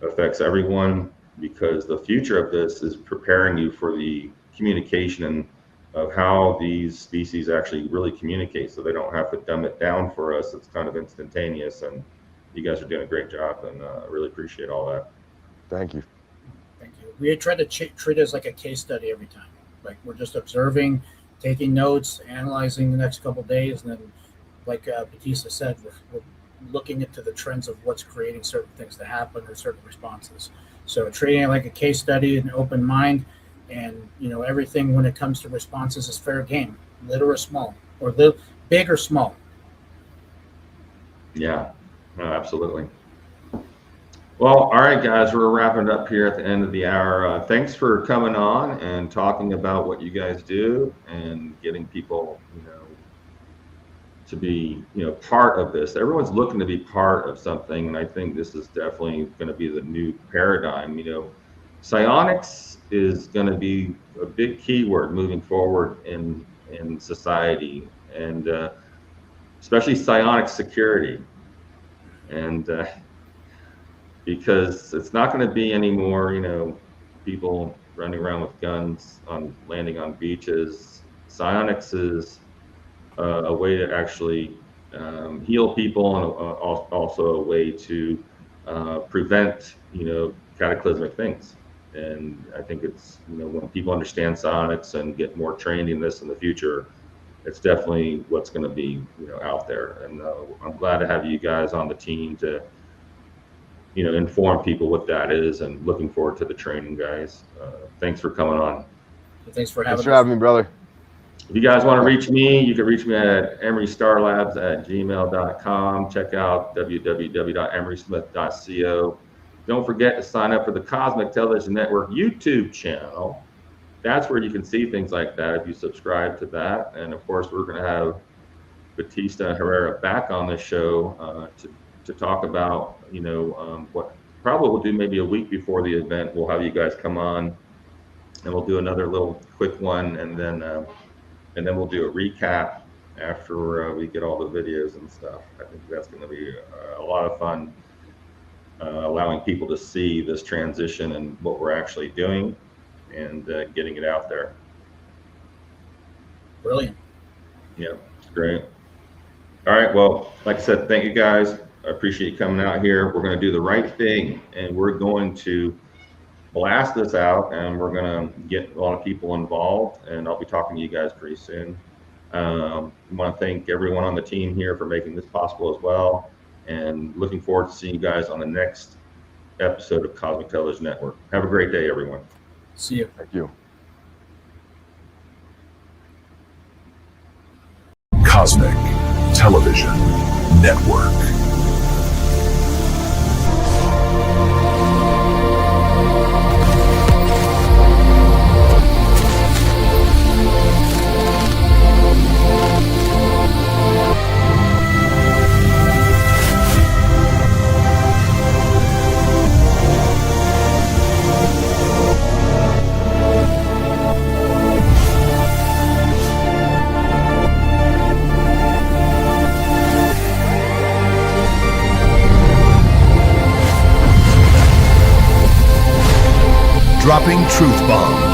S2: affects everyone, because the future of this is preparing you for the communication and of how these species actually really communicate, so they don't have to dumb it down for us. It's kind of instantaneous, and you guys are doing a great job, and I really appreciate all that.
S4: Thank you.
S3: Thank you. We try to treat it as like a case study every time. Like we're just observing, taking notes, analyzing the next couple of days, and then, like Battista said, we're looking into the trends of what's creating certain things to happen or certain responses. So treating it like a case study, an open mind, and everything when it comes to responses is fair game, little or small, or big or small.
S2: Yeah, no, absolutely. Well, all right, guys, we're wrapping it up here at the end of the hour. Thanks for coming on and talking about what you guys do and getting people, to be, part of this. Everyone's looking to be part of something, and I think this is definitely going to be the new paradigm. Psionics is going to be a big keyword moving forward in society, and especially psionic security. And because it's not going to be any more, people running around with guns landing on beaches. Psionics is a way to actually heal people, and also a way to prevent, cataclysmic things. And I think it's, when people understand psionics and get more trained in this in the future, it's definitely what's going to be, out there. And I'm glad to have you guys on the team to, inform people what that is, and looking forward to the training, guys. Thanks for coming on.
S3: Thanks for having
S4: me, brother.
S2: If you guys want to reach me, you can reach me at emerystarlabs@gmail.com. Check out www.emerysmith.co. Don't forget to sign up for the Cosmic Television Network YouTube channel. That's where you can see things like that if you subscribe to that. And of course, we're going to have Battista and Herrera back on the show to talk about, what probably we'll do maybe a week before the event. We'll have you guys come on, and we'll do another little quick one, and then we'll do a recap after we get all the videos and stuff. I think that's going to be a lot of fun, allowing people to see this transition and what we're actually doing, and getting it out there.
S3: Brilliant.
S2: Yeah, it's great. All right, well, like I said, thank you guys. I appreciate you coming out here. We're going to do the right thing, and we're going to blast this out, and we're going to get a lot of people involved, and I'll be talking to you guys pretty soon. I want to thank everyone on the team here for making this possible as well, and looking forward to seeing you guys on the next episode of Cosmic Television Network. Have a great day, everyone.
S3: See you.
S4: Thank you.
S1: Cosmic Television Network. Dropping truth bombs.